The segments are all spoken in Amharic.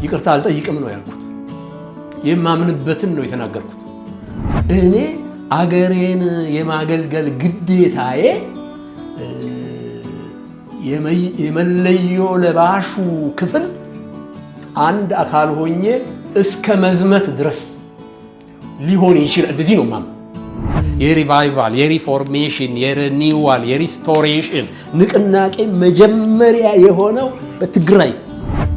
ይቅርታ አልጠይቅም ነው ያልኩት። የማምንበትን ነው የተናገርኩት። እኔ አገሬን የማገልገል ግዴታዬ የመለዮ ለባሹ ክፍል አንድ አካል ሆኜ እስከ መዝመት ድረስ ሊሆን ይችላል። እንደዚህ ነው ማም የሪቫይቫል የሪፎርሜሽን የሪኒዋል የሪስቶሬሽን ንቅናቄ መጀመሪያ የሆነው በትግራይ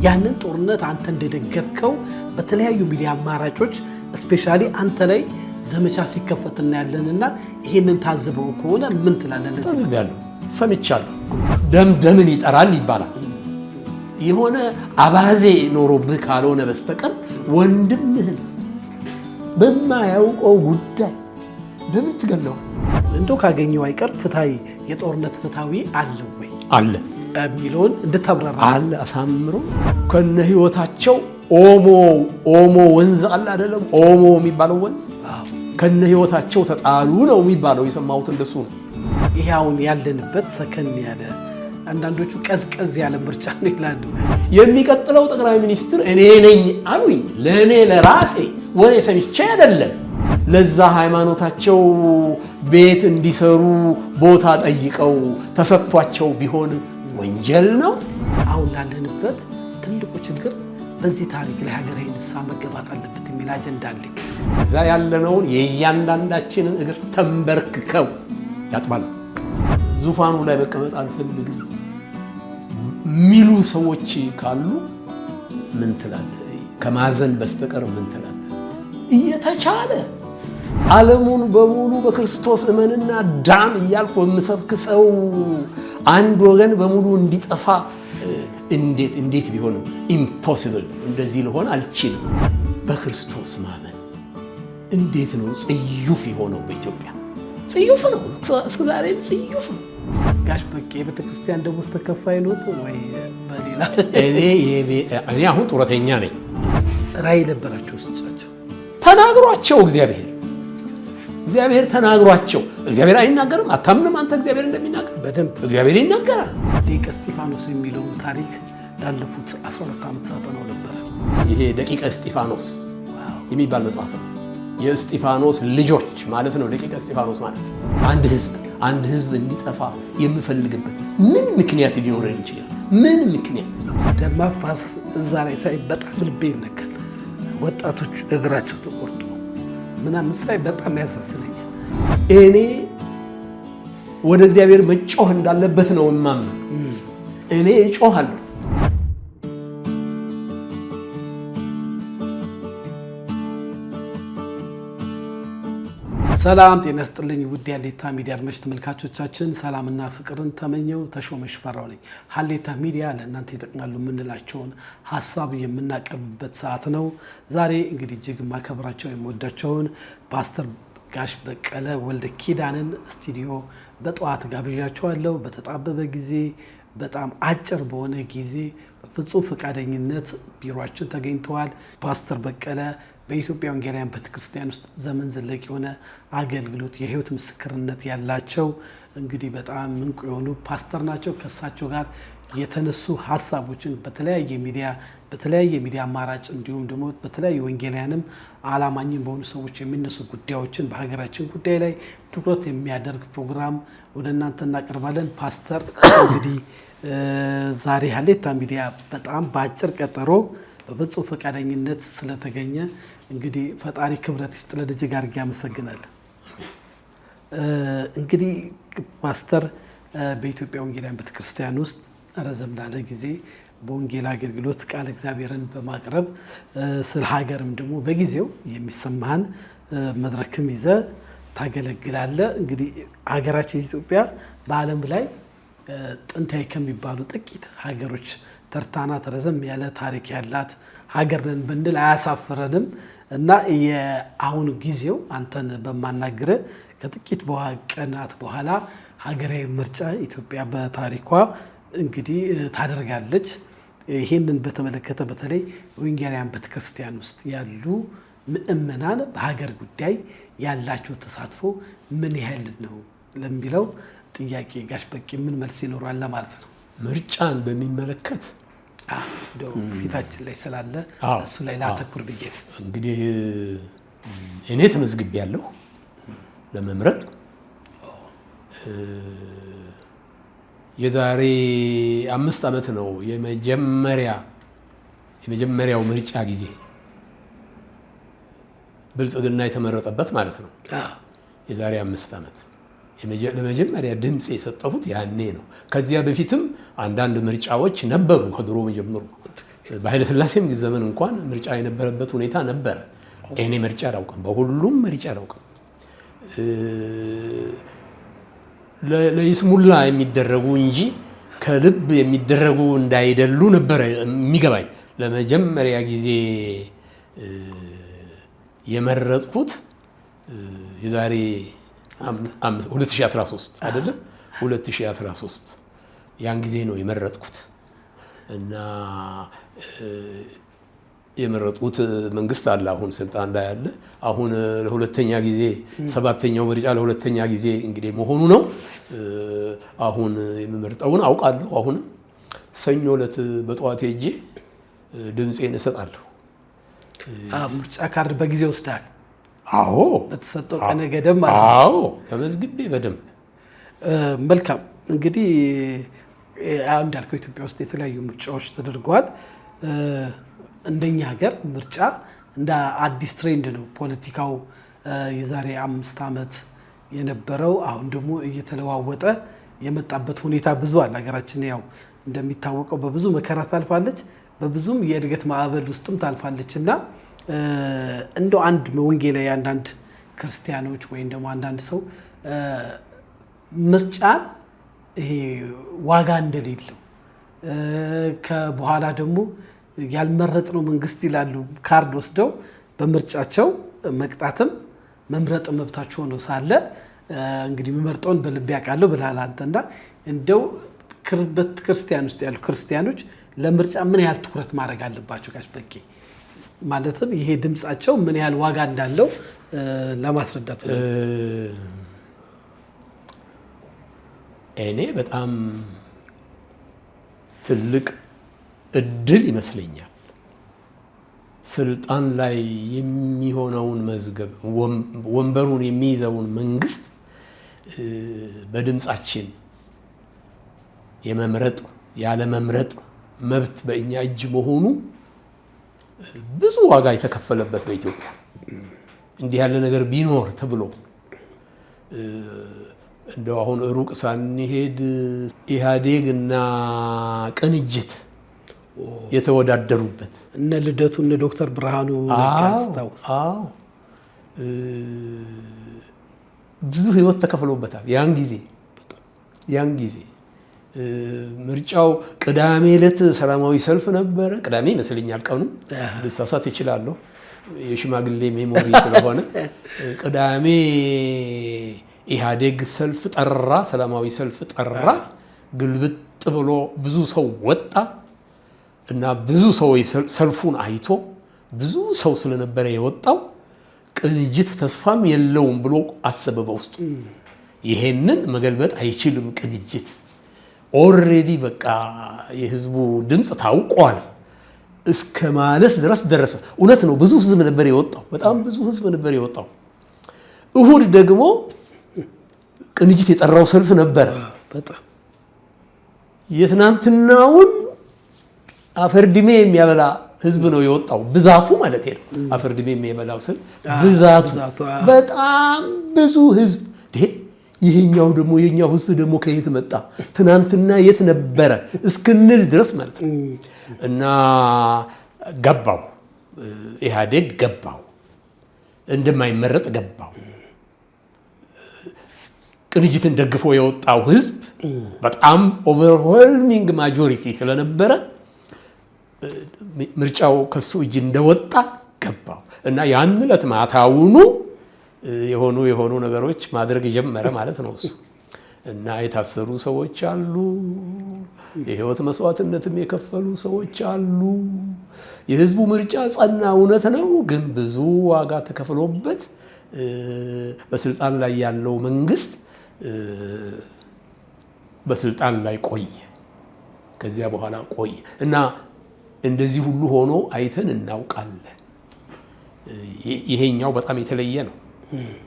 ያንን ጦርነት አንተ እንደደገፍከው በተለያዩ ሚዲያ አማራጮች ስፔሻሊ አንተ ላይ ዘመቻ ሲከፈትና ያለንና ይሄንን ታዝበው ከሆነ ምን ትላለህ? ታዝቤያለሁ፣ ሰምቻለሁ። ደምን ይጠራል ይባላል። የሆነ አባዜ ኖሮብህ ካልሆነ በስተቀር ወንድምህን በማያውቀው ጉዳይ ለምን ትገለው? እንደው ካገኘው አይቀር ፍትሃዊ የጦርነት ፍትሃዊ አለ ወይ አለ የሚለውን እንድታብራራ አለ። አሳምሮ ከነ ህይወታቸው ኦሞ ወንዝ አለ አይደለም? ኦሞ የሚባለው ወንዝ ከነ ህይወታቸው ተጣሉ ነው የሚባለው። የሰማሁት እንደሱ ነው። ይሄ አሁን ያለንበት ሰከን ያለ አንዳንዶቹ ቀዝቀዝ ያለ ምርጫ ነው ይላሉ። የሚቀጥለው ጠቅላይ ሚኒስትር እኔ ነኝ አሉኝ። ለእኔ ለራሴ ወሬ ሰምቼ አይደለም። ለዛ ሃይማኖታቸው ቤት እንዲሰሩ ቦታ ጠይቀው ተሰጥቷቸው ቢሆን ወንጀል ነው። አሁን ላለንበት ትልቁ ችግር በዚህ ታሪክ ላይ ሀገራዊ ንስሐ መገባት አለበት የሚል አጀንዳ አለኝ። እዛ ያለነውን የእያንዳንዳችንን እግር ተንበርክከው ያጥባል። ዙፋኑ ላይ መቀመጥ አልፈልግም ሚሉ ሰዎች ካሉ ምን ትላለህ? ከማዘን በስተቀር ምን ትላለህ? እየተቻለ ዓለሙን በሙሉ በክርስቶስ እመንና ዳን እያልኩ የምሰብክ ሰው አንድ ወገን በሙሉ እንዲጠፋ እንዴት ቢሆን ኢምፖሲብል? እንደዚህ ልሆን አልችልም። በክርስቶስ ማመን እንዴት ነው ጽዩፍ የሆነው? በኢትዮጵያ ጽዩፍ ነው፣ እስከ ዛሬም ጽዩፍ ነው። ጋሽ በቄ ቤተክርስቲያን ደሞዝ ተከፋይ ኖት ወይ በሌላ? እኔ አሁን ጡረተኛ ነኝ። ራዕይ ነበራቸው ውስጣቸው ተናግሯቸው እግዚአብሔር ተናግሯቸው። እግዚአብሔር አይናገርም? አታምንም አንተ? እግዚአብሔር እንደሚናገር በደንብ እግዚአብሔር ይናገራል። ሊቀ እስጢፋኖስ የሚለውን ታሪክ ላለፉት 12 ዓመት ሳጠናው ነበር። ይሄ ደቂቀ እስጢፋኖስ የሚባል መጽሐፍ ነው። የእስጢፋኖስ ልጆች ማለት ነው። ደቂቀ እስጢፋኖስ ማለት አንድ ህዝብ እንዲጠፋ የምፈልግበት ምን ምክንያት ሊኖረን ይችላል? ምን ምክንያት? ደም ማፋሰስ እዛ ላይ ሳይ በጣም ልቤ ይነካል። ወጣቶች እግራቸው ተቆርጦ ምናምን ሳይ በጣም ያሳዝነኛል። እኔ ወደ እግዚአብሔር መጮህ እንዳለበት ነው የማምነው። እኔ እጮሃለሁ። ሰላም ጤና ይስጥልኝ ውድ የሀሌታ ሚዲያ አድማጭ ተመልካቾቻችን፣ ሰላምና ፍቅርን ተመኘው ተሾመ ሽፈራው ነኝ። ሀሌታ ሚዲያ ለእናንተ ይጠቅማሉ የምንላቸውን ሀሳብ የምናቀርብበት ሰዓት ነው። ዛሬ እንግዲህ እጅግ ማከብራቸው የምወዳቸውን ፓስተር ጋሽ በቀለ ወልደ ኪዳንን ስቱዲዮ በጠዋት ጋብዣቸዋለሁ። በተጣበበ ጊዜ በጣም አጭር በሆነ ጊዜ በፍጹም ፈቃደኝነት ቢሮአችን ተገኝተዋል። ፓስተር በቀለ በኢትዮጵያ ወንጌላውያን ቤተክርስቲያን ውስጥ ዘመን ዘለቅ የሆነ አገልግሎት የህይወት ምስክርነት ያላቸው እንግዲህ በጣም እንቁ የሆኑ ፓስተር ናቸው። ከእሳቸው ጋር የተነሱ ሀሳቦችን በተለያየ ሚዲያ አማራጭ እንዲሁም ደግሞ በተለያዩ ወንጌላውያንም አላማኝም በሆኑ ሰዎች የሚነሱ ጉዳዮችን በሀገራችን ጉዳይ ላይ ትኩረት የሚያደርግ ፕሮግራም ወደ እናንተ እናቀርባለን። ፓስተር እንግዲህ ዛሬ ሀሌታ ሚዲያ በጣም በአጭር ቀጠሮ በፍጹም ፈቃደኝነት ስለተገኘ እንግዲህ ፈጣሪ ክብረት ይስጥልን። እጅግ አድርጌ አመሰግናለሁ። እንግዲህ ፓስተር በኢትዮጵያ ወንጌላውያን ቤተክርስቲያን ውስጥ ረዘም ላለ ጊዜ በወንጌል አገልግሎት ቃል እግዚአብሔርን በማቅረብ ስለ ሀገርም ደግሞ በጊዜው የሚሰማህን መድረክም ይዘ ታገለግላለህ። እንግዲህ ሀገራችን ኢትዮጵያ በዓለም ላይ ጥንታዊ ከሚባሉ ጥቂት ሀገሮች ተርታናት። ረዘም ያለ ታሪክ ያላት ሀገር ነን ብንል አያሳፍረንም እና የአሁኑ ጊዜው አንተን በማናገር ከጥቂት ቀናት በኋላ ሀገራዊ ምርጫ ኢትዮጵያ በታሪኳ እንግዲህ ታደርጋለች። ይህንን በተመለከተ በተለይ በወንጌላውያን ቤተክርስቲያን ውስጥ ያሉ ምእመናን በሀገር ጉዳይ ያላቸው ተሳትፎ ምን ያህል ነው ለሚለው ጥያቄ ጋሽ በቄ ምን መልስ ይኖራል ማለት ነው? ምርጫን በሚመለከት ፊታችን ላይ ስላለ እሱ ላይ ላተኩር ብዬ ነው። እንግዲህ እኔ ተመዝግቤያለሁ ለመምረጥ። የዛሬ 5 ዓመት ነው የመጀመሪያው ምርጫ ጊዜ ብልጽግና የተመረጠበት ማለት ነው። የዛሬ 5 ዓመት ለመጀመሪያ ድምፅ የሰጠሁት ያኔ ነው። ከዚያ በፊትም አንዳንድ ምርጫዎች ነበሩ ከድሮ ጀምሮ። በኃይለ ሥላሴም ዘመን እንኳን ምርጫ የነበረበት ሁኔታ ነበረ። እኔ ምርጫ አላውቅም፣ በሁሉም ምርጫ አላውቅም። ለይስሙላ የሚደረጉ እንጂ ከልብ የሚደረጉ እንዳይደሉ ነበረ የሚገባኝ። ለመጀመሪያ ጊዜ የመረጥኩት የዛሬ 2013 አይደለም 2013 ያን ጊዜ ነው የመረጥኩት። እና የመረጥኩት መንግስት አለ፣ አሁን ስልጣን ላይ አለ። አሁን ለሁለተኛ ጊዜ 7ኛው ምርጫ ለሁለተኛ ጊዜ እንግዲህ መሆኑ ነው። አሁን የምመርጠውን አውቃለሁ። አሁንም ሰኞ ዕለት በጠዋት ሄጄ ድምፄን እሰጣለሁ። ምርጫ ካርድ በጊዜ ወስዳል? አዎ፣ በተሰጠው ቀነ ገደብ ማለት ነው። አዎ፣ ተመዝግቤ በደንብ። መልካም። እንግዲህ እንዳልከው ኢትዮጵያ ውስጥ የተለያዩ ምርጫዎች ተደርገዋል። እንደኛ ሀገር ምርጫ እንደ አዲስ ትሬንድ ነው። ፖለቲካው የዛሬ 5 ዓመት የነበረው አሁን ደግሞ እየተለዋወጠ የመጣበት ሁኔታ ብዙ አለ። ሀገራችን ያው እንደሚታወቀው በብዙ መከራ ታልፋለች፣ በብዙም የእድገት ማዕበል ውስጥም ታልፋለች እና እንደው አንድ ወንጌላዊ አንዳንድ ክርስቲያኖች ወይም ደግሞ አንዳንድ ሰው ምርጫን ይሄ ዋጋ እንደሌለው ከበኋላ ደግሞ ያልመረጥነው መንግስት ይላሉ ካርድ ወስደው በምርጫቸው መቅጣትም መምረጥ መብታቸው ነው ሳለ እንግዲህ የሚመርጠውን በልብ ያውቃለሁ ብለሃል አንተና እንደው ክርስቲያን ውስጥ ያሉ ክርስቲያኖች ለምርጫ ምን ያህል ትኩረት ማድረግ አለባቸው? ጋሽ በቄ ማለትም ይሄ ድምጻቸው ምን ያህል ዋጋ እንዳለው ለማስረዳት ነው። እኔ በጣም ትልቅ እድል ይመስለኛል ስልጣን ላይ የሚሆነውን መዝገብ ወንበሩን የሚይዘውን መንግስት በድምጻችን የመምረጥ ያለ መምረጥ መብት በእኛ እጅ መሆኑ ብዙ ዋጋ የተከፈለበት በኢትዮጵያ እንዲህ ያለ ነገር ቢኖር ተብሎ እንደው አሁን ሩቅ ሳንሄድ ኢህአዴግ እና ቅንጅት የተወዳደሩበት እነ ልደቱ እነ ዶክተር ብርሃኑ ያስታውስ። ብዙ ህይወት ተከፍሎበታል። ያን ጊዜ ምርጫው ቅዳሜ ዕለት ሰላማዊ ሰልፍ ነበረ። ቅዳሜ ይመስለኛል ቀኑ፣ ልሳሳት እችላለሁ፣ የሽማግሌ ሜሞሪ ስለሆነ ቅዳሜ ኢህአዴግ ሰልፍ ጠራ፣ ሰላማዊ ሰልፍ ጠራ። ግልብጥ ብሎ ብዙ ሰው ወጣ እና ብዙ ሰው ሰልፉን አይቶ ብዙ ሰው ስለነበረ የወጣው ቅንጅት ተስፋም የለውም ብሎ አሰበ በውስጡ። ይሄንን መገልበጥ አይችልም ቅንጅት ኦልሬዲ በቃ የህዝቡ ድምፅ ታውቋል እስከ ማለት ድረስ ደረሰ። እውነት ነው፣ ብዙ ህዝብ ነበር የወጣው፣ በጣም ብዙ ህዝብ ነበር የወጣው። እሁድ ደግሞ ቅንጅት የጠራው ሰልፍ ነበረ። የትናንትናውን አፈርድሜ የሚያበላ ህዝብ ነው የወጣው፣ ብዛቱ ማለት ነው። አፈርድሜ የሚያበላው ሰልፍ ብዛቱ በጣም ብዙ ህዝብ። ይሄኛው ደግሞ የኛው ህዝብ ደግሞ ከየት መጣ ትናንትና የት ነበረ እስክንል ድረስ ማለት ነው። እና ገባው ኢህአዴግ ገባው እንደማይመረጥ ገባው። ቅንጅትን ደግፎ የወጣው ህዝብ በጣም ኦቨርዌልሚንግ ማጆሪቲ ስለነበረ ምርጫው ከሱ እጅ እንደወጣ ገባው እና ያን ዕለት ማታውኑ የሆኑ ነገሮች ማድረግ ጀመረ ማለት ነው እሱ። እና የታሰሩ ሰዎች አሉ፣ የህይወት መስዋዕትነትም የከፈሉ ሰዎች አሉ። የህዝቡ ምርጫ ጸና፣ እውነት ነው፣ ግን ብዙ ዋጋ ተከፍሎበት በስልጣን ላይ ያለው መንግስት በስልጣን ላይ ቆየ። ከዚያ በኋላ ቆየ እና እንደዚህ ሁሉ ሆኖ አይተን እናውቃለን። ይሄኛው በጣም የተለየ ነው።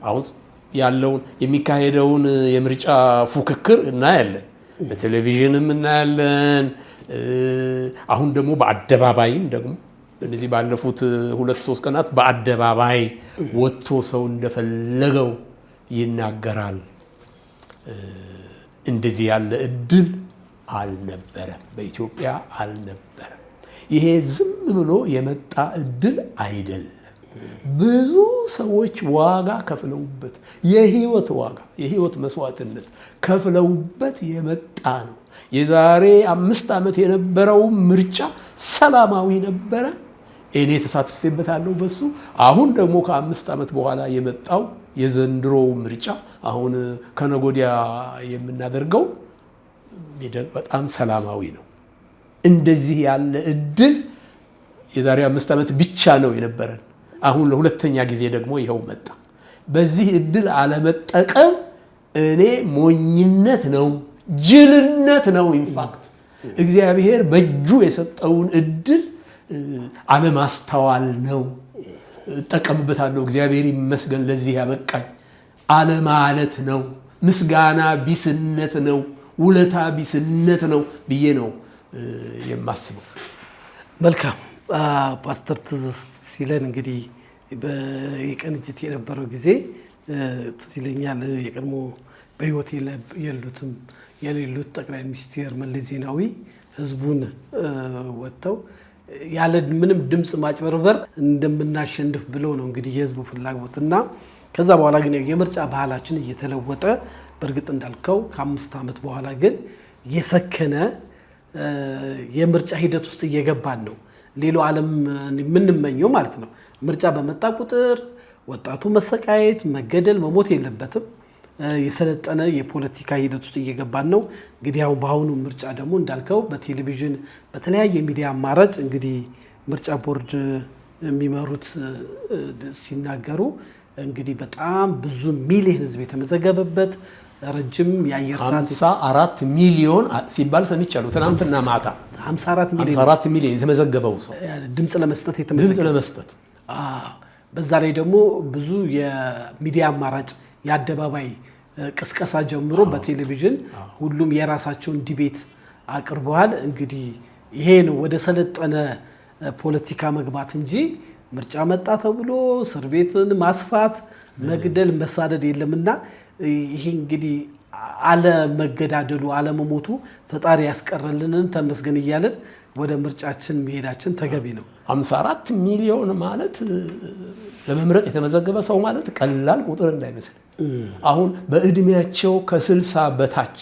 አሁን ያለውን የሚካሄደውን የምርጫ ፉክክር እናያለን፣ በቴሌቪዥንም እናያለን። አሁን ደግሞ በአደባባይም ደግሞ እነዚህ ባለፉት 2-3 ቀናት በአደባባይ ወጥቶ ሰው እንደፈለገው ይናገራል። እንደዚህ ያለ እድል አልነበረም፣ በኢትዮጵያ አልነበረም። ይሄ ዝም ብሎ የመጣ እድል አይደለም። ብዙ ሰዎች ዋጋ ከፍለውበት፣ የህይወት ዋጋ፣ የህይወት መስዋዕትነት ከፍለውበት የመጣ ነው። የዛሬ 5 ዓመት የነበረው ምርጫ ሰላማዊ ነበረ። እኔ ተሳትፌበታለሁ በሱ። አሁን ደግሞ ከ5 ዓመት በኋላ የመጣው የዘንድሮው ምርጫ አሁን ከነጎዲያ የምናደርገው በጣም ሰላማዊ ነው። እንደዚህ ያለ እድል የዛሬ 5 ዓመት ብቻ ነው የነበረን። አሁን ለሁለተኛ ጊዜ ደግሞ ይኸው መጣ። በዚህ እድል አለመጠቀም እኔ ሞኝነት ነው፣ ጅልነት ነው። ኢንፋክት እግዚአብሔር በእጁ የሰጠውን እድል አለማስተዋል ነው። እጠቀምበታለሁ፣ እግዚአብሔር ይመስገን ለዚህ ያበቃኝ አለማለት ነው። ምስጋና ቢስነት ነው፣ ውለታ ቢስነት ነው ብዬ ነው የማስበው። መልካም ፓስተር ትዝ ሲለን እንግዲህ የቅንጅት የነበረው ጊዜ ትዝ ይለኛል። የቀድሞ በህይወት የሌሉት ጠቅላይ ሚኒስትር መለስ ዜናዊ ህዝቡን ወጥተው ያለ ምንም ድምፅ ማጭበርበር እንደምናሸንፍ ብለው ነው እንግዲህ የህዝቡ ፍላጎት እና ከዛ በኋላ ግን የምርጫ ባህላችን እየተለወጠ በእርግጥ እንዳልከው ከ5 ዓመት በኋላ ግን የሰከነ የምርጫ ሂደት ውስጥ እየገባን ነው። ሌላው ዓለም የምንመኘው ማለት ነው። ምርጫ በመጣ ቁጥር ወጣቱ መሰቃየት፣ መገደል፣ መሞት የለበትም። የሰለጠነ የፖለቲካ ሂደት ውስጥ እየገባን ነው። እንግዲህ አሁን በአሁኑ ምርጫ ደግሞ እንዳልከው በቴሌቪዥን በተለያየ ሚዲያ አማራጭ እንግዲህ ምርጫ ቦርድ የሚመሩት ሲናገሩ እንግዲህ በጣም ብዙ ሚሊዮን ህዝብ የተመዘገበበት ረጅም የአየር ሰዓት 54 ሚሊዮን ሲባል ሰምቻለሁ። ትናንትና ማታ 54 ሚሊዮን የተመዘገበው ሰው ድምፅ ለመስጠት በዛ ላይ ደግሞ ብዙ የሚዲያ አማራጭ የአደባባይ ቅስቀሳ ጀምሮ በቴሌቪዥን ሁሉም የራሳቸውን ዲቤት አቅርበዋል። እንግዲህ ይሄ ነው ወደ ሰለጠነ ፖለቲካ መግባት እንጂ ምርጫ መጣ ተብሎ እስር ቤትን ማስፋት፣ መግደል፣ መሳደድ የለምና ይሄ እንግዲህ አለመገዳደሉ አለመሞቱ ፈጣሪ ያስቀረልንን ተመስገን እያለን ወደ ምርጫችን መሄዳችን ተገቢ ነው። 54 ሚሊዮን ማለት ለመምረጥ የተመዘገበ ሰው ማለት ቀላል ቁጥር እንዳይመስል። አሁን በእድሜያቸው ከ60 በታች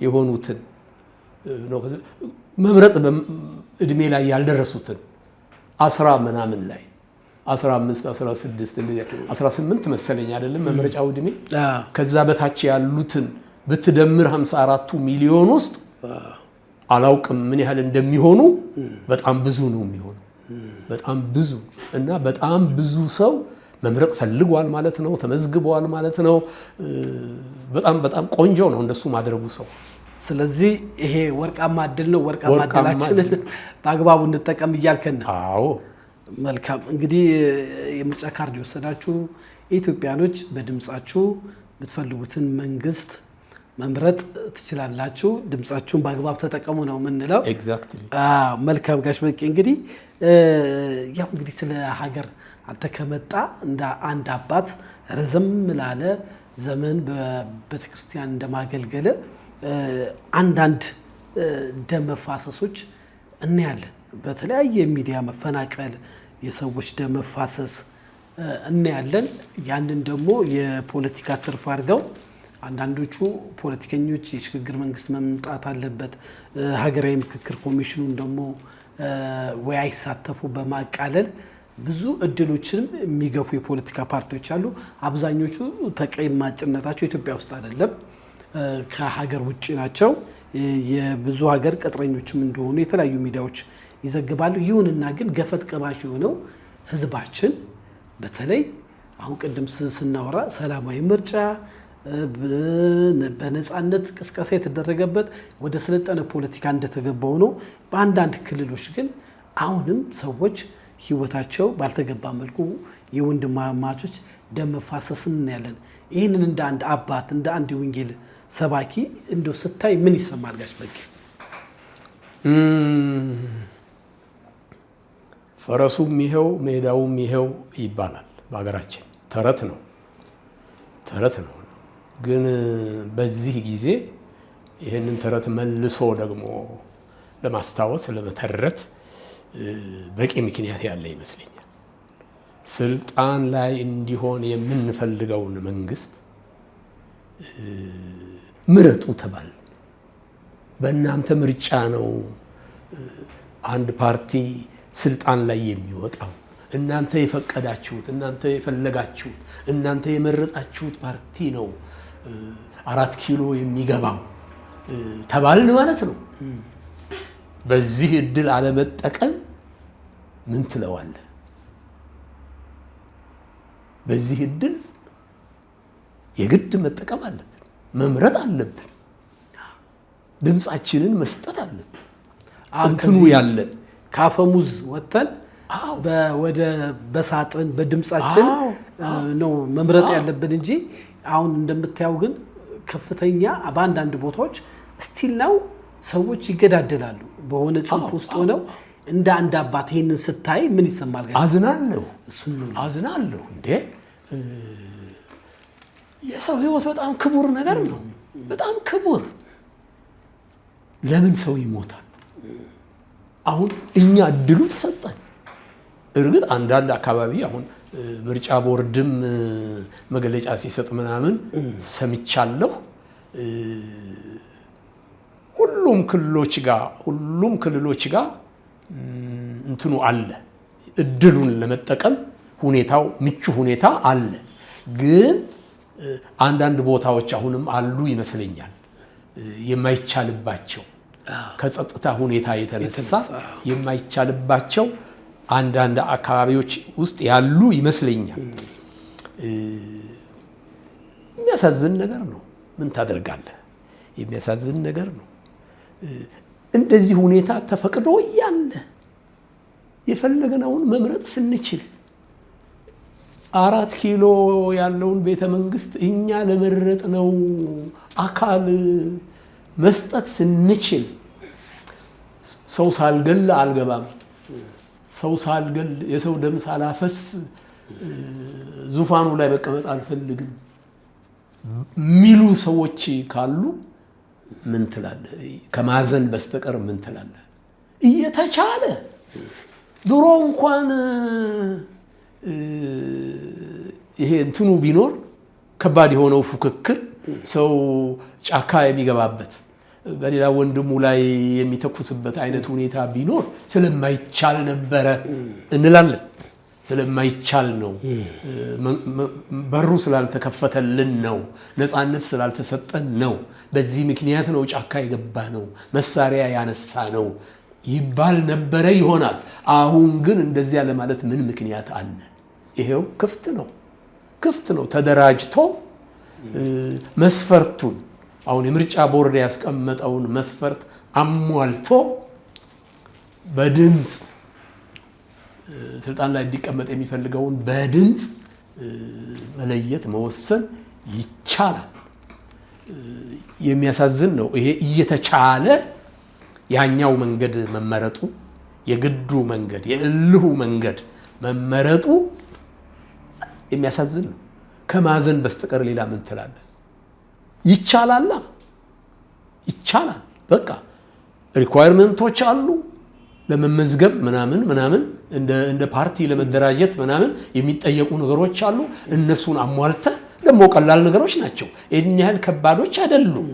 የሆኑትን መምረጥ እድሜ ላይ ያልደረሱትን 10 ምናምን ላይ 15 16 18 መሰለኝ አይደለም መምረጫው እድሜ። ከዛ በታች ያሉትን ብትደምር 54 ሚሊዮን ውስጥ አላውቅም ምን ያህል እንደሚሆኑ በጣም ብዙ ነው የሚሆኑ። በጣም ብዙ እና በጣም ብዙ ሰው መምረጥ ፈልጓል ማለት ነው፣ ተመዝግቧል ማለት ነው። በጣም ቆንጆ ነው እንደሱ ማድረጉ ሰው። ስለዚህ ይሄ ወርቃማ እድል ነው። ወርቃማ እድላችንን በአግባቡ እንጠቀም እያልከን ነው። አዎ መልካም። እንግዲህ የምርጫ ካርድ የወሰዳችሁ ኢትዮጵያኖች በድምጻችሁ የምትፈልጉትን መንግስት መምረጥ ትችላላችሁ። ድምጻችሁን በአግባብ ተጠቀሙ ነው የምንለው። ኤግዛክትሊ። መልካም ጋሽ በቂ እንግዲህ ያው እንግዲህ ስለ ሀገር አንተ ከመጣ እንደ አንድ አባት ረዘም ላለ ዘመን በቤተክርስቲያን እንደማገልገለ አንዳንድ ደም መፋሰሶች እናያለን። በተለያየ ሚዲያ መፈናቀል፣ የሰዎች ደም መፋሰስ እናያለን። ያንን ደግሞ የፖለቲካ ትርፍ አድርገው አንዳንዶቹ ፖለቲከኞች የሽግግር መንግስት መምጣት አለበት፣ ሀገራዊ ምክክር ኮሚሽኑን ደግሞ ወይ አይሳተፉ በማቃለል ብዙ እድሎችንም የሚገፉ የፖለቲካ ፓርቲዎች አሉ። አብዛኞቹ ተቀማጭነታቸው ኢትዮጵያ ውስጥ አይደለም፣ ከሀገር ውጭ ናቸው። የብዙ ሀገር ቅጥረኞችም እንደሆኑ የተለያዩ ሚዲያዎች ይዘግባሉ። ይሁንና ግን ገፈት ቀማሽ የሆነው ህዝባችን በተለይ አሁን ቅድም ስናወራ ሰላማዊ ምርጫ በነፃነት ቅስቀሳ የተደረገበት ወደ ሰለጠነ ፖለቲካ እንደተገባው ነው። በአንዳንድ ክልሎች ግን አሁንም ሰዎች ህይወታቸው ባልተገባ መልኩ የወንድማማቾች ደም መፋሰስን እናያለን። ይህንን እንደ አንድ አባት እንደ አንድ የወንጌል ሰባኪ እንደው ስታይ ምን ይሰማል ጋሽ በቄ? ፈረሱም ይሄው ሜዳውም ይሄው ይባላል በሀገራችን። ተረት ነው። ግን በዚህ ጊዜ ይህንን ተረት መልሶ ደግሞ ለማስታወስ ለመተረት በቂ ምክንያት ያለ ይመስለኛል። ስልጣን ላይ እንዲሆን የምንፈልገውን መንግስት ምረጡ ተባል። በእናንተ ምርጫ ነው አንድ ፓርቲ ስልጣን ላይ የሚወጣው። እናንተ የፈቀዳችሁት፣ እናንተ የፈለጋችሁት፣ እናንተ የመረጣችሁት ፓርቲ ነው 4 ኪሎ የሚገባው ተባልን ማለት ነው። በዚህ እድል አለመጠቀም ምን ትለዋለህ? በዚህ እድል የግድ መጠቀም አለብን፣ መምረጥ አለብን፣ ድምፃችንን መስጠት አለብን። እንትኑ ያለን ካፈሙዝ ወተን ወደ በሳጥን በድምፃችን ነው መምረጥ ያለብን እንጂ አሁን እንደምታየው ግን ከፍተኛ በአንዳንድ ቦታዎች ስቲል ነው ሰዎች ይገዳደላሉ። በሆነ ጽንፍ ውስጥ ሆነው እንደ አንድ አባት ይሄንን ስታይ ምን ይሰማል? አዝናለሁ። እንዴ የሰው ህይወት በጣም ክቡር ነገር ነው። በጣም ክቡር። ለምን ሰው ይሞታል? አሁን እኛ እድሉ ተሰጠን። እርግጥ አንዳንድ አካባቢ አሁን ምርጫ ቦርድም መግለጫ ሲሰጥ ምናምን ሰምቻለሁ። ሁሉም ክልሎች ጋር እንትኑ አለ፣ እድሉን ለመጠቀም ሁኔታው ምቹ ሁኔታ አለ። ግን አንዳንድ ቦታዎች አሁንም አሉ ይመስለኛል የማይቻልባቸው፣ ከጸጥታ ሁኔታ የተነሳ የማይቻልባቸው አንዳንድ አካባቢዎች ውስጥ ያሉ ይመስለኛል። የሚያሳዝን ነገር ነው። ምን ታደርጋለህ? የሚያሳዝን ነገር ነው። እንደዚህ ሁኔታ ተፈቅዶ እያለ የፈለግነውን መምረጥ ስንችል 4 ኪሎ ያለውን ቤተ መንግስት እኛ ለመረጥነው አካል መስጠት ስንችል ሰው ሳልገል አልገባም፣ ሰው ሳልገል የሰው ደም ሳላፈስ ዙፋኑ ላይ መቀመጥ አልፈልግም ሚሉ ሰዎች ካሉ ምን ትላለህ? ከማዘን በስተቀር ምን ትላለህ? እየተቻለ ድሮ እንኳን ይሄ እንትኑ ቢኖር ከባድ የሆነው ፉክክር ሰው ጫካ የሚገባበት በሌላ ወንድሙ ላይ የሚተኩስበት አይነት ሁኔታ ቢኖር ስለማይቻል ነበረ እንላለን። ስለማይቻል ነው፣ በሩ ስላልተከፈተልን ነው፣ ነፃነት ስላልተሰጠን ነው፣ በዚህ ምክንያት ነው ጫካ የገባ ነው፣ መሳሪያ ያነሳ ነው ይባል ነበረ ይሆናል። አሁን ግን እንደዚያ ለማለት ምን ምክንያት አለ? ይሄው ክፍት ነው ተደራጅቶ መስፈርቱን አሁን የምርጫ ቦርድ ያስቀመጠውን መስፈርት አሟልቶ በድምፅ ስልጣን ላይ እንዲቀመጥ የሚፈልገውን በድምፅ መለየት መወሰን ይቻላል። የሚያሳዝን ነው ይሄ እየተቻለ ያኛው መንገድ መመረጡ፣ የግዱ መንገድ የእልሁ መንገድ መመረጡ የሚያሳዝን ነው። ከማዘን በስተቀር ሌላ ምን ትላለህ? ይቻላል። በቃ ሪኳየርመንቶች አሉ ለመመዝገብ ምናምን እንደ ፓርቲ ለመደራጀት ምናምን የሚጠየቁ ነገሮች አሉ። እነሱን አሟልተህ ደግሞ ቀላል ነገሮች ናቸው፣ ይህን ያህል ከባዶች አይደሉም።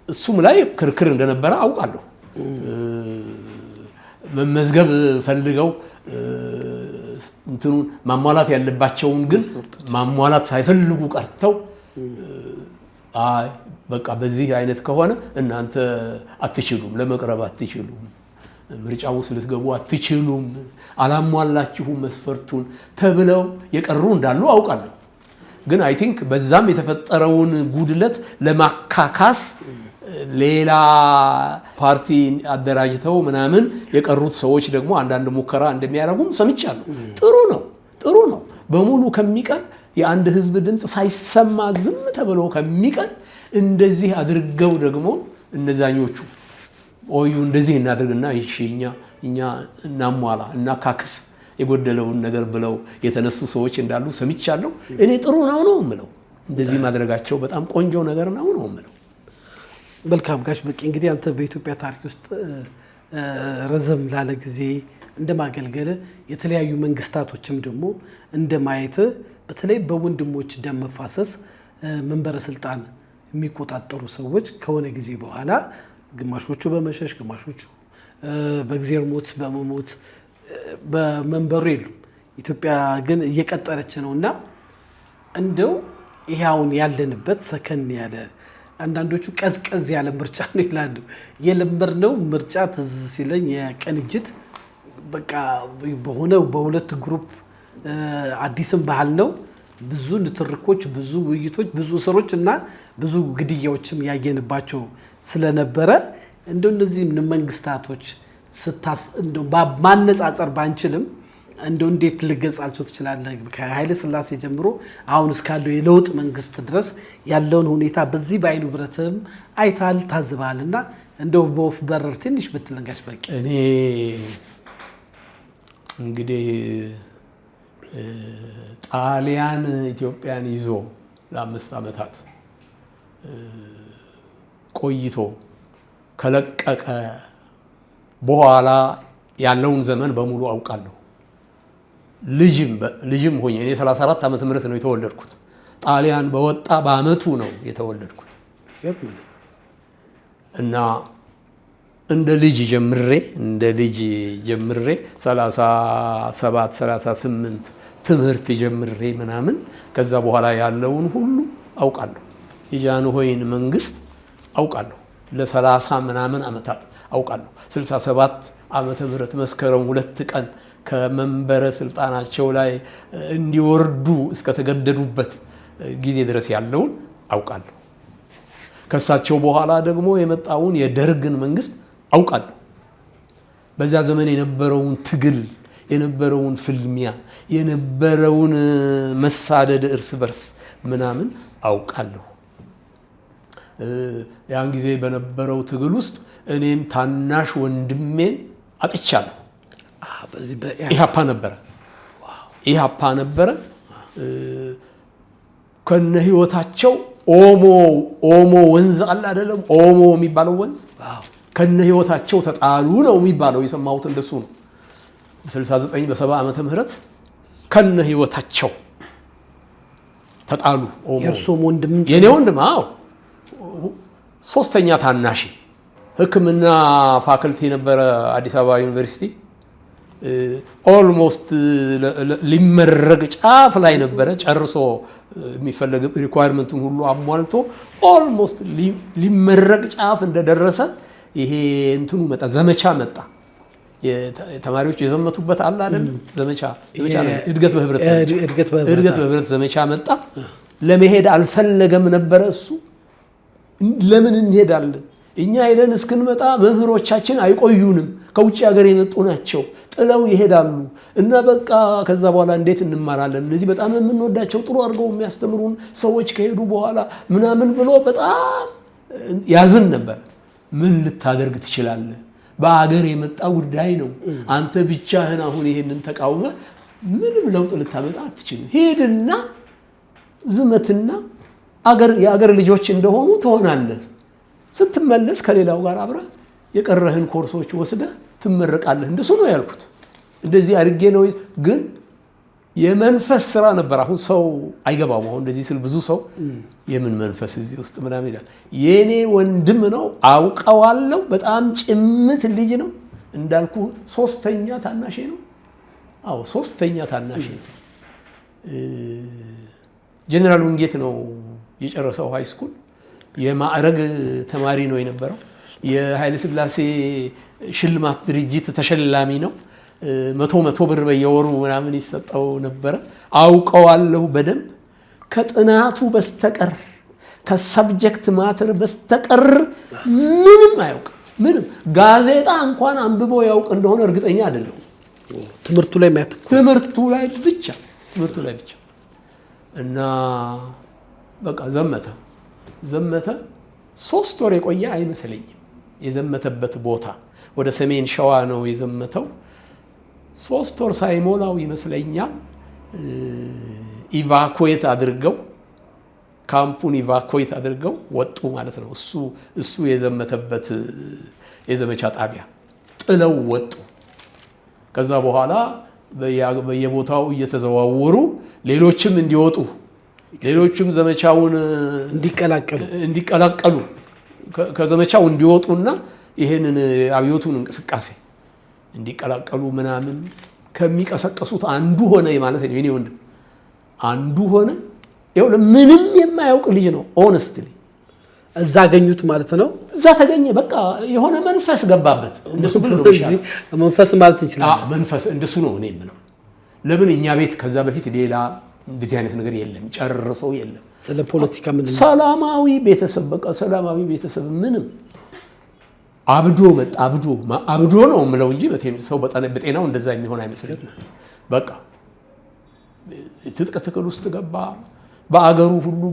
እሱም ላይ ክርክር እንደነበረ አውቃለሁ። መመዝገብ ፈልገው እንትኑን ማሟላት ያለባቸውን ግን ማሟላት ሳይፈልጉ ቀርተው አይ በቃ በዚህ አይነት ከሆነ እናንተ አትችሉም፣ ለመቅረብ አትችሉም፣ ምርጫ ውስጥ ልትገቡ አትችሉም፣ አላሟላችሁም መስፈርቱን ተብለው የቀሩ እንዳሉ አውቃለሁ። ግን አይ ቲንክ በዛም የተፈጠረውን ጉድለት ለማካካስ ሌላ ፓርቲ አደራጅተው ምናምን የቀሩት ሰዎች ደግሞ አንዳንድ ሙከራ እንደሚያደርጉም ሰምቻለሁ። ጥሩ ነው። በሙሉ ከሚቀር የአንድ ህዝብ ድምፅ ሳይሰማ ዝም ተብሎ ከሚቀር እንደዚህ አድርገው ደግሞ እነዛኞቹ እንደዚህ እናድርግና እኛ እናሟላ እና ካክስ የጎደለውን ነገር ብለው የተነሱ ሰዎች እንዳሉ ሰምቻለሁ። እኔ ጥሩ ነው የምለው። እንደዚህ ማድረጋቸው በጣም ቆንጆ ነገር ነው የምለው። መልካም ጋሽ በቂ እንግዲህ አንተ በኢትዮጵያ ታሪክ ውስጥ ረዘም ላለ ጊዜ እንደማገልገል የተለያዩ መንግስታቶችም ደግሞ እንደማየት በተለይ በወንድሞች ደም መፋሰስ መንበረ ስልጣን የሚቆጣጠሩ ሰዎች ከሆነ ጊዜ በኋላ ግማሾቹ በመሸሽ ግማሾቹ በእግዚአብሔር ሞት በመሞት በመንበሩ የሉም። ኢትዮጵያ ግን እየቀጠለች ነውና እንደው ይሄውን ያለንበት ሰከን ያለ አንዳንዶቹ ቀዝቀዝ ያለ ምርጫ ነው ይላሉ። የለመድነው ምርጫ ትዝ ሲለኝ የቅንጅት በቃ በሁለት ግሩፕ አዲስም ባህል ነው። ብዙ ንትርኮች፣ ብዙ ውይይቶች፣ ብዙ እስሮች እና ብዙ ግድያዎችም ያየንባቸው ስለነበረ እንደው እነዚህ መንግስታቶች እንደው ማነጻጸር ባንችልም እንደው እንዴት ልገጻቸው ትችላለህ? ከኃይለ ሥላሴ ጀምሮ አሁን እስካለው የለውጥ መንግስት ድረስ ያለውን ሁኔታ በዚህ በአይኑ ብረትም አይታል ታዝባልና እንደው በወፍ በረር ትንሽ ብትለንጋሽ በቂ። እኔ እንግዲህ ጣሊያን ኢትዮጵያን ይዞ ለ5 ዓመታት ቆይቶ ከለቀቀ በኋላ ያለውን ዘመን በሙሉ አውቃለሁ። ልጅም ሆኜ እኔ 34 ዓመተ ምህረት ነው የተወለድኩት። ጣሊያን በወጣ በአመቱ ነው የተወለድኩት እና እንደ ልጅ ጀምሬ 37 38 ትምህርት ጀምሬ ምናምን ከዛ በኋላ ያለውን ሁሉ አውቃለሁ። የጃንሆይን መንግስት አውቃለሁ። ለ30 ምናምን ዓመታት አውቃለሁ። 67 ዓመተ ምህረት መስከረም 2 ቀን ከመንበረ ስልጣናቸው ላይ እንዲወርዱ እስከተገደዱበት ጊዜ ድረስ ያለውን አውቃለሁ። ከሳቸው በኋላ ደግሞ የመጣውን የደርግን መንግስት አውቃለሁ። በዛ ዘመን የነበረውን ትግል፣ የነበረውን ፍልሚያ፣ የነበረውን መሳደድ እርስ በርስ ምናምን አውቃለሁ። ያን ጊዜ በነበረው ትግል ውስጥ እኔም ታናሽ ወንድሜን አጥቻለሁ። ኢህአፓ ነበረ። ከነ ህይወታቸው ኦሞ ወንዝ አለ አይደለም? ኦሞ የሚባለው ወንዝ ከነ ህይወታቸው ተጣሉ ነው የሚባለው። የሰማሁት እንደሱ ነው። በ69 በ70 ዓመተ ምህረት ከነ ህይወታቸው ተጣሉ። የኔ ወንድም ሶስተኛ ታናሽ ሕክምና ፋክልቲ ነበረ አዲስ አበባ ዩኒቨርሲቲ። ኦልሞስት ሊመረቅ ጫፍ ላይ ነበረ። ጨርሶ የሚፈለግ ሪኳየርመንቱን ሁሉ አሟልቶ ኦልሞስት ሊመረቅ ጫፍ እንደደረሰ ይሄ እንትኑ ዘመቻ መጣ። ተማሪዎች የዘመቱበት አለ አይደለም? ዘመቻ እድገት በህብረት ዘመቻ መጣ። ለመሄድ አልፈለገም ነበረ እሱ። ለምን እንሄዳለን? እኛ ሄደን እስክንመጣ መምህሮቻችን አይቆዩንም፣ ከውጭ ሀገር የመጡ ናቸው፣ ጥለው ይሄዳሉ እና በቃ ከዛ በኋላ እንዴት እንማራለን? እነዚህ በጣም የምንወዳቸው ጥሩ አድርገው የሚያስተምሩን ሰዎች ከሄዱ በኋላ ምናምን ብሎ በጣም ያዝን ነበር። ምን ልታደርግ ትችላለህ? በአገር የመጣ ጉዳይ ነው። አንተ ብቻህን አሁን ይሄንን ተቃውመህ ምንም ለውጥ ልታመጣ አትችልም። ሄድና ዝመትና የአገር ልጆች እንደሆኑ ትሆናለህ። ስትመለስ ከሌላው ጋር አብረህ የቀረህን ኮርሶች ወስደህ ትመረቃለህ። እንደሱ ነው ያልኩት። እንደዚህ አድርጌ ነው። ግን የመንፈስ ስራ ነበር። አሁን ሰው አይገባም። አሁን እንደዚህ ስል ብዙ ሰው የምን መንፈስ እዚህ ውስጥ ምናምን ይላል። የኔ ወንድም ነው፣ አውቀዋለሁ። በጣም ጭምት ልጅ ነው እንዳልኩ። ሶስተኛ ታናሼ ነው። ሶስተኛ ታናሼ ነው። ጀነራል ውንጌት ነው የጨረሰው ሃይ ስኩል። የማዕረግ ተማሪ ነው የነበረው። የኃይለ ሥላሴ ሽልማት ድርጅት ተሸላሚ ነው። 100 ብር በየወሩ ምናምን ይሰጠው ነበረ። አውቀዋለሁ በደንብ። ከጥናቱ በስተቀር ከሰብጀክት ማተር በስተቀር ምንም አያውቅም። ምንም ጋዜጣ እንኳን አንብቦ ያውቅ እንደሆነ እርግጠኛ አይደለም። ትምህርቱ ላይ ብቻ እና በቃ ዘመተ 3 ወር የቆየ አይመስለኝም። የዘመተበት ቦታ ወደ ሰሜን ሸዋ ነው የዘመተው። 3 ወር ሳይሞላው ይመስለኛል ኢቫኩዌት አድርገው ካምፑን ኢቫኩዌት አድርገው ወጡ ማለት ነው። እሱ የዘመተበት የዘመቻ ጣቢያ ጥለው ወጡ። ከዛ በኋላ በየቦታው እየተዘዋወሩ ሌሎችም እንዲወጡ ሌሎችም ዘመቻውን እንዲቀላቀሉ ከዘመቻው እንዲወጡና ይሄንን አብዮቱን እንቅስቃሴ እንዲቀላቀሉ ምናምን ከሚቀሰቀሱት አንዱ ሆነ ማለት ነው። የኔ ወንድም አንዱ ሆነ። ይኸውልህ ምንም የማያውቅ ልጅ ነው። ኦነስትሊ እዛ አገኙት ማለት ነው። እዛ ተገኘ። በቃ የሆነ መንፈስ ገባበት። እንደሱ ብሎ ነው ይሻላል። መንፈስ ማለት እንችላለን። መንፈስ እንደሱ ነው እኔ የምለው። ለምን እኛ ቤት ከዛ በፊት ሌላ እንደዚህ አይነት ነገር የለም፣ ጨርሶ የለም። ስለ ፖለቲካ ምን ሰላማዊ ቤተሰብ በቃ ሰላማዊ ቤተሰብ ምንም አብዶ ነው የምለው እንጂ ሰው በጤናው እንደዛ የሚሆን አይመስልም። በቃ ትጥቅ ትግል ውስጥ ገባ። በአገሩ ሁሉ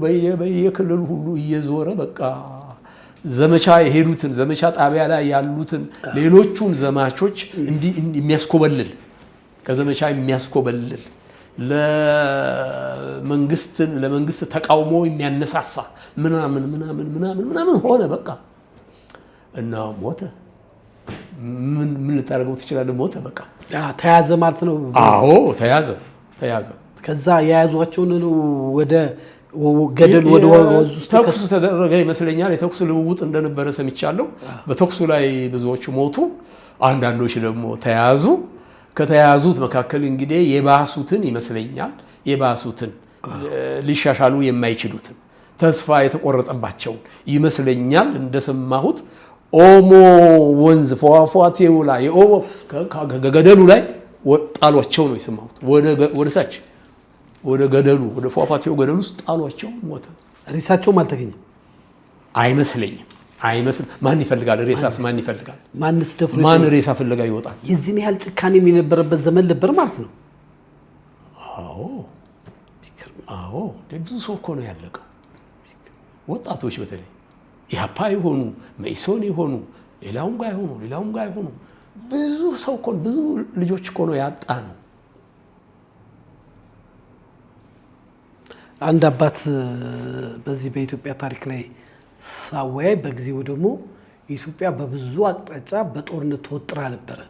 በየክልሉ ሁሉ እየዞረ በቃ ዘመቻ የሄዱትን ዘመቻ ጣቢያ ላይ ያሉትን ሌሎቹን ዘማቾች የሚያስኮበልል ከዘመቻ የሚያስኮበልል ለመንግስት ተቃውሞ የሚያነሳሳ ምናምን ሆነ በቃ እና ሞተ። ምን ልታደርገው ትችላለህ? ሞተ በቃ ተያዘ ማለት ነው። አዎ ተያዘ። ከዛ የያዟቸውን ወደ ገደል ወደ ወንዝ ውስጥ ተኩስ ተደረገ ይመስለኛል። የተኩስ ልውውጥ እንደነበረ ሰምቻለሁ። በተኩሱ ላይ ብዙዎቹ ሞቱ፣ አንዳንዶች ደግሞ ተያዙ። ከተያዙት መካከል እንግዲህ የባሱትን ይመስለኛል ሊሻሻሉ የማይችሉትን ተስፋ የተቆረጠባቸው ይመስለኛል እንደሰማሁት ኦሞ ወንዝ ፏፏቴው ላይ ገደሉ ላይ ጣሏቸው ነው የሰማሁት። ወደ ታች ወደ ገደሉ ወደ ፏፏቴው ገደሉ ውስጥ ጣሏቸው። ሞተ። ሬሳቸውም አልተገኘም አይመስለኝም። ማን ይፈልጋል ሬሳስ? ማን ይፈልጋል? ማን ሬሳ ፍለጋ ይወጣል? የዚህን ያህል ጭካኔ የነበረበት ዘመን ነበር ማለት ነው። አዎ ብዙ ሰው እኮ ነው ያለቀው። ወጣቶች በተለይ ኢህአፓ የሆኑ መኢሶን የሆኑ ሌላውም ጋር የሆኑ ብዙ ሰው እኮ ብዙ ልጆች እኮ ነው ያጣ ነው። አንድ አባት በዚህ በኢትዮጵያ ታሪክ ላይ ሳወያይ በጊዜው ደግሞ ኢትዮጵያ በብዙ አቅጣጫ በጦርነት ተወጥራ ነበር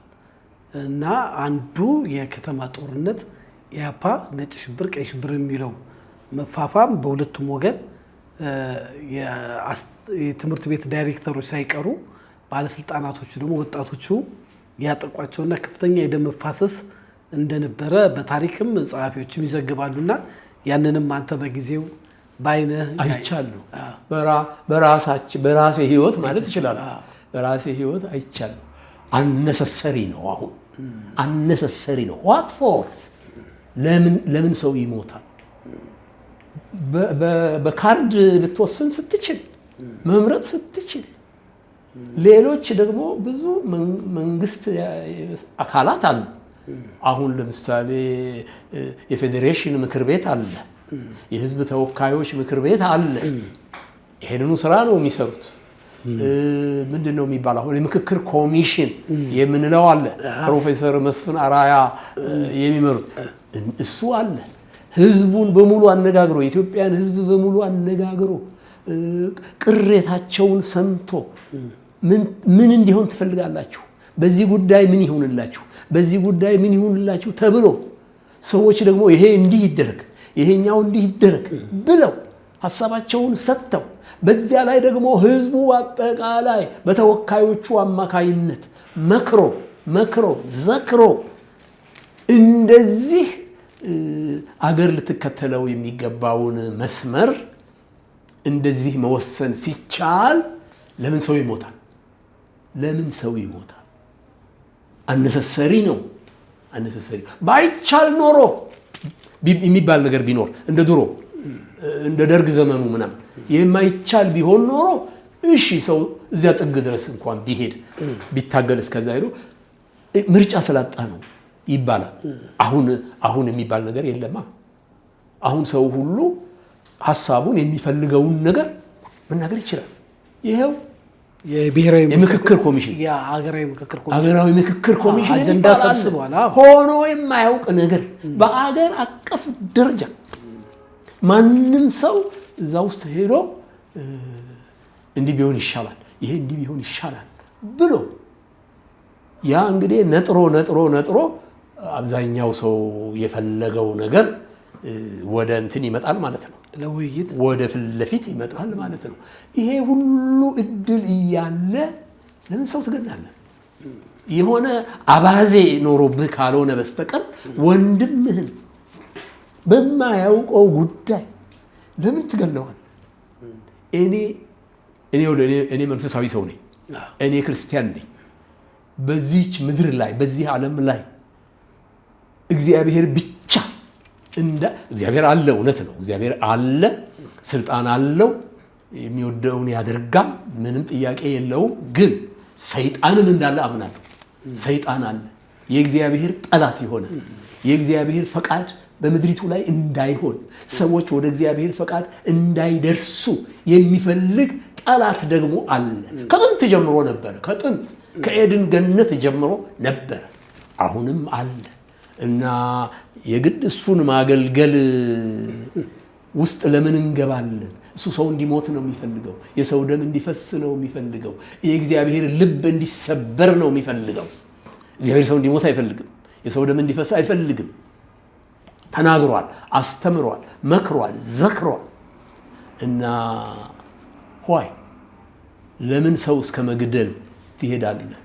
እና አንዱ የከተማ ጦርነት ኢህአፓ ነጭ ሽብር ቀይ ሽብር የሚለው መፋፋም በሁለቱም ወገን የትምህርት ቤት ዳይሬክተሮች ሳይቀሩ ባለስልጣናቶቹ ደግሞ ወጣቶቹ ያጠቋቸውና ከፍተኛ የደም መፋሰስ እንደነበረ በታሪክም ጸሐፊዎችም ይዘግባሉና ያንንም አንተ በጊዜው ባይነህ አይቻለሁ። በራሴ ህይወት ማለት ይችላል። በራሴ ህይወት አይቻለሁ። አነሰሰሪ ነው። አሁን አነሰሰሪ ነው። ዋት ፎር ለምን ሰው ይሞታል? በካርድ ልትወስን ስትችል መምረጥ ስትችል ሌሎች ደግሞ ብዙ መንግስት አካላት አሉ። አሁን ለምሳሌ የፌዴሬሽን ምክር ቤት አለ፣ የህዝብ ተወካዮች ምክር ቤት አለ። ይሄንኑ ስራ ነው የሚሰሩት። ምንድነው የሚባለው? አሁን የምክክር ኮሚሽን የምንለው አለ። ፕሮፌሰር መስፍን አራያ የሚመሩት እሱ አለ። ህዝቡን በሙሉ አነጋግሮ የኢትዮጵያን ህዝብ በሙሉ አነጋግሮ ቅሬታቸውን ሰምቶ ምን እንዲሆን ትፈልጋላችሁ? በዚህ ጉዳይ ምን ይሁንላችሁ? በዚህ ጉዳይ ምን ይሁንላችሁ ተብሎ ሰዎች ደግሞ ይሄ እንዲህ ይደረግ ይሄኛው እንዲህ ይደረግ ብለው ሐሳባቸውን ሰጥተው በዚያ ላይ ደግሞ ህዝቡ አጠቃላይ በተወካዮቹ አማካይነት መክሮ ዘክሮ እንደዚህ አገር ልትከተለው የሚገባውን መስመር እንደዚህ መወሰን ሲቻል ለምን ሰው ይሞታል? አነሰሰሪ ነው። ባይቻል ኖሮ የሚባል ነገር ቢኖር እንደ ድሮ እንደ ደርግ ዘመኑ ምናምን የማይቻል ቢሆን ኖሮ እሺ ሰው እዚያ ጥግ ድረስ እንኳን ቢሄድ ቢታገል እስከዛ ሄዶ ምርጫ ስላጣ ነው ይባላል። አሁን የሚባል ነገር የለማ። አሁን ሰው ሁሉ ሐሳቡን የሚፈልገውን ነገር መናገር ይችላል። ይሄው የብሔራዊ ምክክር ኮሚሽን ሀገራዊ ምክክር ኮሚሽን አጀንዳ ሰብስቧል። ሆኖ የማያውቅ ነገር በአገር አቀፍ ደረጃ ማንም ሰው እዛ ውስጥ ሄዶ እንዲህ ቢሆን ይሻላል፣ ይሄ እንዲህ ቢሆን ይሻላል ብሎ ያ እንግዲህ ነጥሮ አብዛኛው ሰው የፈለገው ነገር ወደ እንትን ይመጣል ማለት ነው። ለውይይት ወደ ፊት ለፊት ይመጣል ማለት ነው። ይሄ ሁሉ እድል እያለ ለምን ሰው ትገላለህ? የሆነ አባዜ ኖሮብህ ካልሆነ በስተቀር ወንድምህን በማያውቀው ጉዳይ ለምን ትገለዋል? እኔ መንፈሳዊ ሰው ነኝ። እኔ ክርስቲያን ነኝ። በዚህች ምድር ላይ በዚህ ዓለም ላይ እግዚአብሔር ብቻ እግዚአብሔር አለ፣ እውነት ነው። እግዚአብሔር አለ፣ ስልጣን አለው፣ የሚወደውን ያደርጋል፣ ምንም ጥያቄ የለውም። ግን ሰይጣንም እንዳለ አምናለሁ። ሰይጣን አለ፣ የእግዚአብሔር ጠላት የሆነ የእግዚአብሔር ፈቃድ በምድሪቱ ላይ እንዳይሆን ሰዎች ወደ እግዚአብሔር ፈቃድ እንዳይደርሱ የሚፈልግ ጠላት ደግሞ አለ። ከጥንት ጀምሮ ነበረ። ከኤድን ገነት ጀምሮ ነበረ፣ አሁንም አለ። እና የግድ እሱን ማገልገል ውስጥ ለምን እንገባለን? እሱ ሰው እንዲሞት ነው የሚፈልገው። የሰው ደም እንዲፈስ ነው የሚፈልገው። የእግዚአብሔር ልብ እንዲሰበር ነው የሚፈልገው። እግዚአብሔር ሰው እንዲሞት አይፈልግም። የሰው ደም እንዲፈስ አይፈልግም። ተናግሯል፣ አስተምሯል፣ መክሯል፣ ዘክሯል። እና ለምን ሰው እስከ መግደል ትሄዳለህ?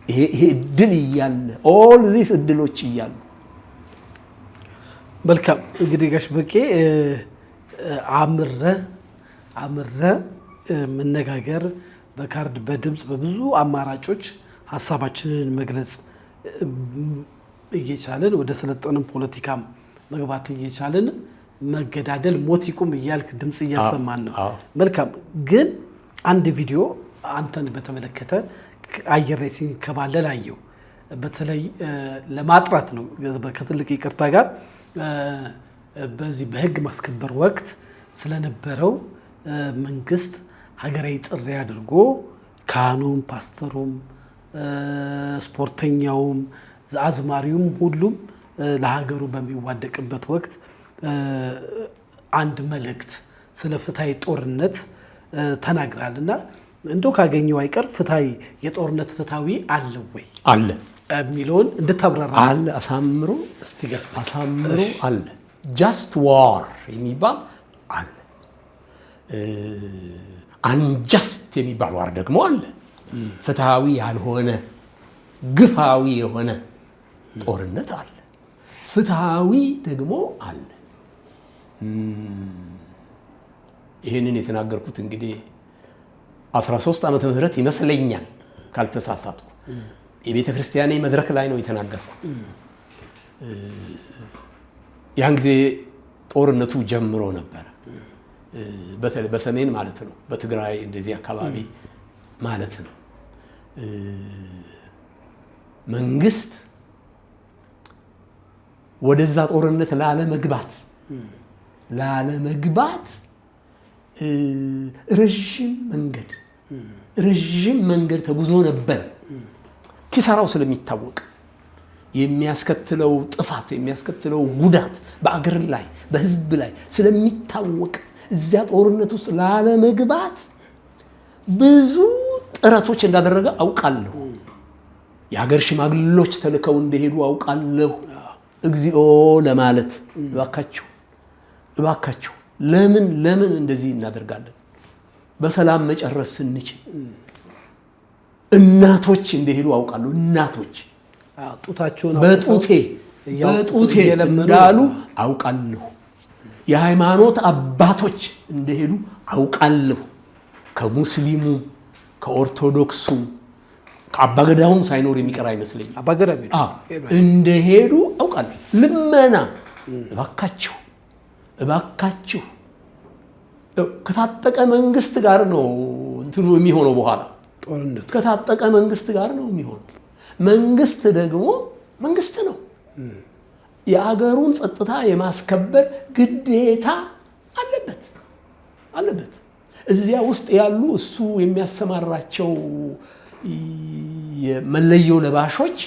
ይሄ እድል እያለ ኦል ዚስ እድሎች እያሉ መልካም እንግዲህ ጋሽ በቄ አምረ መነጋገር በካርድ በድምፅ በብዙ አማራጮች ሀሳባችንን መግለጽ እየቻለን ወደ ሰለጠንም ፖለቲካም መግባት እየቻለን መገዳደል ሞት ይቁም እያልክ ድምፅ እያሰማን ነው። መልካም ግን አንድ ቪዲዮ አንተን በተመለከተ አየር ላይ ሲንከባለል አየው። በተለይ ለማጥራት ነው ከትልቅ ይቅርታ ጋር በዚህ በህግ ማስከበር ወቅት ስለነበረው መንግስት ሀገራዊ ጥሪ አድርጎ ካህኑም፣ ፓስተሩም፣ ስፖርተኛውም፣ አዝማሪውም ሁሉም ለሀገሩ በሚዋደቅበት ወቅት አንድ መልእክት ስለ ፍትሃዊ ጦርነት ተናግራል እና እንደው ካገኘው አይቀር የጦርነት ፍትሃዊ አለ ወይ አለ የሚለውን እንድታብራራ አለ። አሳምሮ አለ። ጃስት ዋር የሚባል አለ። አንጃስት የሚባል ዋር ደግሞ አለ። ፍትሃዊ ያልሆነ ግፋዊ የሆነ ጦርነት አለ። ፍትሃዊ ደግሞ አለ። ይህንን የተናገርኩት እንግዲህ 13 ዓመተ ምህረት ይመስለኛል ካልተሳሳትኩ የቤተ ክርስቲያኔ መድረክ ላይ ነው የተናገርኩት። ያን ጊዜ ጦርነቱ ጀምሮ ነበር። በተለይ በሰሜን ማለት ነው፣ በትግራይ እንደዚህ አካባቢ ማለት ነው። መንግስት ወደዛ ጦርነት ላለመግባት ረዥም መንገድ ተጉዞ ነበር። ኪሳራው ስለሚታወቅ የሚያስከትለው ጥፋት የሚያስከትለው ጉዳት በአገር ላይ በህዝብ ላይ ስለሚታወቅ እዚያ ጦርነት ውስጥ ላለመግባት ብዙ ጥረቶች እንዳደረገ አውቃለሁ። የሀገር ሽማግሌዎች ተልከው እንደሄዱ አውቃለሁ። እግዚኦ ለማለት እባካችሁ ለምን እንደዚህ እናደርጋለን? በሰላም መጨረስ ስንችል እናቶች እንደሄዱ አውቃለሁ። እናቶች በጡቴ እንዳሉ አውቃለሁ። የሃይማኖት አባቶች እንደሄዱ አውቃለሁ። ከሙስሊሙ ከኦርቶዶክሱ ከአባገዳውም ሳይኖር የሚቀር አይመስለኝም። እንደሄዱ አውቃለሁ። ልመና እባካችሁ ከታጠቀ መንግስት ጋር ነው እንትኑ የሚሆነው። በኋላ ጦርነቱ ከታጠቀ መንግስት ጋር ነው የሚሆነው። መንግስት ደግሞ መንግስት ነው። የአገሩን ጸጥታ የማስከበር ግዴታ አለበት። እዚያ ውስጥ ያሉ እሱ የሚያሰማራቸው የመለዮ ለባሾች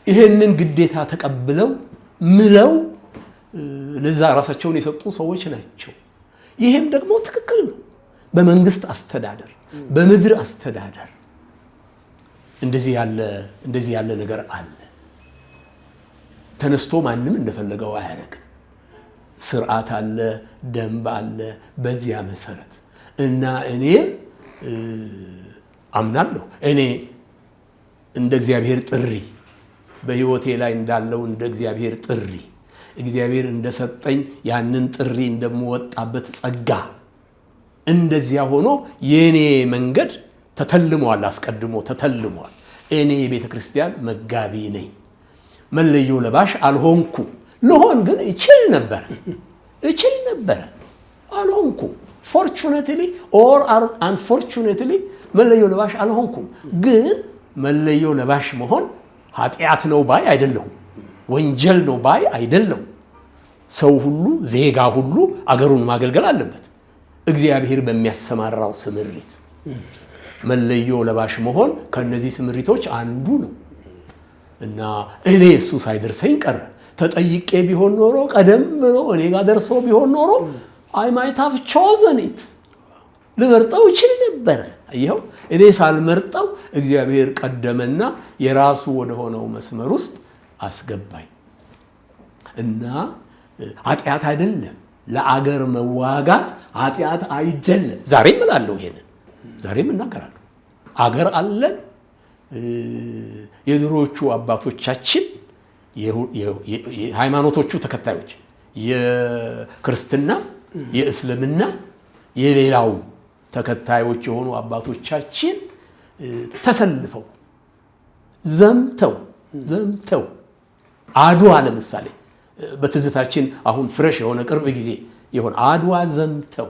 ይህንን ግዴታ ተቀብለው ምለው ለዛ ራሳቸውን የሰጡ ሰዎች ናቸው። ይሄም ደግሞ ትክክል ነው። በመንግስት አስተዳደር፣ በምድር አስተዳደር እንደዚህ ያለ ነገር አለ። ተነስቶ ማንም እንደፈለገው አያደርግም። ስርዓት አለ፣ ደንብ አለ። በዚያ መሰረት እና እኔ አምናለሁ። እኔ እንደ እግዚአብሔር ጥሪ በህይወቴ ላይ እንዳለው እንደ እግዚአብሔር ጥሪ እግዚአብሔር እንደሰጠኝ ያንን ጥሪ እንደምወጣበት ጸጋ እንደዚያ ሆኖ የኔ መንገድ ተተልሟል፣ አስቀድሞ ተተልሟል። እኔ የቤተ ክርስቲያን መጋቢ ነኝ። መለዮ ለባሽ አልሆንኩም። ልሆን ግን እችል ነበር አልሆንኩም። ፎርቹኔትሊ ኦር አንፎርቹኔትሊ መለዮ ለባሽ አልሆንኩም። ግን መለዮ ለባሽ መሆን ኃጢአት ነው ባይ አይደለሁም። ወንጀል ነው ባይ አይደለሁም። ሰው ሁሉ ዜጋ ሁሉ አገሩን ማገልገል አለበት እግዚአብሔር በሚያሰማራው ስምሪት። መለዮ ለባሽ መሆን ከነዚህ ስምሪቶች አንዱ ነው እና እኔ እሱ ሳይደርሰኝ ቀረ። ተጠይቄ ቢሆን ኖሮ ቀደም ብሎ እኔ ጋር ደርሶ ቢሆን ኖሮ I might have chosen it ልመርጠው ይችል ነበር። ይኸው እኔ ሳልመርጠው እግዚአብሔር ቀደመና የራሱ ወደ ሆነው መስመር ውስጥ አስገባኝ እና ኃጢአት አይደለም። ለአገር መዋጋት ኃጢአት አይደለም። ዛሬም እላለሁ፣ ይሄንን ዛሬም እናገራለሁ። አገር አለን። የድሮቹ አባቶቻችን የሃይማኖቶቹ ተከታዮች የክርስትና፣ የእስልምና፣ የሌላው ተከታዮች የሆኑ አባቶቻችን ተሰልፈው ዘምተው አድዋ ለምሳሌ በትዝታችን አሁን ፍሬሽ የሆነ ቅርብ ጊዜ የሆነ አድዋ ዘምተው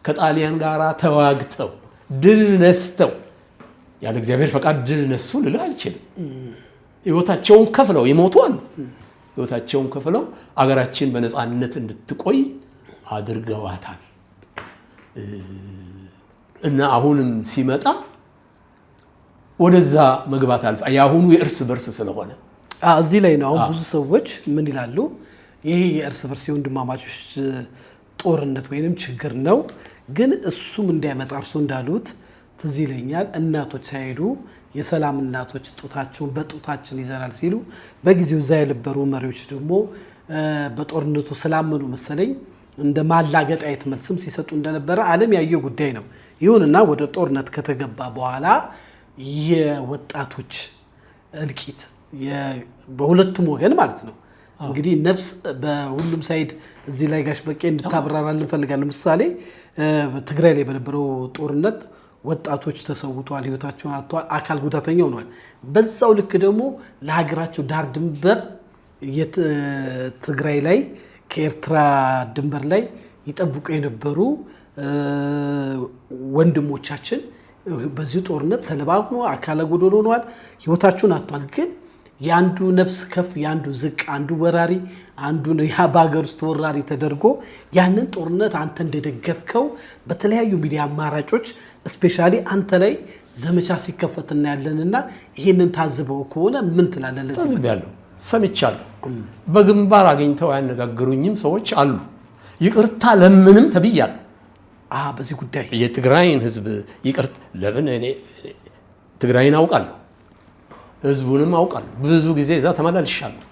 ከጣሊያን ጋር ተዋግተው ድል ነስተው ያለ እግዚአብሔር ፈቃድ ድል ነሱ ልል አልችልም። ሕይወታቸውን ከፍለው የሞቱ አሉ። ሕይወታቸውን ከፍለው አገራችን በነፃነት እንድትቆይ አድርገዋታል እና አሁንም ሲመጣ ወደዛ መግባት አልፋ ያሁኑ የእርስ በርስ ስለሆነ እዚህ ላይ ነው። አሁን ብዙ ሰዎች ምን ይላሉ? ይሄ የእርስ በርስ የወንድማማቾች ጦርነት ወይንም ችግር ነው፣ ግን እሱም እንዳይመጣ እርሱ እንዳሉት ትዝ ይለኛል። እናቶች ሳይሄዱ የሰላም እናቶች ጡታቸውን በጡታችን ይዘናል ሲሉ በጊዜው እዛ የነበሩ መሪዎች ደግሞ በጦርነቱ ስላመኑ መሰለኝ እንደ ማላገጥ አይነት መልስም ሲሰጡ እንደነበረ ዓለም ያየው ጉዳይ ነው። ይሁንና ወደ ጦርነት ከተገባ በኋላ የወጣቶች እልቂት በሁለቱም ወገን ማለት ነው እንግዲህ ነፍስ በሁሉም ሳይድ እዚህ ላይ ጋሽ በቄ እንድታብራራልን እንፈልጋለን። ምሳሌ በትግራይ ላይ በነበረው ጦርነት ወጣቶች ተሰውተዋል፣ ህይወታቸውን አጥተዋል፣ አካል ጉዳተኛ ሆነዋል። በዛው ልክ ደግሞ ለሀገራቸው ዳር ድንበር የትግራይ ላይ ከኤርትራ ድንበር ላይ ይጠብቁ የነበሩ ወንድሞቻችን በዚህ ጦርነት ሰለባ ሆኖ አካለ ጎዶሎ ሆነዋል፣ ህይወታቸውን አጥተዋል። ግን የአንዱ ነፍስ ከፍ የአንዱ ዝቅ፣ አንዱ ወራሪ አንዱ በሀገር ውስጥ ወራሪ ተደርጎ ያንን ጦርነት አንተ እንደደገፍከው በተለያዩ ሚዲያ አማራጮች ስፔሻሊ አንተ ላይ ዘመቻ ሲከፈት እናያለንና ይሄንን ታዝበው ከሆነ ምን ትላለህ? ታዝቤያለሁ፣ ሰምቻለሁ። በግንባር አገኝተው ያነጋገሩኝም ሰዎች አሉ። ይቅርታ ለምንም ተብያለሁ። በዚህ ጉዳይ የትግራይን ህዝብ ይቅርታ ለምን እኔ ትግራይን አውቃለሁ፣ ህዝቡንም አውቃለሁ። ብዙ ጊዜ እዛ ተመላልሻለሁ።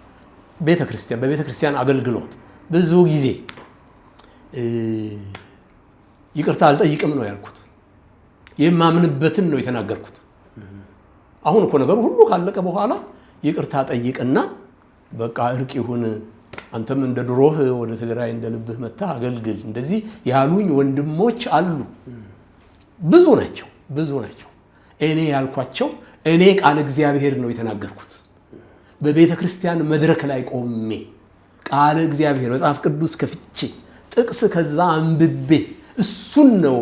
በቤተ ክርስቲያን አገልግሎት ብዙ ጊዜ ይቅርታ አልጠይቅም ነው ያልኩት። የማምንበትን ነው የተናገርኩት። አሁን እኮ ነገሩ ሁሉ ካለቀ በኋላ ይቅርታ ጠይቅና በቃ እርቅ ይሁን፣ አንተም እንደ ድሮህ ወደ ትግራይ እንደ ልብህ መታ አገልግል፣ እንደዚህ ያሉኝ ወንድሞች አሉ። ብዙ ናቸው። እኔ ያልኳቸው እኔ ቃል እግዚአብሔር ነው የተናገርኩት። በቤተ ክርስቲያን መድረክ ላይ ቆሜ ቃል እግዚአብሔር መጽሐፍ ቅዱስ ከፍቼ ጥቅስ ከዛ አንብቤ እሱን ነው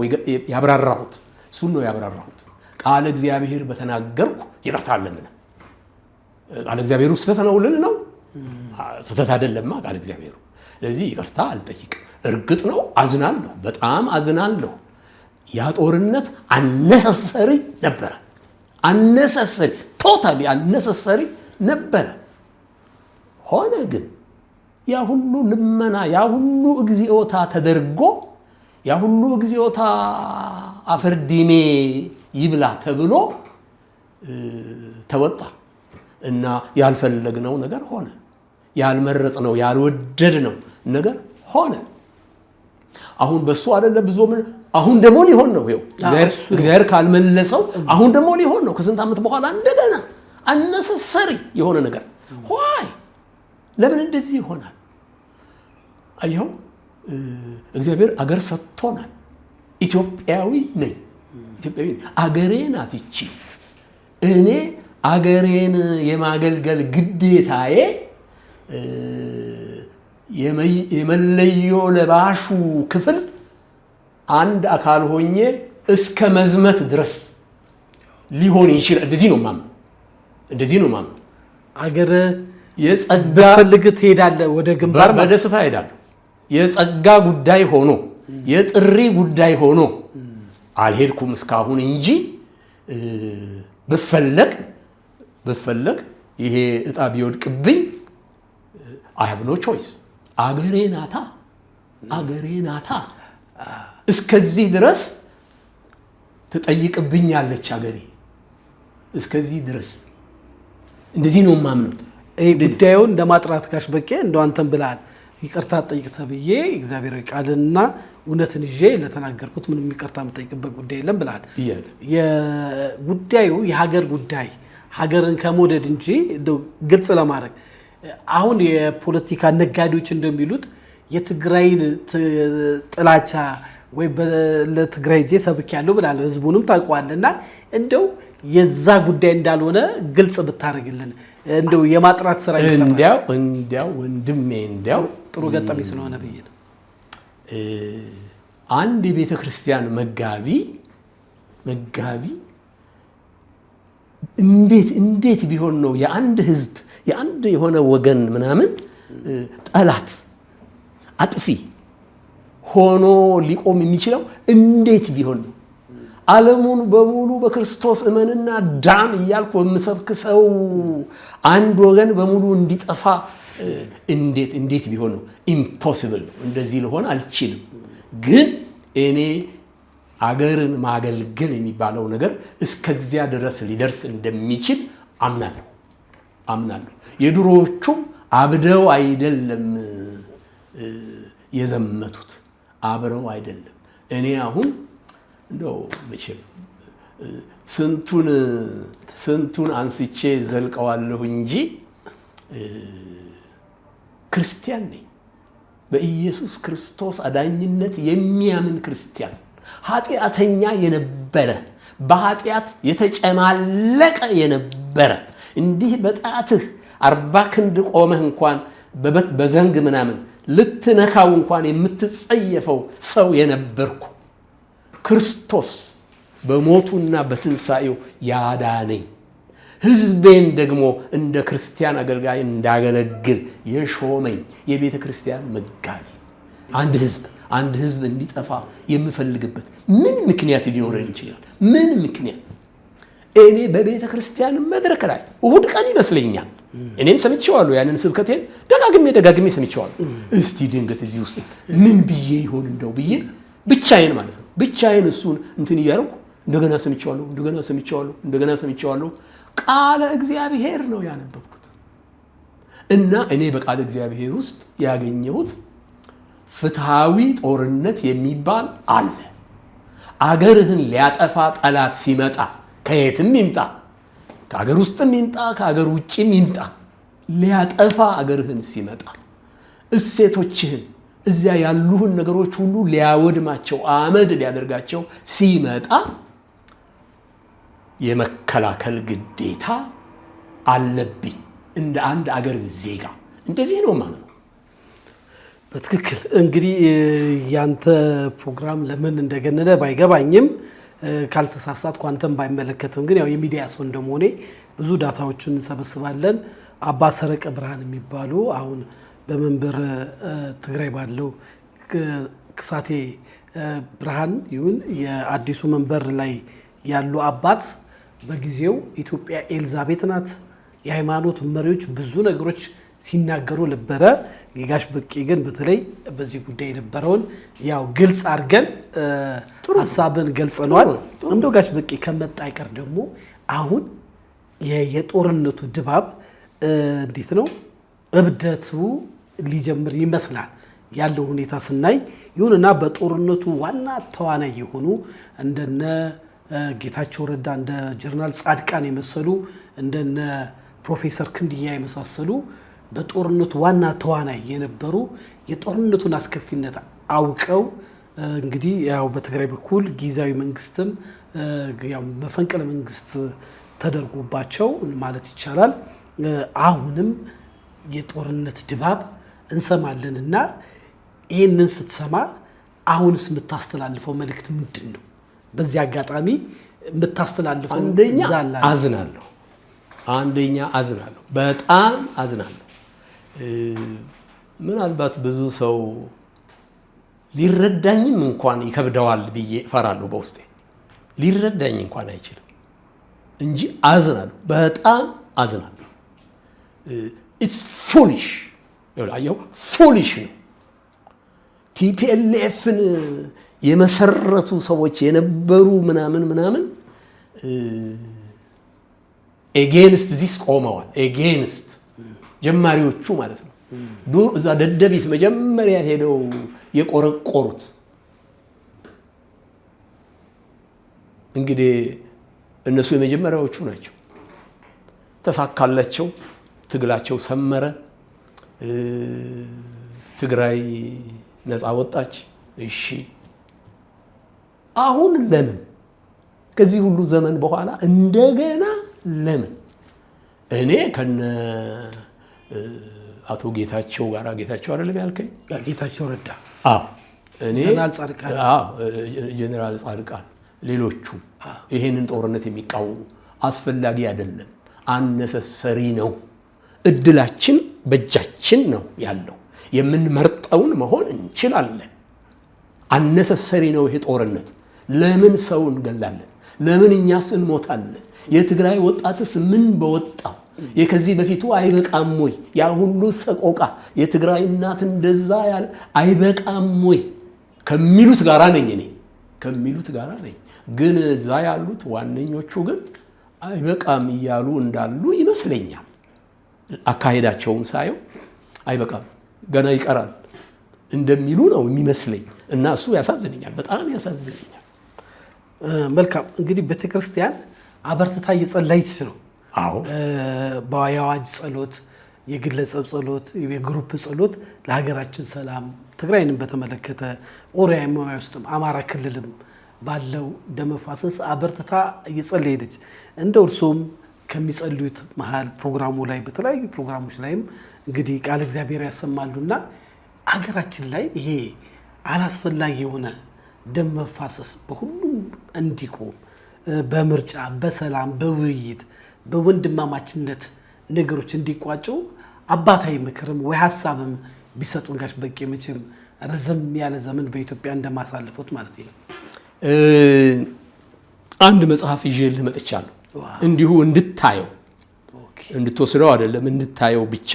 ያብራራሁት። ቃለ እግዚአብሔር በተናገርኩ ይቅርታ አለምን። ቃለ እግዚአብሔሩ ስህተት ነው ልል ነው? ስህተት አይደለማ ቃለ እግዚአብሔሩ። ስለዚህ ይቅርታ አልጠይቅም። እርግጥ ነው አዝናለሁ፣ በጣም አዝናለሁ። ያ ጦርነት አነሰሰሪ ነበረ። ቶታሊ አነሰሰሪ ነበረ። ሆነ ግን ያ ሁሉ ልመና፣ ያ ሁሉ እግዚኦታ ተደርጎ ያ ሁሉ እግዚኦታ አፈርዲሜ ይብላ ተብሎ ተወጣ እና ያልፈለግነው ነገር ሆነ። ያልመረጥነው ያልወደድነው ነገር ሆነ። አሁን በሱ አይደለም ብዙ አሁን ደግሞ ሊሆን ነው። ይኸው እግዚአብሔር ካልመለሰው አሁን ደግሞ ሊሆን ነው። ከስንት ዓመት በኋላ እንደገና አነሰሰሪ የሆነ ነገር ሆይ ለምን እንደዚህ ይሆናል? አየው እግዚአብሔር አገር ሰጥቶናል። ኢትዮጵያዊ ነኝ። አገሬ ናት ይቺ። እኔ አገሬን የማገልገል ግዴታዬ የመለዮ ለባሹ ክፍል አንድ አካል ሆኜ እስከ መዝመት ድረስ ሊሆን ይችላል። እንደዚህ ነው ማምነው። አገር የጸጋ ፈልግ ትሄዳለህ፣ ወደ ግንባር በደስታ ሄዳለሁ። የጸጋ ጉዳይ ሆኖ የጥሪ ጉዳይ ሆኖ አልሄድኩም እስካሁን እንጂ ብፈለግ ይሄ እጣ ቢወድቅብኝ I have no choice። አገሬ ናታ እስከዚህ ድረስ ትጠይቅብኛለች አገሬ። እስከዚህ ድረስ እንደዚህ ነው ማምነው። ጉዳዩን ለማጥራት ጋሽ በቄ እንደው አንተም ብለሃል ይቅርታ ጠይቅ ተብዬ እግዚአብሔር ቃልና እውነትን ይዤ ለተናገርኩት ምንም ይቅርታ የምጠይቅበት ጉዳይ የለም ብለሃል። የጉዳዩ የሀገር ጉዳይ ሀገርን ከመውደድ እንጂ ግልጽ ለማድረግ አሁን የፖለቲካ ነጋዴዎች እንደሚሉት የትግራይን ጥላቻ ወይ ለትግራይ ጄ ሰብክ ያለው ብላል። ህዝቡንም ታውቀዋልና እንደው የዛ ጉዳይ እንዳልሆነ ግልጽ ብታረግልን እንደው የማጥራት ስራ ይሰራል። እንዲያው ወንድሜ ጥሩ ገጠመኝ ስለሆነ ብዬ አንድ የቤተ ክርስቲያን መጋቢ እንዴት ቢሆን ነው የአንድ ህዝብ የአንድ የሆነ ወገን ምናምን ጠላት አጥፊ ሆኖ ሊቆም የሚችለው? እንዴት ቢሆን ነው? ዓለሙን በሙሉ በክርስቶስ እመንና ዳን እያልኩ በምሰብክ ሰው አንድ ወገን በሙሉ እንዲጠፋ እንዴት ቢሆን ነው? ኢምፖሲብል ነው። እንደዚህ ልሆን አልችልም። ግን እኔ አገርን ማገልገል የሚባለው ነገር እስከዚያ ድረስ ሊደርስ እንደሚችል አምናለሁ። የድሮዎቹም አብደው አይደለም የዘመቱት፣ አብረው አይደለም። እኔ አሁን እንደው መቼም ስንቱን አንስቼ ዘልቀዋለሁ እንጂ ክርስቲያን ነኝ። በኢየሱስ ክርስቶስ አዳኝነት የሚያምን ክርስቲያን፣ ኃጢአተኛ የነበረ በኃጢአት የተጨማለቀ የነበረ እንዲህ በጣትህ 40 ክንድ ቆመህ እንኳን በዘንግ ምናምን ልትነካው እንኳን የምትጸየፈው ሰው የነበርኩ ክርስቶስ በሞቱና በትንሣኤው ያዳነኝ፣ ህዝቤን ደግሞ እንደ ክርስቲያን አገልጋይ እንዳገለግል የሾመኝ የቤተ ክርስቲያን መጋቢ፣ አንድ ህዝብ እንዲጠፋ የምፈልግበት ምን ምክንያት ሊኖረን ይችላል? ምን ምክንያት? እኔ በቤተ ክርስቲያን መድረክ ላይ እሁድ ቀን ይመስለኛል እኔም ሰምቼዋለሁ፣ ያንን ስብከቴን ደጋግሜ ሰምቼዋለሁ። እስቲ ድንገት እዚህ ውስጥ ምን ብዬ ይሆን እንደው ብዬ ብቻዬን ማለት ነው ብቻዬን እሱን እንትን እያደረኩ እንደገና ሰምቼዋለሁ። ቃለ እግዚአብሔር ነው ያነበብኩት እና እኔ በቃለ እግዚአብሔር ውስጥ ያገኘሁት ፍትሃዊ ጦርነት የሚባል አለ። አገርህን ሊያጠፋ ጠላት ሲመጣ ከየትም ይምጣ፣ ከአገር ውስጥም ይምጣ ከአገር ውጭም ይምጣ፣ ሊያጠፋ አገርህን ሲመጣ እሴቶችህን እዚያ ያሉህን ነገሮች ሁሉ ሊያወድማቸው አመድ ሊያደርጋቸው ሲመጣ የመከላከል ግዴታ አለብኝ እንደ አንድ አገር ዜጋ። እንደዚህ ነው ማለት ነው። በትክክል እንግዲህ ያንተ ፕሮግራም ለምን እንደገነነ ባይገባኝም ካልተሳሳትኩ አንተም ባይመለከትም ግን ያው የሚዲያ ሰው እንደመሆኔ ብዙ ዳታዎችን እንሰበስባለን። አባ ሰረቀ ብርሃን የሚባሉ አሁን በመንበር ትግራይ ባለው ክሳቴ ብርሃን ይሁን የአዲሱ መንበር ላይ ያሉ አባት በጊዜው ኢትዮጵያ ኤልዛቤት ናት፣ የሃይማኖት መሪዎች ብዙ ነገሮች ሲናገሩ ነበረ። የጋሽ በቄ ግን በተለይ በዚህ ጉዳይ የነበረውን ያው ግልጽ አድርገን ሀሳብን ገልጸናል። እንደው ጋሽ በቄ ከመጣ አይቀር ደግሞ አሁን የጦርነቱ ድባብ እንዴት ነው እብደቱ ሊጀምር ይመስላል ያለው ሁኔታ ስናይ። ይሁንና በጦርነቱ ዋና ተዋናይ የሆኑ እንደነ ጌታቸው ረዳ እንደ ጀነራል ጻድቃን የመሰሉ እንደነ ፕሮፌሰር ክንድያ የመሳሰሉ በጦርነቱ ዋና ተዋናይ የነበሩ የጦርነቱን አስከፊነት አውቀው እንግዲህ ያው በትግራይ በኩል ጊዜያዊ መንግስትም ያው መፈንቅለ መንግስት ተደርጎባቸው ማለት ይቻላል አሁንም የጦርነት ድባብ እንሰማለንና ይሄንን ስትሰማ አሁንስ የምታስተላልፈው መልእክት ምንድነው? በዚህ አጋጣሚ የምታስተላልፈው አንደኛ አዝናለሁ፣ በጣም አዝናለሁ። ምናልባት ብዙ ሰው ሊረዳኝም እንኳን ይከብደዋል ብዬ እፈራለሁ። በውስጤ ሊረዳኝ እንኳን አይችልም እንጂ አዝናለሁ፣ በጣም አዝናለሁ። ኢትስ ፉሊሽ ያው ፉሊሽ ነው። ቲፒኤልኤፍን የመሰረቱ ሰዎች የነበሩ ምናምን ኤጌንስት ዚስ ቆመዋል። ኤጌንስት ጀማሪዎቹ ማለት ነው። ዱር እዛ ደደቢት መጀመሪያ ሄደው የቆረቆሩት እንግዲህ እነሱ የመጀመሪያዎቹ ናቸው። ተሳካላቸው፣ ትግላቸው ሰመረ፣ ትግራይ ነፃ ወጣች። እሺ አሁን ለምን ከዚህ ሁሉ ዘመን በኋላ እንደገና ለምን? እኔ ከነ አቶ ጌታቸው ጋር ጌታቸው አይደለም ያልከኝ? ጌታቸው ረዳ እኔ ጀነራል ጻድቃን ሌሎቹ ይሄንን ጦርነት የሚቃወሙ አስፈላጊ አይደለም፣ አነሰሰሪ ነው፣ እድላችን በእጃችን ነው ያለው፣ የምንመርጠውን መሆን እንችላለን፣ አነሰሰሪ ነው ይሄ ጦርነት፣ ለምን ሰው እንገላለን? ለምን እኛስ እንሞታለን? የትግራይ ወጣትስ ምን በወጣው? የከዚህ በፊቱ አይበቃም ወይ? ያ ሁሉ ሰቆቃ የትግራይ እናት እንደዛ ያለ አይበቃም ወይ ከሚሉት ጋራ ነኝ እኔ፣ ከሚሉት ጋራ ነኝ። ግን እዛ ያሉት ዋነኞቹ ግን አይበቃም እያሉ እንዳሉ ይመስለኛል። አካሄዳቸውን ሳየው አይበቃም ገና ይቀራል እንደሚሉ ነው የሚመስለኝ እና እሱ ያሳዝነኛል፣ በጣም ያሳዝነኛል። መልካም እንግዲህ ቤተክርስቲያን አበርትታ እየጸለየች ነው። በአዋጅ ጸሎት፣ የግለሰብ ጸሎት፣ የግሩፕ ጸሎት ለሀገራችን ሰላም ትግራይንም በተመለከተ ኦሮሚያ ውስጥም አማራ ክልልም ባለው ደመፋሰስ አበርትታ እየጸለየች እንደው እርሶም ከሚጸልዩት መሃል ፕሮግራሙ ላይ በተለያዩ ፕሮግራሞች ላይም እንግዲህ ቃል እግዚአብሔር ያሰማሉና ሀገራችን ላይ ይሄ አላስፈላጊ የሆነ ደም መፋሰስ በሁሉም እንዲቆም በምርጫ በሰላም በውይይት በወንድማማችነት ነገሮች እንዲቋጩ አባታዊ ምክርም ወይ ሀሳብም ቢሰጡን ጋሽ በቄ መቼም ረዘም ያለ ዘመን በኢትዮጵያ እንደማሳለፉት ማለት ነው። አንድ መጽሐፍ ይዤልህ መጥቻለሁ። እንዲሁ እንድታየው እንድትወስደው አይደለም፣ እንድታየው ብቻ።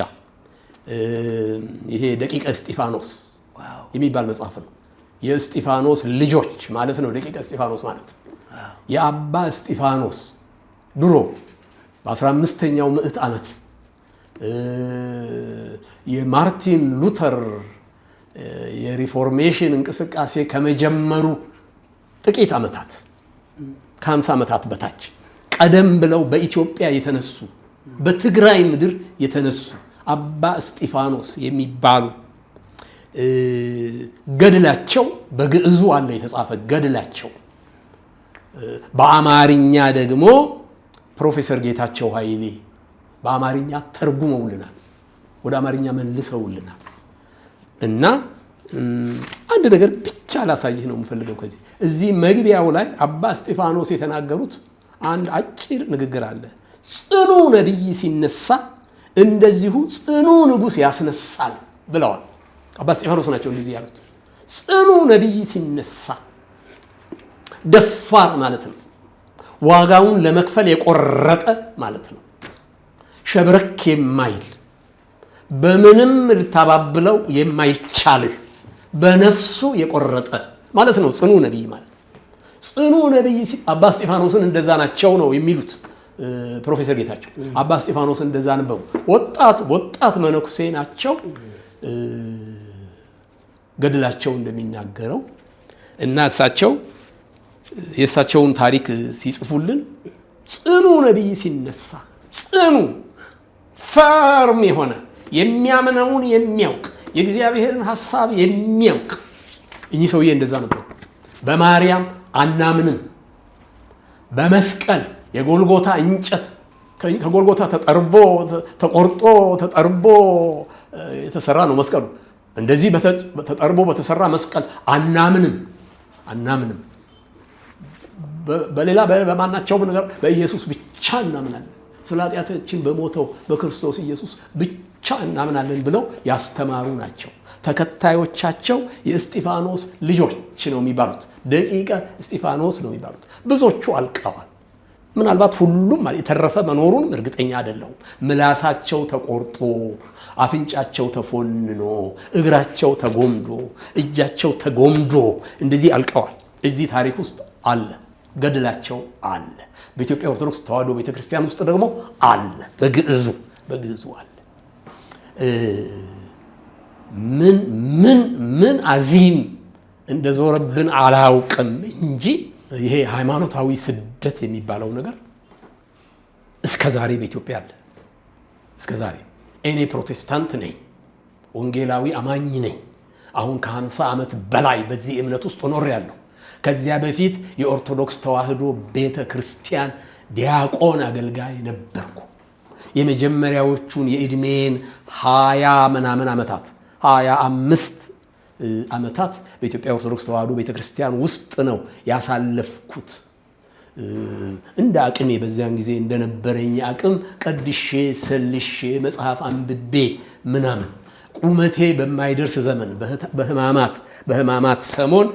ይሄ ደቂቀ እስጢፋኖስ የሚባል መጽሐፍ ነው። የእስጢፋኖስ ልጆች ማለት ነው። ደቂቀ እስጢፋኖስ ማለት የአባ እስጢፋኖስ ድሮ በ15ኛው ምዕት ዓመት የማርቲን ሉተር የሪፎርሜሽን እንቅስቃሴ ከመጀመሩ ጥቂት ዓመታት ከ50 ዓመታት በታች ቀደም ብለው በኢትዮጵያ የተነሱ በትግራይ ምድር የተነሱ አባ እስጢፋኖስ የሚባሉ ገድላቸው በግዕዙ አለ የተጻፈ ገድላቸው፣ በአማርኛ ደግሞ ፕሮፌሰር ጌታቸው ኃይሌ በአማርኛ ተርጉመውልናል፣ ወደ አማርኛ መልሰውልናል። እና አንድ ነገር ብቻ ላሳይህ ነው የምፈልገው። ከዚህ እዚህ መግቢያው ላይ አባ እስጢፋኖስ የተናገሩት አንድ አጭር ንግግር አለ። ጽኑ ነቢይ ሲነሳ እንደዚሁ ጽኑ ንጉሥ ያስነሳል ብለዋል። አባ እስጢፋኖስ ናቸው እንደዚህ ያሉት። ጽኑ ነቢይ ሲነሳ ደፋር ማለት ነው። ዋጋውን ለመክፈል የቆረጠ ማለት ነው። ሸብረክ የማይል በምንም ልታባብለው የማይቻልህ በነፍሱ የቆረጠ ማለት ነው ጽኑ ነቢይ ማለት። ጽኑ ነቢይ አባ እስጢፋኖስን እንደዛ ናቸው ነው የሚሉት ፕሮፌሰር ጌታቸው። አባ እስጢፋኖስን እንደዛ ነበሩ። ወጣት መነኩሴ ናቸው። ገድላቸው እንደሚናገረው እና የእሳቸውን ታሪክ ሲጽፉልን ጽኑ ነቢይ ሲነሳ ጽኑ ፈርም የሆነ የሚያምነውን የሚያውቅ የእግዚአብሔርን ሐሳብ የሚያውቅ እኚህ ሰውዬ እንደዛ ነበሩ። በማርያም አናምንም፣ በመስቀል የጎልጎታ እንጨት ከጎልጎታ ተቆርጦ ተጠርቦ የተሰራ ነው መስቀሉ። እንደዚህ ተጠርቦ በተሰራ መስቀል አናምንም። በሌላ በማናቸውም ነገር በኢየሱስ ብቻ እናምናለን። ስለ ኃጢአታችን በሞተው በክርስቶስ ኢየሱስ ብቻ እናምናለን ብለው ያስተማሩ ናቸው። ተከታዮቻቸው የእስጢፋኖስ ልጆች ነው የሚባሉት፣ ደቂቀ እስጢፋኖስ ነው የሚባሉት። ብዙዎቹ አልቀዋል። ምናልባት ሁሉም የተረፈ መኖሩን እርግጠኛ አይደለሁም። ምላሳቸው ተቆርጦ፣ አፍንጫቸው ተፎንኖ፣ እግራቸው ተጎምዶ፣ እጃቸው ተጎምዶ እንደዚህ አልቀዋል። እዚህ ታሪክ ውስጥ አለ፣ ገድላቸው አለ። በኢትዮጵያ ኦርቶዶክስ ተዋሕዶ ቤተክርስቲያን ውስጥ ደግሞ አለ፣ በግዕዙ አለ። ምን አዚም እንደዞረብን አላውቅም እንጂ ይሄ ሃይማኖታዊ ስደት የሚባለው ነገር እስከ ዛሬ በኢትዮጵያ አለ። እስከ ዛሬ እኔ ፕሮቴስታንት ነኝ፣ ወንጌላዊ አማኝ ነኝ። አሁን ከ50 ዓመት በላይ በዚህ እምነት ውስጥ ኖሬያለሁ። ከዚያ በፊት የኦርቶዶክስ ተዋሕዶ ቤተ ክርስቲያን ዲያቆን አገልጋይ ነበርኩ። የመጀመሪያዎቹን የዕድሜን 25 ዓመታት በኢትዮጵያ ኦርቶዶክስ ተዋሕዶ ቤተክርስቲያን ውስጥ ነው ያሳለፍኩት። እንደ አቅሜ በዚያን ጊዜ እንደነበረኝ አቅም ቀድሼ ሰልሼ መጽሐፍ አንብቤ ምናምን ቁመቴ በማይደርስ ዘመን በሕማማት ሰሞን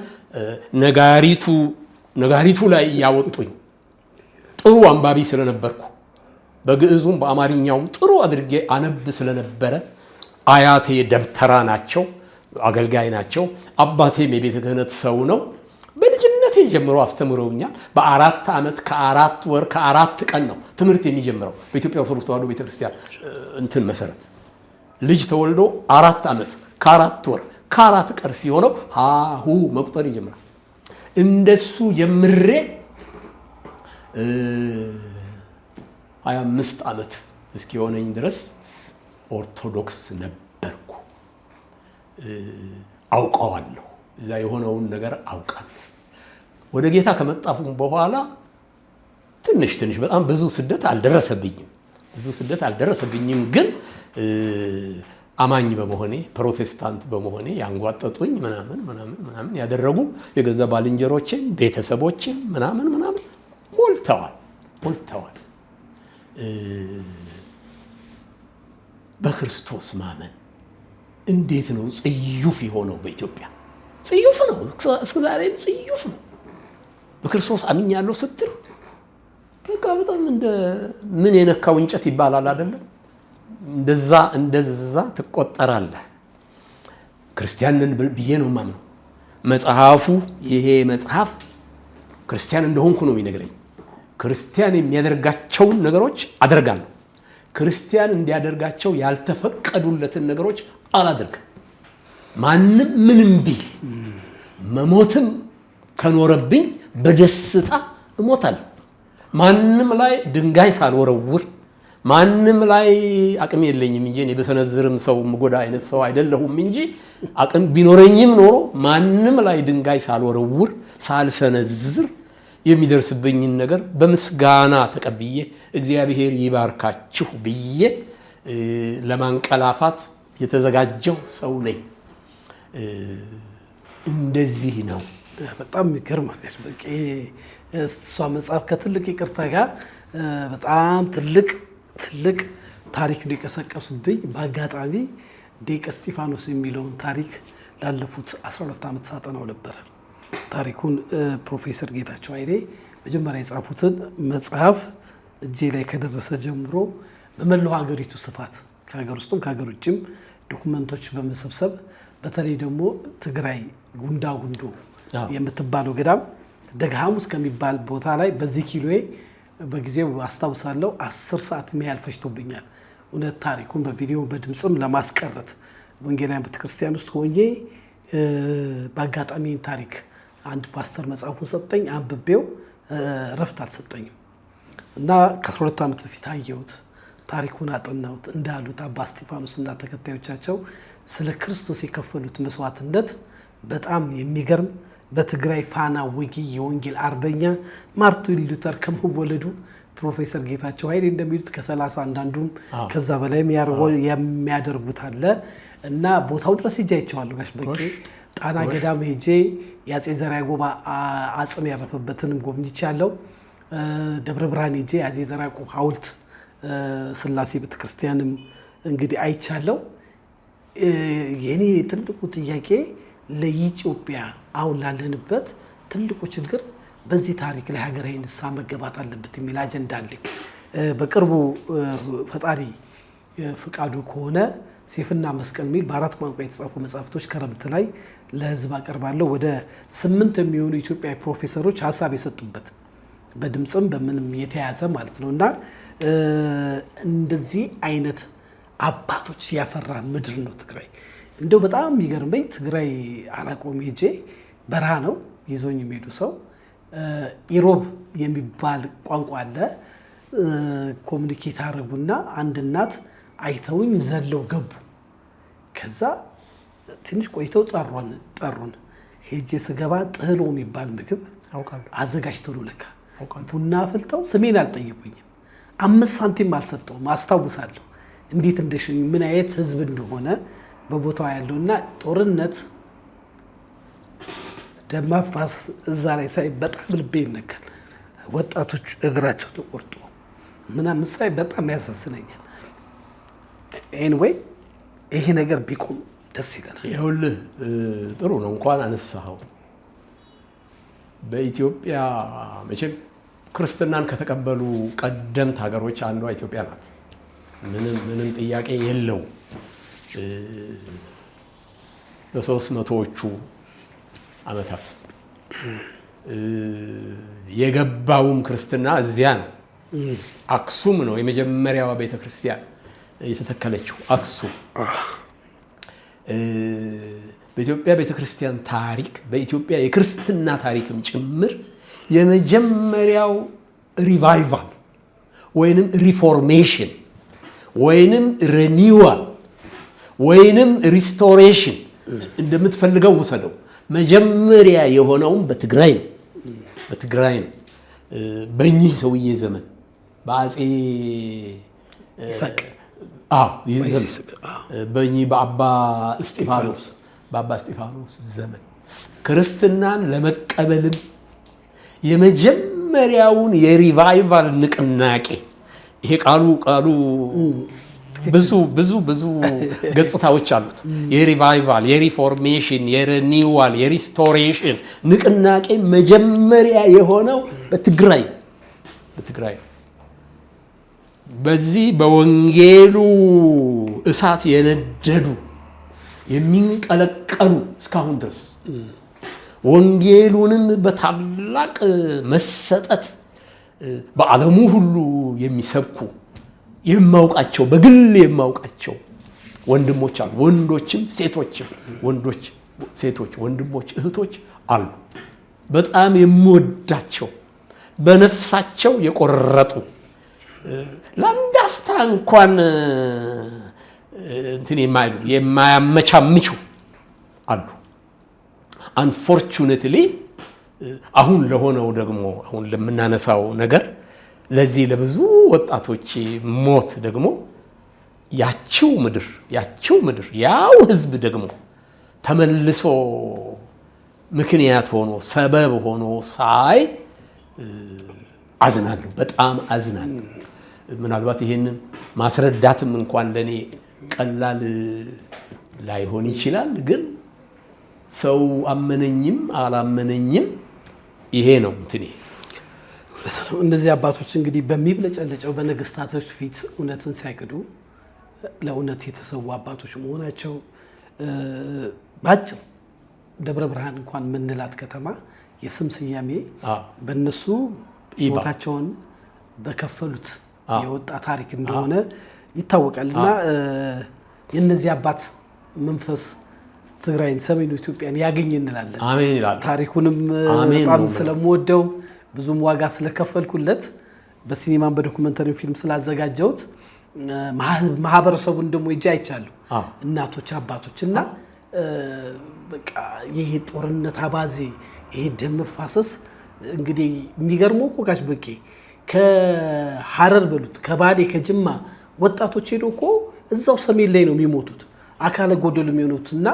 ነጋሪቱ ላይ ያወጡኝ ጥሩ አንባቢ ስለነበርኩ በግዕዙም በአማርኛውም ጥሩ አድርጌ አነብ ስለነበረ አያቴ ደብተራ ናቸው፣ አገልጋይ ናቸው። አባቴም የቤተ ክህነት ሰው ነው። በልጅነቴ ጀምሮ አስተምረውኛል። በ4 ዓመት ከ4 ወር ከ4 ቀን ነው ትምህርት የሚጀምረው በኢትዮጵያ ኦርቶዶክስ ተዋሕዶ ቤተክርስቲያን እንትን መሰረት። ልጅ ተወልዶ 4 ዓመት ከ4 ወር ከ4 ቀን ሲሆነው ሃሁ መቁጠር ይጀምራል። እንደሱ ጀምሬ 25 ዓመት እስኪሆነኝ ድረስ ኦርቶዶክስ ነበርኩ። አውቀዋለሁ፣ እዛ የሆነውን ነገር አውቃለሁ። ወደ ጌታ ከመጣሁ በኋላ ትንሽ በጣም ብዙ ስደት አልደረሰብኝም። ግን አማኝ በመሆኔ ፕሮቴስታንት በመሆኔ ያንጓጠጡኝ ምናምን ያደረጉ የገዛ ባልንጀሮቼን ቤተሰቦቼን ምናምን ሞልተዋል። በክርስቶስ ማመን እንዴት ነው ጽዩፍ የሆነው? በኢትዮጵያ ጽዩፍ ነው፣ እስከ ዛሬም ጽዩፍ ነው። በክርስቶስ አምኛለሁ ስትል በቃ በጣም እንደ ምን የነካው እንጨት ይባላል አይደለም? እንደዛ ትቆጠራለህ። ክርስቲያንን ብዬ ነው የማምነው። ይሄ መጽሐፍ ክርስቲያን እንደሆንኩ ነው የሚነግረኝ። ክርስቲያን የሚያደርጋቸውን ነገሮች አደርጋለሁ። ክርስቲያን እንዲያደርጋቸው ያልተፈቀዱለትን ነገሮች አላደርግም። ማንም ምንም ቢል መሞትም ከኖረብኝ በደስታ እሞታለሁ። ማንም ላይ ድንጋይ ሳልወረውር፣ ማንም ላይ አቅም የለኝም እንጂ እኔ በሰነዝርም ሰው ምጎዳ አይነት ሰው አይደለሁም እንጂ አቅም ቢኖረኝም ኖሮ ማንም ላይ ድንጋይ ሳልወረውር ሳልሰነዝር የሚደርስብኝን ነገር በምስጋና ተቀብዬ እግዚአብሔር ይባርካችሁ ብዬ ለማንቀላፋት የተዘጋጀው ሰው ነኝ። እንደዚህ ነው። በጣም ይገርማል። በቃ እሷ መጽሐፍ ከትልቅ ይቅርታ ጋር በጣም ትልቅ ታሪክ ነው የቀሰቀሱብኝ። በአጋጣሚ ዴቀ እስጢፋኖስ የሚለውን ታሪክ ላለፉት 12 ዓመት ሳጠናው ነበረ። ታሪኩን ፕሮፌሰር ጌታቸው ኃይሌ መጀመሪያ የጻፉትን መጽሐፍ እጄ ላይ ከደረሰ ጀምሮ በመላው ሀገሪቱ ስፋት ከሀገር ውስጥም ከሀገር ውጭም ዶኩመንቶች በመሰብሰብ በተለይ ደግሞ ትግራይ ጉንዳ ጉንዶ የምትባለው ገዳም ደግሃሙስ ከሚባል ቦታ ላይ በዚህ ኪሎዬ በጊዜው አስታውሳለሁ 10 ሰዓት የሚያህል ፈጅቶብኛል። እውነት ታሪኩን በቪዲዮ በድምፅም ለማስቀረት ወንጌላውያን ቤተክርስቲያን ውስጥ ሆኜ በአጋጣሚ ታሪክ አንድ ፓስተር መጽሐፉን ሰጠኝ። አንብቤው ረፍት አልሰጠኝም እና ከ12 ዓመት በፊት አየሁት። ታሪኩን አጠናሁት። እንዳሉት አባ እስጢፋኖስ እና ተከታዮቻቸው ስለ ክርስቶስ የከፈሉት መስዋዕትነት በጣም የሚገርም በትግራይ ፋና ወጊ የወንጌል አርበኛ ማርቲን ሉተር ከመወለዱ ፕሮፌሰር ጌታቸው ኃይሌ እንደሚሉት ከ30 አንዳንዱም ከዛ በላይ የሚያደርጉት አለ እና ቦታው ድረስ ሄጄ አይቼዋለሁ። ጋሽ በቄ ጣና ገዳም ሄጄ የአፄ ዘርዓ ያዕቆብ አጽም ያረፈበትንም ጎብኝቻለሁ። ደብረ ብርሃን ሄጄ የአፄ ዘርዓ ያዕቆብ ሐውልት ስላሴ ቤተክርስቲያንም እንግዲህ አይቻለሁ። የኔ ትልቁ ጥያቄ ለኢትዮጵያ አሁን ላለንበት ትልቁ ችግር በዚህ ታሪክ ላይ ሀገራዊ ንስሐ መገባት አለበት የሚል አጀንዳ አለኝ። በቅርቡ ፈጣሪ ፍቃዱ ከሆነ ሴፍና መስቀል የሚል በ4 ቋንቋ የተጻፉ መጽሐፍቶች ክረምት ላይ ለሕዝብ አቀርባለሁ። ወደ 8 የሚሆኑ ኢትዮጵያዊ ፕሮፌሰሮች ሀሳብ የሰጡበት በድምፅም በምንም የተያዘ ማለት ነው እና እንደዚህ አይነት አባቶች ያፈራ ምድር ነው ትግራይ። እንደው በጣም የሚገርመኝ ትግራይ አላቆም ሄጄ በረሃ ነው ይዞኝ የሚሄዱ ሰው ኢሮብ የሚባል ቋንቋ አለ። ኮሚኒኬት አደረጉና አንድ እናት አይተውኝ ዘለው ገቡ። ከዛ ትንሽ ቆይተው ጠሩን። ሄጄ ስገባ ጥህሎ የሚባል ምግብ አዘጋጅተው ነው ለካ ቡና አፍልተው ስሜን አልጠየቁኝም። 5 ሳንቲም አልሰጠውም። አስታውሳለሁ እንዴት እንደሽኝ ምን አይነት ህዝብ እንደሆነ በቦታው ያለውና ጦርነት ደም ማፋሰስ እዛ ላይ ሳይ በጣም ልቤ ይነካል። ወጣቶች እግራቸው ተቆርጦ ምናምን ሳይ በጣም ያሳዝነኛል። ኤኒዌይ ይሄ ነገር ቢቆም ደስ ይላል። ይኸውልህ ጥሩ ነው እንኳን አነሳኸው። በኢትዮጵያ መቼም ክርስትናን ከተቀበሉ ቀደምት ሀገሮች አንዷ ኢትዮጵያ ናት። ምንም ጥያቄ የለው። በ300ዎቹ ዓመታት የገባውም ክርስትና እዚያ ነው። አክሱም ነው የመጀመሪያዋ ቤተክርስቲያን የተተከለችው አክሱም። በኢትዮጵያ ቤተክርስቲያን ታሪክ በኢትዮጵያ የክርስትና ታሪክም ጭምር የመጀመሪያው ሪቫይቫል ወይንም ሪፎርሜሽን ወይንም ሪኒዋል ወይንም ሪስቶሬሽን እንደምትፈልገው ውሰደው መጀመሪያ የሆነውም በትግራይ ነው። በእኚህ ሰውዬ ዘመን በአፄ በእኚህ በአባ እስጢፋኖስ ዘመን ክርስትናን ለመቀበልም የመጀመሪያውን የሪቫይቫል ንቅናቄ ይሄ ቃሉ ብዙ ገጽታዎች አሉት። የሪቫይቫል፣ የሪፎርሜሽን፣ የሪኒዋል፣ የሪስቶሬሽን ንቅናቄ መጀመሪያ የሆነው በትግራይ በዚህ በወንጌሉ እሳት የነደዱ የሚንቀለቀሉ እስካሁን ድረስ ወንጌሉንም በታላቅ መሰጠት በዓለሙ ሁሉ የሚሰብኩ የማውቃቸው በግል የማውቃቸው ወንድሞች አሉ። ወንዶችም ሴቶችም ሴቶች ወንድሞች እህቶች አሉ። በጣም የምወዳቸው በነፍሳቸው የቆረጡ ለአንድ አፍታ እንኳን እንትን የማያመቻምቹ አሉ። አንፎርቹኔትሊ አሁን ለሆነው ደግሞ አሁን ለምናነሳው ነገር ለዚህ ለብዙ ወጣቶች ሞት ደግሞ ያቺው ምድር ያው ህዝብ ደግሞ ተመልሶ ምክንያት ሆኖ ሰበብ ሆኖ ሳይ አዝናለሁ፣ በጣም አዝናለሁ። ምናልባት ይሄንን ማስረዳትም እንኳን ለኔ ቀላል ላይሆን ይችላል፣ ግን ሰው አመነኝም አላመነኝም ይሄ ነው እንትኔ። እነዚህ አባቶች እንግዲህ በሚብለጨለጨው በነገስታቶች ፊት እውነትን ሳይክዱ ለእውነት የተሰዉ አባቶች መሆናቸው ባጭር ደብረ ብርሃን እንኳን ምንላት ከተማ የስም ስያሜ በእነሱ ህይወታቸውን በከፈሉት የወጣ ታሪክ እንደሆነ ይታወቃል። እና የእነዚህ አባት መንፈስ ትግራይን፣ ሰሜኑ ኢትዮጵያን ያገኝ እንላለን። አሜን ይላል። ታሪኩንም በጣም ስለምወደው ብዙም ዋጋ ስለከፈልኩለት በሲኒማን በዶኩመንተሪ ፊልም ስላዘጋጀሁት ማህበረሰቡን ደግሞ እጅ አይቻለሁ። እናቶች አባቶች እና በቃ ይሄ ጦርነት አባዜ ይሄ ደም መፋሰስ እንግዲህ የሚገርመው እኮ ጋሽ በቄ ከሐረር በሉት ከባሌ ከጅማ ወጣቶች ሄዶ እኮ እዛው ሰሜን ላይ ነው የሚሞቱት አካለ ጎደሉ የሚሆኑት። እና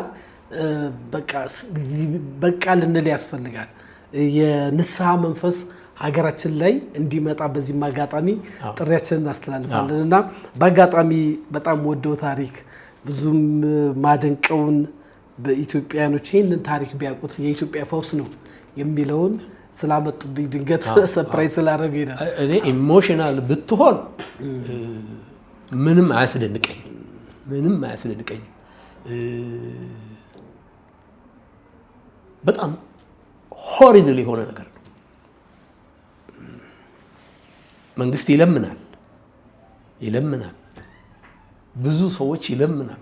በቃ ልንል ያስፈልጋል። የንስሐ መንፈስ ሀገራችን ላይ እንዲመጣ በዚህ አጋጣሚ ጥሪያችንን እናስተላልፋለን። እና በአጋጣሚ በጣም ወደው ታሪክ ብዙም ማደንቀውን በኢትዮጵያኖች ይህንን ታሪክ ቢያውቁት የኢትዮጵያ ፈውስ ነው የሚለውን ስላመጡብኝ ድንገት ሰርፕራይዝ ስላደረገ ይላል። እኔ ኢሞሽናል ብትሆን ምንም አያስደንቀኝም። በጣም ሆሪብል የሆነ ነገር ነው። መንግስት ይለምናል፣ ብዙ ሰዎች ይለምናሉ።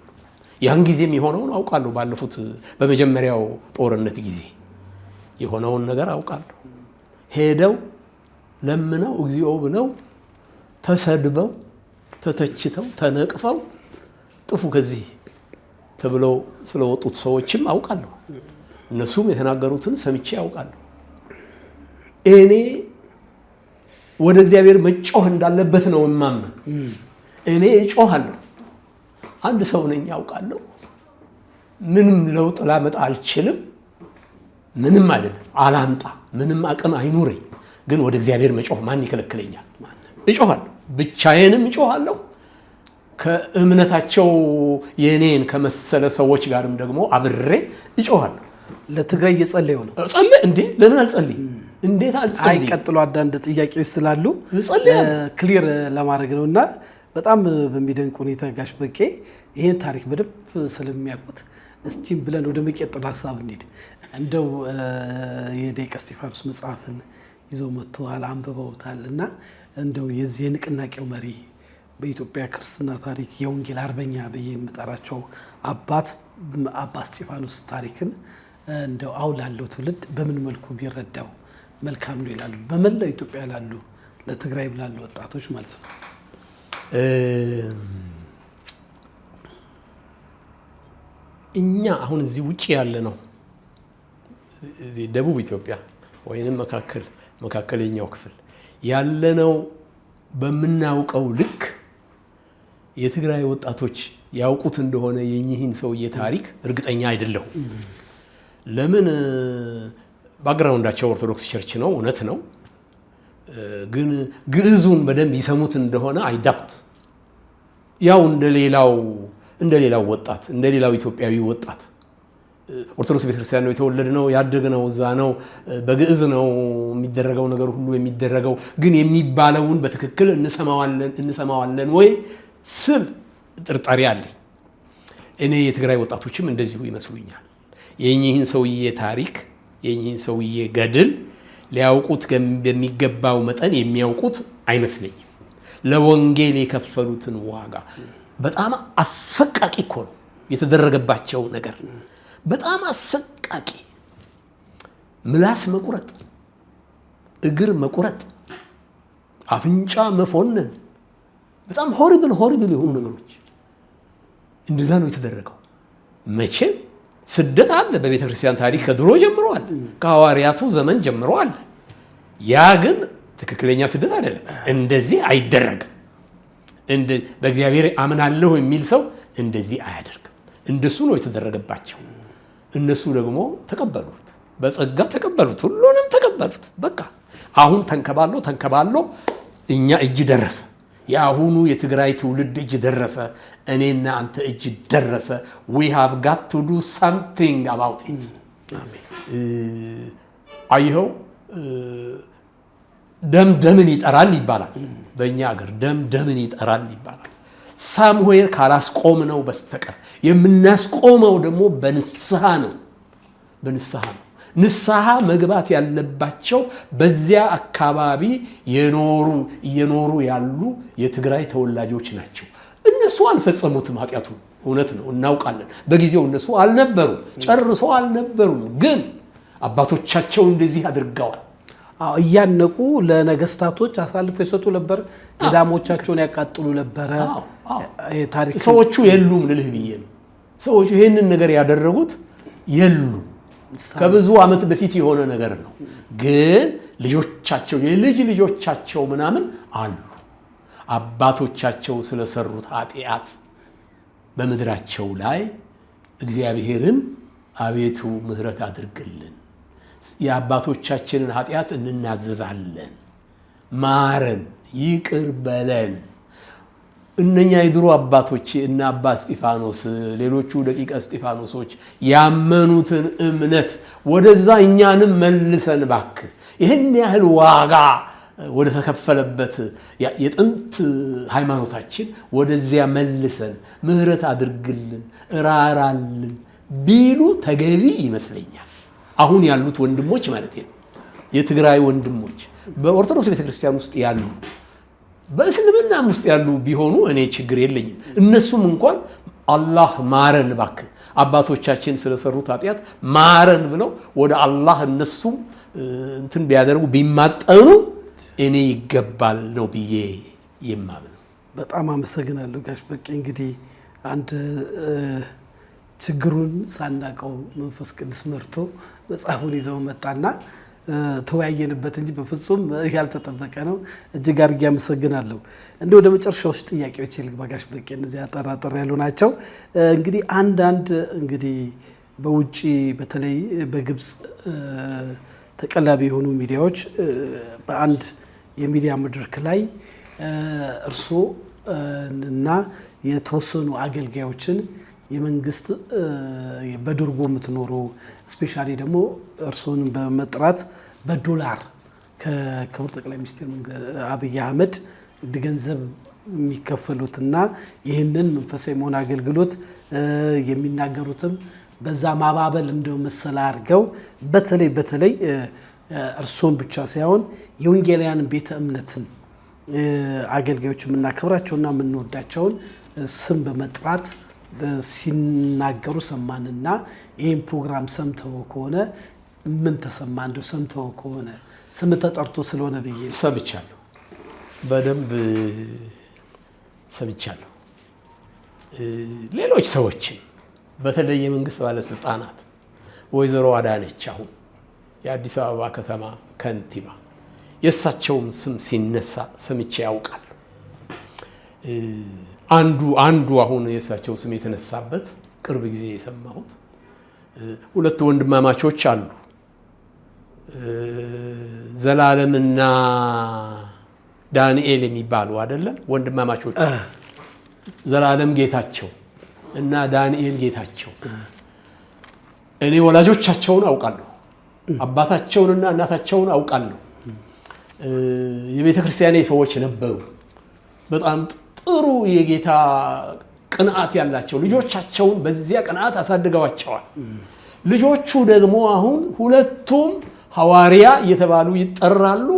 ያን ጊዜም የሆነውን አውቃለሁ። ባለፉት በመጀመሪያው ጦርነት ጊዜ የሆነውን ነገር አውቃለሁ። ሄደው ለምነው እግዚኦ ብለው ተሰድበው ተተችተው ተነቅፈው ጥፉ ከዚህ ተብለው ስለወጡት ሰዎችም አውቃለሁ። እነሱም የተናገሩትን ሰምቼ አውቃለሁ። እኔ ወደ እግዚአብሔር መጮህ እንዳለበት ነው የማምነው። እኔ እጮሃለሁ። አንድ ሰው ነኝ አውቃለሁ። ምንም ለውጥ ላመጣ አልችልም። ምንም አይደለም አላምጣ፣ ምንም አቅም አይኑረኝ። ግን ወደ እግዚአብሔር መጮህ ማን ይከለክለኛል? እጮሃለሁ። ብቻዬንም እጮሃለሁ። ከእምነታቸው የኔን ከመሰለ ሰዎች ጋርም ደግሞ አብሬ እጮሃለሁ። ለትግራይ እየጸለዩ ነው። ጸልይ እንዴ? ለምን አልጸልይ? እንዴት አልጸልይ? አይቀጥሉ አንዳንድ ጥያቄዎች ስላሉ ክሊር ለማድረግ ነው። እና በጣም በሚደንቅ ሁኔታ ጋሽ በቄ ይሄን ታሪክ በደንብ ስለሚያውቁት እስቲም ብለን ወደ መቀጠሉ ሀሳብ እንሂድ። እንደው የደቂቀ እስጢፋኖስ መጽሐፍን ይዞ መጥተዋል፣ አንብበውታል። እና እንደው የዚህ የንቅናቄው መሪ በኢትዮጵያ ክርስትና ታሪክ የወንጌል አርበኛ ብዬ የምጠራቸው አባ እስጢፋኖስ ታሪክን እንደው አሁን ላለው ትውልድ በምን መልኩ ቢረዳው መልካም ነው ይላሉ? በመላው ኢትዮጵያ ላሉ ለትግራይ ላሉ ወጣቶች ማለት ነው። እኛ አሁን እዚህ ውጪ ያለ ነው እዚህ ደቡብ ኢትዮጵያ ወይንም መካከለኛው ክፍል ያለነው በምናውቀው ልክ የትግራይ ወጣቶች ያውቁት እንደሆነ የኚህን ሰውዬ ታሪክ እርግጠኛ አይደለሁም። ለምን ባክግራውንዳቸው ኦርቶዶክስ ቸርች ነው፣ እውነት ነው። ግን ግዕዙን በደንብ ይሰሙት እንደሆነ አይዳብት። ያው እንደሌላው ወጣት እንደሌላው ኢትዮጵያዊ ወጣት ኦርቶዶክስ ቤተክርስቲያን ነው የተወለድነው፣ ያደግነው እዛ ነው። በግዕዝ ነው የሚደረገው ነገር ሁሉ የሚደረገው። ግን የሚባለውን በትክክል እንሰማዋለን ወይ ስል ጥርጣሬ አለኝ። እኔ የትግራይ ወጣቶችም እንደዚሁ ይመስሉኛል። የኚህን ሰውዬ ታሪክ የኚህን ሰውዬ ገድል ሊያውቁት በሚገባው መጠን የሚያውቁት አይመስለኝም። ለወንጌል የከፈሉትን ዋጋ በጣም አሰቃቂ እኮ ነው የተደረገባቸው ነገር። በጣም አሰቃቂ፣ ምላስ መቁረጥ፣ እግር መቁረጥ፣ አፍንጫ መፎነን፣ በጣም ሆሪብል የሆኑ ነገሮች እንደዛ ነው የተደረገው። መቼም ስደት አለ በቤተ ክርስቲያን ታሪክ ከድሮ ጀምሮ አለ፣ ከሐዋርያቱ ዘመን ጀምሮ አለ። ያ ግን ትክክለኛ ስደት አይደለም። እንደዚህ አይደረግም። በእግዚአብሔር አምናለሁ የሚል ሰው እንደዚህ አያደርግም። እንደሱ ነው የተደረገባቸው። እነሱ ደግሞ ተቀበሉት፣ በጸጋ ተቀበሉት፣ ሁሉንም ተቀበሉት። በቃ አሁን ተንከባሎ እኛ እጅ ደረሰ። የአሁኑ የትግራይ ትውልድ እጅ ደረሰ። እኔና አንተ እጅ ደረሰ። we have got to do something about it። አይኸው ደምን ይጠራል ይባላል። በእኛ ሀገር ደምን ይጠራል ይባላል። ሳምዌር ካላስቆምነው በስተቀር የምናስቆመው ደግሞ በንስሐ ነው። ንስሐ መግባት ያለባቸው በዚያ አካባቢ እየኖሩ ያሉ የትግራይ ተወላጆች ናቸው። እነሱ አልፈጸሙትም ኃጢአቱ፣ እውነት ነው፣ እናውቃለን። በጊዜው እነሱ አልነበሩም፣ ጨርሶ አልነበሩም። ግን አባቶቻቸው እንደዚህ አድርገዋል። እያነቁ ለነገስታቶች አሳልፎ ይሰጡ ነበር። ገዳሞቻቸውን ያቃጥሉ ነበረ። ታሪክ ሰዎቹ የሉም ልልህ ብዬ ነው። ሰዎቹ ይህንን ነገር ያደረጉት የሉም። ከብዙ ዓመት በፊት የሆነ ነገር ነው። ግን ልጆቻቸው የልጅ ልጆቻቸው ምናምን አሉ። አባቶቻቸው ስለሰሩት ኃጢአት በምድራቸው ላይ እግዚአብሔርን አቤቱ ምሕረት አድርግልን፣ የአባቶቻችንን ኃጢአት እንናዘዛለን፣ ማረን፣ ይቅር በለን። እነኛ የድሮ አባቶች እና አባ እስጢፋኖስ ሌሎቹ ደቂቀ እስጢፋኖሶች ያመኑትን እምነት ወደዛ እኛንም መልሰን ባክህ ይህን ያህል ዋጋ ወደ ተከፈለበት የጥንት ሃይማኖታችን ወደዚያ መልሰን ምሕረት አድርግልን እራራልን ቢሉ ተገቢ ይመስለኛል። አሁን ያሉት ወንድሞች ማለት ነው፣ የትግራይ ወንድሞች በኦርቶዶክስ ቤተክርስቲያን ውስጥ ያሉ በእስልምናም ውስጥ ያሉ ቢሆኑ እኔ ችግር የለኝም። እነሱም እንኳን አላህ ማረን ባክህ አባቶቻችን ስለሰሩት ኃጢአት ማረን ብለው ወደ አላህ እነሱም እንትን ቢያደርጉ ቢማጠኑ እኔ ይገባል ነው ብዬ የማምነው። በጣም አመሰግናለሁ ጋሽ በቄ። እንግዲህ አንድ ችግሩን ሳናቀው መንፈስ ቅዱስ መርቶ መጽሐፉን ይዘው መጣና ተወያየንበት እንጂ በፍጹም ያልተጠበቀ ነው። እጅግ አድርጌ አመሰግናለሁ። እንደ ወደ መጨረሻው ጥያቄዎች ልግባ ጋሽ በቄ። እነዚህ አጠራጠር ያሉ ናቸው። እንግዲህ አንዳንድ እንግዲህ በውጪ በተለይ በግብፅ ተቀላቢ የሆኑ ሚዲያዎች በአንድ የሚዲያ መድረክ ላይ እርስዎ እና የተወሰኑ አገልጋዮችን የመንግስት በድርጎ የምትኖሩ ስፔሻሊ ደግሞ እርስዎን በመጥራት በዶላር ከክቡር ጠቅላይ ሚኒስትር አብይ አህመድ ገንዘብ የሚከፈሉትና ይህንን መንፈሳዊ መሆን አገልግሎት የሚናገሩትም በዛ ማባበል እንደው መሰላ አድርገው በተለይ እርስዎን ብቻ ሳይሆን የወንጌላውያን ቤተ እምነትን አገልጋዮች የምናከብራቸውና የምንወዳቸውን ስም በመጥራት ሲናገሩ ሰማንና ይህን ፕሮግራም ሰምተው ከሆነ ምን ተሰማ? እንደው ሰምተው ከሆነ ስም ተጠርቶ ስለሆነ ብዬ ሰምቻለሁ፣ በደንብ ሰምቻለሁ። ሌሎች ሰዎችም በተለይ የመንግስት ባለስልጣናት ወይዘሮ አዳነች አሁን የአዲስ አበባ ከተማ ከንቲባ የእሳቸውም ስም ሲነሳ ሰምቼ ያውቃል። አንዱ አሁን የእሳቸው ስም የተነሳበት ቅርብ ጊዜ የሰማሁት ሁለት ወንድማማቾች አሉ፣ ዘላለምና ዳንኤል የሚባሉ አይደለም ወንድማማቾች፣ ዘላለም ጌታቸው እና ዳንኤል ጌታቸው። እኔ ወላጆቻቸውን አውቃለሁ፣ አባታቸውንና እናታቸውን አውቃለሁ። የቤተ ክርስቲያኔ ሰዎች ነበሩ። በጣም ጥሩ የጌታ ቅንዓት ያላቸው ልጆቻቸውን በዚያ ቅንዓት አሳድገዋቸዋል። ልጆቹ ደግሞ አሁን ሁለቱም ሐዋርያ እየተባሉ ይጠራሉ።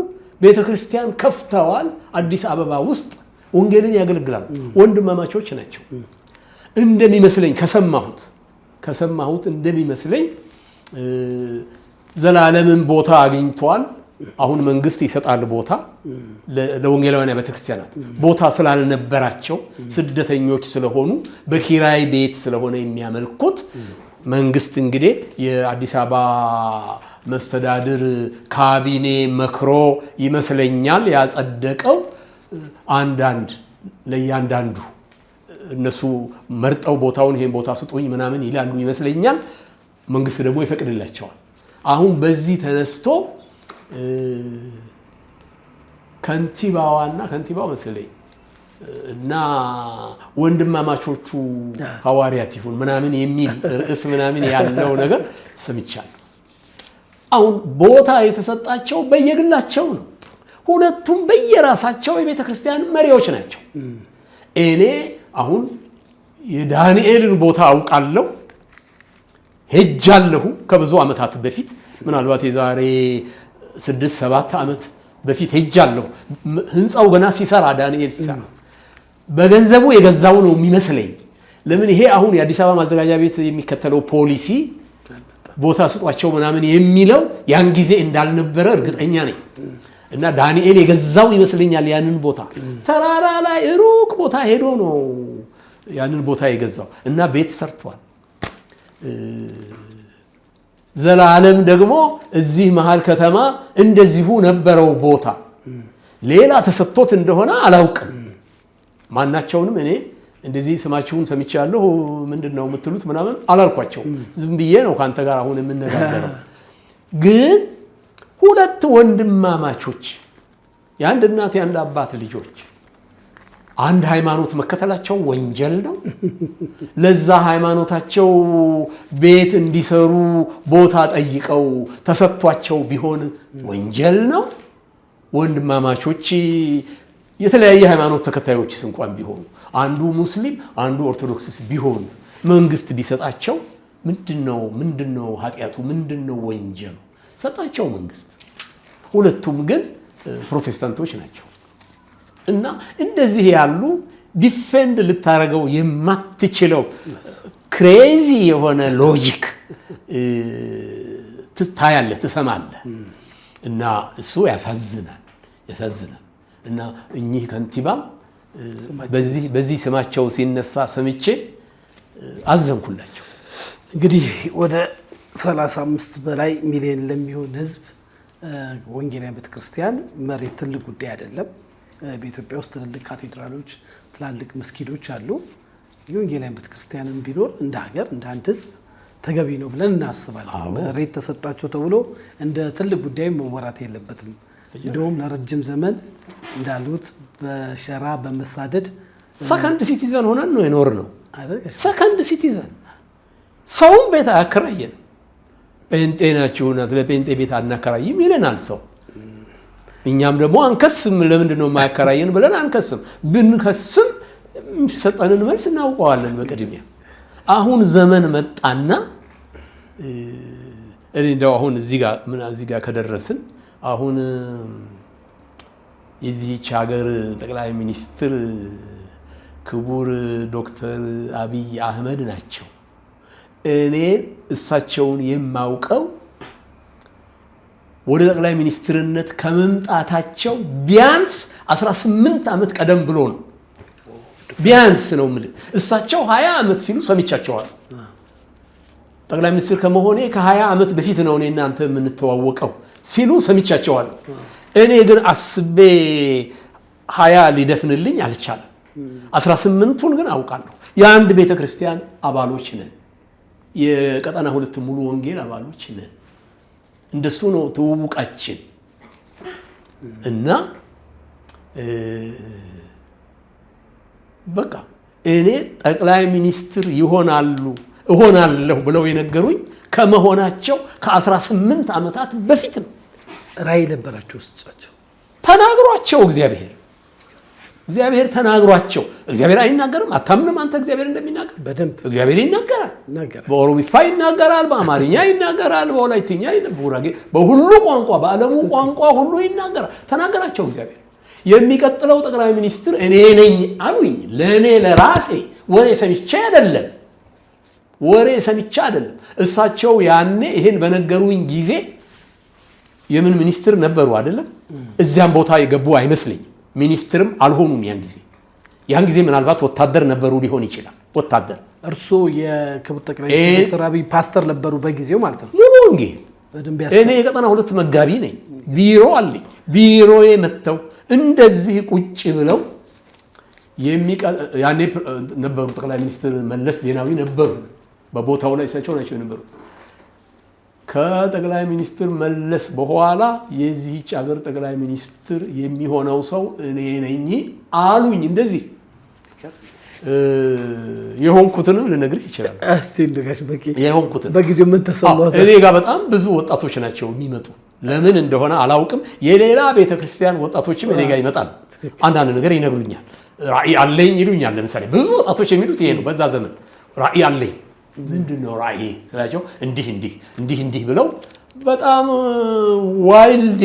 ቤተ ክርስቲያን ከፍተዋል። አዲስ አበባ ውስጥ ወንጌልን ያገለግላሉ። ወንድማማቾች ናቸው እንደሚመስለኝ። ከሰማሁት እንደሚመስለኝ ዘላለምን ቦታ አግኝቷል። አሁን መንግስት ይሰጣል ቦታ ለወንጌላውያን ቤተክርስቲያናት። ቦታ ስላልነበራቸው ስደተኞች ስለሆኑ በኪራይ ቤት ስለሆነ የሚያመልኩት መንግስት እንግዲህ የአዲስ አበባ መስተዳድር ካቢኔ መክሮ ይመስለኛል ያጸደቀው ለእያንዳንዱ እነሱ መርጠው ቦታውን ይሄን ቦታ ስጡኝ ምናምን ይላሉ ይመስለኛል። መንግስት ደግሞ ይፈቅድላቸዋል። አሁን በዚህ ተነስቶ ከንቲባው መሰለኝ እና ወንድማማቾቹ ሐዋርያት ይሁን ምናምን የሚል ርዕስ ምናምን ያለው ነገር ሰምቻለሁ። አሁን ቦታ የተሰጣቸው በየግላቸው ነው። ሁለቱም በየራሳቸው የቤተ ክርስቲያን መሪዎች ናቸው። እኔ አሁን የዳንኤልን ቦታ አውቃለሁ፣ ሄጃለሁ ከብዙ ዓመታት በፊት ምናልባት የዛሬ 6-7 ዓመት በፊት ሄጃለሁ። ህንፃው ገና ሲሰራ ዳንኤል ሲሰራ በገንዘቡ የገዛው ነው የሚመስለኝ። ለምን ይሄ አሁን የአዲስ አበባ ማዘጋጃ ቤት የሚከተለው ፖሊሲ ቦታ ስጧቸው ምናምን የሚለው ያን ጊዜ እንዳልነበረ እርግጠኛ ነኝ። እና ዳንኤል የገዛው ይመስለኛል ያንን ቦታ። ተራራ ላይ ሩቅ ቦታ ሄዶ ነው ያንን ቦታ የገዛው እና ቤት ሰርቷል። ዘላለም ደግሞ እዚህ መሃል ከተማ እንደዚሁ ነበረው ቦታ። ሌላ ተሰጥቶት እንደሆነ አላውቅም። ማናቸውንም እኔ እንደዚህ ስማችሁን ሰምቻለሁ ምንድነው የምትሉት ምናምን አላልኳቸውም። ዝም ብዬ ነው ካንተ ጋር አሁን የምነጋገረው። ግን ሁለት ወንድማማቾች የአንድ እናት የአንድ አባት ልጆች አንድ ሃይማኖት መከተላቸው ወንጀል ነው? ለዛ ሃይማኖታቸው ቤት እንዲሰሩ ቦታ ጠይቀው ተሰጥቷቸው ቢሆን ወንጀል ነው? ወንድማማቾች የተለያየ ሃይማኖት ተከታዮችስ እንኳን ቢሆኑ አንዱ ሙስሊም አንዱ ኦርቶዶክስ ቢሆኑ መንግስት ቢሰጣቸው ምንድነው ኃጢያቱ? ምንድነው ወንጀሉ? ሰጣቸው መንግስት። ሁለቱም ግን ፕሮቴስታንቶች ናቸው። እና እንደዚህ ያሉ ዲፌንድ ልታረገው የማትችለው ክሬዚ የሆነ ሎጂክ ትታያለህ፣ ትሰማለህ። እና እሱ ያሳዝናል። እና እኚህ ከንቲባም በዚህ ስማቸው ሲነሳ ሰምቼ አዘንኩላቸው። እንግዲህ ወደ 35 በላይ ሚሊዮን ለሚሆን ህዝብ ወንጌላውያን ቤተክርስቲያን መሬት ትልቅ ጉዳይ አይደለም። በኢትዮጵያ ውስጥ ትልልቅ ካቴድራሎች፣ ትላልቅ መስጊዶች አሉ። የወንጌላውያን ቤተክርስቲያንም ቢኖር እንደ ሀገር እንደ አንድ ህዝብ ተገቢ ነው ብለን እናስባለን። መሬት ተሰጣቸው ተብሎ እንደ ትልቅ ጉዳይ መወራት የለበትም። እንደውም ለረጅም ዘመን እንዳሉት በሸራ በመሳደድ ሰከንድ ሲቲዘን ሆነን ነው የኖር ነው። ሰከንድ ሲቲዘን ሰውም ቤት አያከራየን። ጴንጤ ናችሁና ለጴንጤ ቤት አናከራይም ይለናል ሰው። እኛም ደግሞ አንከስም። ለምንድን ነው የማያከራየን ብለን አንከስም። ብንከስም ሰጠንን መልስ እናውቀዋለን በቅድሚያ። አሁን ዘመን መጣና እኔ እንደው አሁን እዚህ ጋር ከደረስን አሁን የዚህች ሀገር ጠቅላይ ሚኒስትር ክቡር ዶክተር አብይ አህመድ ናቸው። እኔ እሳቸውን የማውቀው ወደ ጠቅላይ ሚኒስትርነት ከመምጣታቸው ቢያንስ 18 ዓመት ቀደም ብሎ ነው። ቢያንስ ነው የምልህ። እሳቸው 20 ዓመት ሲሉ ሰምቻቸዋል። ጠቅላይ ሚኒስትር ከመሆኔ ከ20 ዓመት በፊት ነው እኔ እናንተ የምንተዋወቀው ሲሉ ሰምቻቸዋል። እኔ ግን አስቤ 20 ሊደፍንልኝ አልቻለም። 18ቱን ግን አውቃለሁ። የአንድ ቤተክርስቲያን አባሎች ነን። የቀጠና 2 ሙሉ ወንጌል አባሎች ነን። እንደሱ ነው ተውውቃችን። እና በቃ እኔ ጠቅላይ ሚኒስትር እሆናለሁ ብለው የነገሩኝ ከመሆናቸው ከ18 ዓመታት በፊት ነው። ራዕይ ነበራቸው እሳቸው። ተናግሯቸው እግዚአብሔር ተናግሯቸው። እግዚአብሔር አይናገርም? አታምንም አንተ እግዚአብሔር እንደሚናገር? በደንብ እግዚአብሔር ይናገራል። በኦሮሚፋ ይናገራል፣ በአማርኛ ይናገራል፣ በወላይትኛ ይናገራል፣ በሁሉ ቋንቋ፣ በዓለሙ ቋንቋ ሁሉ ይናገራል። ተናገራቸው እግዚአብሔር። የሚቀጥለው ጠቅላይ ሚኒስትር እኔ ነኝ አሉኝ። ለእኔ ለራሴ ወሬ ሰምቼ አይደለም። እሳቸው ያኔ ይሄን በነገሩኝ ጊዜ የምን ሚኒስትር ነበሩ አይደለም? እዚያም ቦታ የገቡ አይመስለኝም። ሚኒስትርም አልሆኑም ያን ጊዜ ምናልባት ወታደር ነበሩ ሊሆን ይችላል። ወታደር። እርስዎ የክቡር ጠቅላይ ሚኒስትር ዶክተር አብይ ፓስተር ነበሩ በጊዜው ማለት ነው? ሙሉ ወንጌል። እኔ የቀጠና 2 መጋቢ ነኝ። ቢሮ አለኝ። ቢሮዬ መጥተው እንደዚህ ቁጭ ብለው ያኔ ነበሩ ጠቅላይ ሚኒስትር መለስ ዜናዊ ነበሩ። በቦታው ላይ እሳቸው ናቸው የነበሩት። ከጠቅላይ ሚኒስትር መለስ በኋላ የዚህች ሀገር ጠቅላይ ሚኒስትር የሚሆነው ሰው እኔ ነኝ አሉኝ። እንደዚህ የሆንኩትንም ልነግርህ ይችላል። እስቲ እንደጋሽ በቂ የሆንኩትን በጊዜው ምን ተሰማው? እኔ ጋር በጣም ብዙ ወጣቶች ናቸው የሚመጡ። ለምን እንደሆነ አላውቅም። የሌላ ቤተክርስቲያን ወጣቶችም እኔ ጋር ይመጣሉ። አንዳንድ ነገር ይነግሩኛል። ራእይ አለኝ ይሉኛል። ለምሳሌ ብዙ ወጣቶች የሚሉት ይሄ ነው። በዛ ዘመን ራእይ አለኝ። ምንድን ነው ራእይ ስላቸው እንዲህ ብለው በጣም ዋይልድ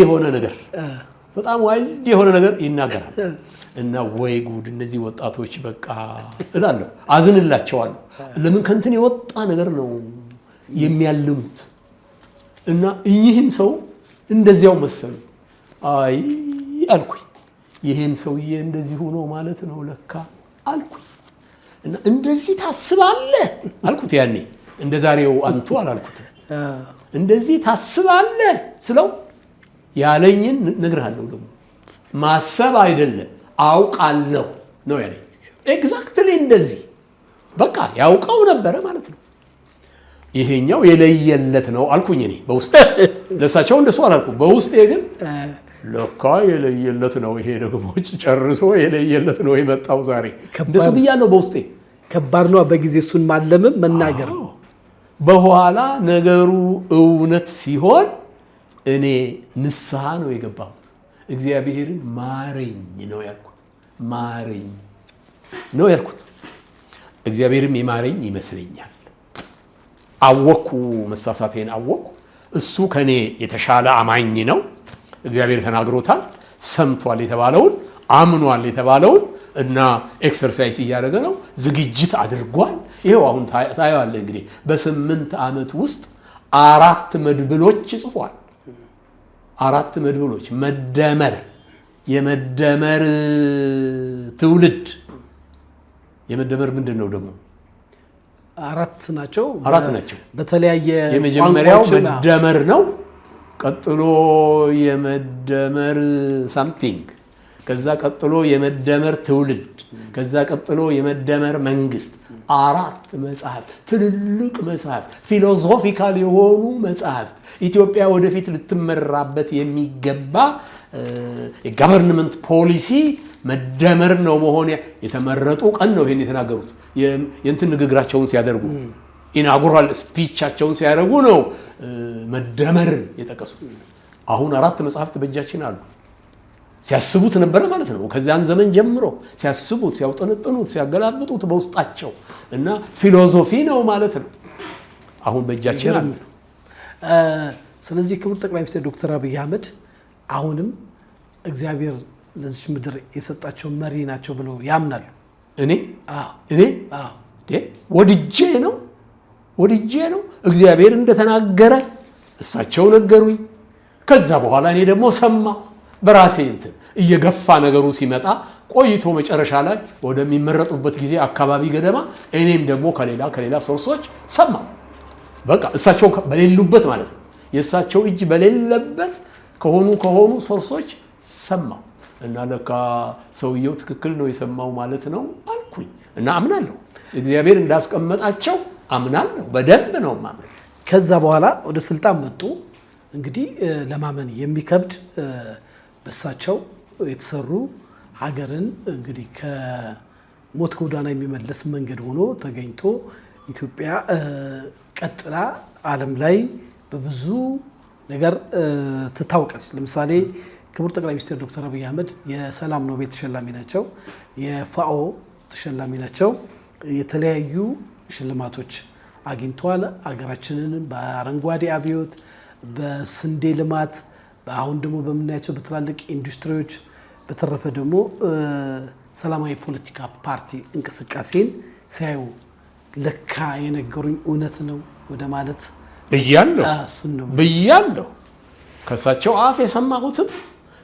የሆነ ነገር ይናገራል። እና ወይ ጉድ እነዚህ ወጣቶች በቃ እላለሁ፣ አዝንላቸዋለሁ። ለምን ከንትን የወጣ ነገር ነው የሚያልሙት። እና እኚህም ሰው እንደዚያው መሰሉ። አይ አልኩኝ፣ ይሄን ሰውዬ እንደዚህ ሆኖ ማለት ነው ለካ አልኩኝ። እና እንደዚህ ታስባለህ አልኩት። ያኔ እንደ ዛሬው አንቱ አላልኩትም። እንደዚህ ታስባለህ ስለው ያለኝን እነግርሃለሁ። ደግሞ ማሰብ አይደለም አውቃለሁ ነው ያለኝ። ኤግዛክትሊ እንደዚህ በቃ ያውቀው ነበረ ማለት ነው። ይሄኛው የለየለት ነው አልኩኝ እኔ በውስጤ። ለሳቸው እንደሱ አላልኩም። በውስጤ ግን ለካ የለየለት ነው ይሄ ደግሞ ጨርሶ የለየለት ነው የመጣው ዛሬ እንደሱ ብያለሁ በውስጤ። ከባድ ነው በጊዜ እሱን ማለምም መናገር። በኋላ ነገሩ እውነት ሲሆን እኔ ንስሐ ነው የገባሁት። እግዚአብሔርን ማረኝ ነው ያልኩት። ማረኝ ነው ያልኩት። እግዚአብሔርም የማረኝ ይመስለኛል። አወኩ፣ መሳሳቴን አወኩ። እሱ ከኔ የተሻለ አማኝ ነው። እግዚአብሔር ተናግሮታል፣ ሰምቷል የተባለውን አምኗል የተባለውን እና ኤክሰርሳይዝ እያደረገ ነው። ዝግጅት አድርጓል። ይሄው አሁን ታየዋለህ እንግዲህ በ8 ዓመት ውስጥ 4 መድብሎች ጽፏል። 4 መድብሎች መደመር፣ የመደመር ትውልድ። የመደመር ምንድን ነው ደግሞ? 4 ናቸው። 4 ናቸው በተለያየ የመጀመሪያው መደመር ነው። ቀጥሎ የመደመር ሳምቲንግ፣ ከዛ ቀጥሎ የመደመር ትውልድ፣ ከዛ ቀጥሎ የመደመር መንግስት። 4 መጽሐፍት፣ ትልልቅ መጽሐፍት፣ ፊሎሶፊካል የሆኑ መጽሐፍት፣ ኢትዮጵያ ወደፊት ልትመራበት የሚገባ የጋቨርንመንት ፖሊሲ መደመር ነው መሆን የተመረጡ ቀን ነው ይሄን የተናገሩት። የእንትን ንግግራቸውን ሲያደርጉ ኢናጉራል ስፒቻቸውን ሲያደርጉ ነው መደመርን የጠቀሱት። አሁን 4 መጽሐፍት በእጃችን አሉ። ሲያስቡት ነበረ ማለት ነው። ከዚያን ዘመን ጀምሮ ሲያስቡት፣ ሲያውጠነጥኑት፣ ሲያገላብጡት በውስጣቸው እና ፊሎሶፊ ነው ማለት ነው። አሁን በእጃችን አለ። ስለዚህ ክቡር ጠቅላይ ሚኒስትር ዶክተር አብይ አህመድ አሁንም እግዚአብሔር ለዚች ምድር የሰጣቸው መሪ ናቸው ብለው ያምናሉ? እኔ ወድጄ ነው እግዚአብሔር እንደተናገረ እሳቸው ነገሩኝ። ከዛ በኋላ እኔ ደግሞ ሰማሁ በራሴ እንትን እየገፋ ነገሩ ሲመጣ ቆይቶ መጨረሻ ላይ ወደሚመረጡበት ጊዜ አካባቢ ገደማ እኔም ደግሞ ከሌላ ሶርሶች ሰማሁ። በቃ እሳቸው በሌሉበት ማለት ነው፣ የእሳቸው እጅ በሌለበት ከሆኑ ሶርሶች ሰማሁ። እና ለካ ሰውየው ትክክል ነው የሰማው ማለት ነው አልኩኝ። እና አምናለሁ፣ እግዚአብሔር እንዳስቀመጣቸው አምናለሁ። በደንብ ነው ማምነው። ከዛ በኋላ ወደ ስልጣን መጡ። እንግዲህ ለማመን የሚከብድ በሳቸው የተሰሩ ሀገርን እንግዲህ ከሞት ጎዳና የሚመለስ መንገድ ሆኖ ተገኝቶ ኢትዮጵያ ቀጥላ ዓለም ላይ በብዙ ነገር ትታወቃለች። ለምሳሌ ክቡር ጠቅላይ ሚኒስትር ዶክተር አብይ አህመድ የሰላም ኖቤል ተሸላሚ ናቸው። የፋኦ ተሸላሚ ናቸው። የተለያዩ ሽልማቶች አግኝተዋል። ሀገራችንን በአረንጓዴ አብዮት፣ በስንዴ ልማት፣ አሁን ደግሞ በምናያቸው በትላልቅ ኢንዱስትሪዎች፣ በተረፈ ደግሞ ሰላማዊ ፖለቲካ ፓርቲ እንቅስቃሴን ሲያዩ ለካ የነገሩኝ እውነት ነው ወደ ማለት ብያለሁ። ከእሳቸው አፍ የሰማሁትም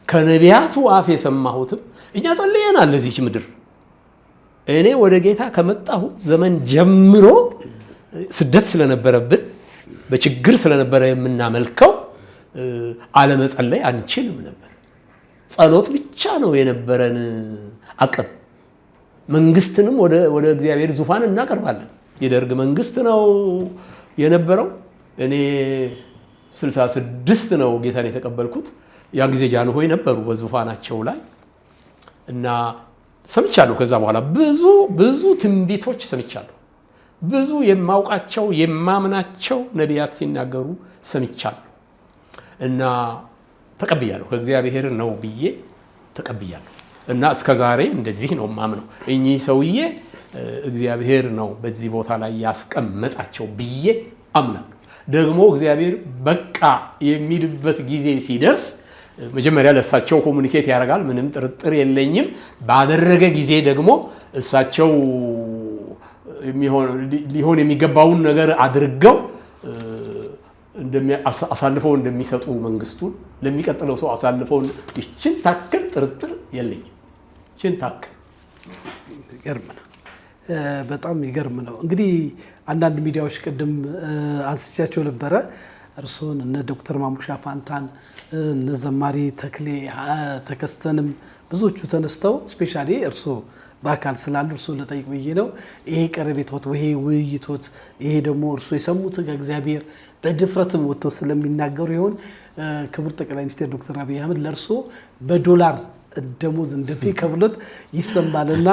ከነቢያቱ አፍ የሰማሁትም እኛ ጸልየናል ለዚች ምድር። እኔ ወደ ጌታ ከመጣሁ ዘመን ጀምሮ ስደት ስለነበረብን በችግር ስለነበረ የምናመልከው አለመጸለይ አንችልም ነበር። ጸሎት ብቻ ነው የነበረን አቅም። መንግስትንም ወደ እግዚአብሔር ዙፋን እናቀርባለን። የደርግ መንግስት ነው የነበረው። እኔ 66 ነው ጌታን የተቀበልኩት። ያን ጊዜ ጃንሆይ ነበሩ በዙፋናቸው ላይ እና ሰምቻለሁ። ከዛ በኋላ ብዙ ትንቢቶች ሰምቻለሁ። ብዙ የማውቃቸው የማምናቸው ነቢያት ሲናገሩ ሰምቻለሁ እና ተቀብያለሁ። ከእግዚአብሔር ነው ብዬ ተቀብያለሁ እና እስከዛሬ እንደዚህ ነው ማምነው። እኚህ ሰውዬ እግዚአብሔር ነው በዚህ ቦታ ላይ ያስቀመጣቸው ብዬ አምናለሁ። ደግሞ እግዚአብሔር በቃ የሚልበት ጊዜ ሲደርስ መጀመሪያ ለእሳቸው ኮሙኒኬት ያደርጋል፣ ምንም ጥርጥር የለኝም። ባደረገ ጊዜ ደግሞ እሳቸው ሊሆን የሚገባውን ነገር አድርገው አሳልፈው እንደሚሰጡ መንግስቱን ለሚቀጥለው ሰው አሳልፈው ይችን ታክል ጥርጥር የለኝም። ይችን ታክል ይገርም ነው፣ በጣም ይገርም ነው። እንግዲህ አንዳንድ ሚዲያዎች ቅድም አንስቻቸው ነበረ እርሶን እነ ዶክተር ማሙሻ ፋንታን እነ ዘማሪ ተክሌ ተከስተንም ብዙዎቹ ተነስተው ስፔሻሊ እርሶ በአካል ስላሉ እርሶ ለጠይቅ ብዬ ነው። ይሄ ቀረቤቶት ይሄ ውይይቶት ይሄ ደግሞ እርሶ የሰሙት ከእግዚአብሔር በድፍረትም ወጥተው ስለሚናገሩ ይሆን ክቡር ጠቅላይ ሚኒስትር ዶክተር አብይ አህመድ ለእርሶ በዶላር ደሞዝ እንደሚከፍሉት ይሰማልና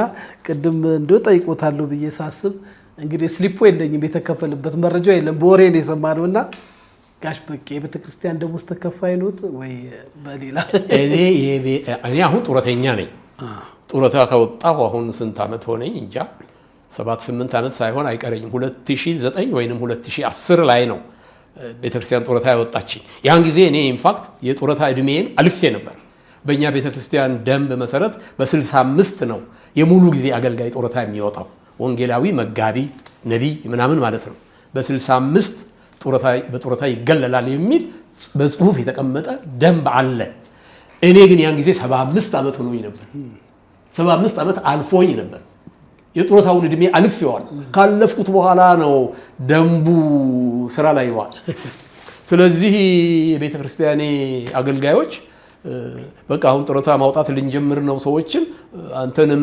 ቅድም እንደው ጠይቆታለሁ ብዬ ሳስብ እንግዲህ ስሊፖ የለኝም የተከፈለበት መረጃ የለም፣ በወሬ ነው የሰማነውና ጋሽ በቄ የቤተክርስቲያን ደሞዝ ተከፋይ ኖት ወይ በሌላ? እኔ አሁን ጡረተኛ ነኝ። ጡረታ ከወጣሁ አሁን ስንት ዓመት ሆነኝ እንጃ 7-8 ዓመት ሳይሆን አይቀረኝም። 2009 ወይንም 2010 ላይ ነው ቤተክርስቲያን ጡረታ ያወጣችኝ። ያን ጊዜ እኔ ኢንፋክት የጡረታ እድሜን አልፌ ነበር። በእኛ ቤተክርስቲያን ደንብ መሰረት በ65 ነው የሙሉ ጊዜ አገልጋይ ጡረታ የሚወጣው፣ ወንጌላዊ፣ መጋቢ፣ ነቢይ ምናምን ማለት ነው። በ65 በጡረታ ይገለላል የሚል በጽሁፍ የተቀመጠ ደንብ አለ። እኔ ግን ያን ጊዜ 75 ዓመት ሆኖኝ ነበር። 75 ዓመት አልፎኝ ነበር። የጡረታውን እድሜ አልፌዋል። ካለፍኩት በኋላ ነው ደንቡ ስራ ላይ ይዋል። ስለዚህ የቤተ ክርስቲያኔ አገልጋዮች በቃ አሁን ጡረታ ማውጣት ልንጀምር ነው፣ ሰዎችን አንተንም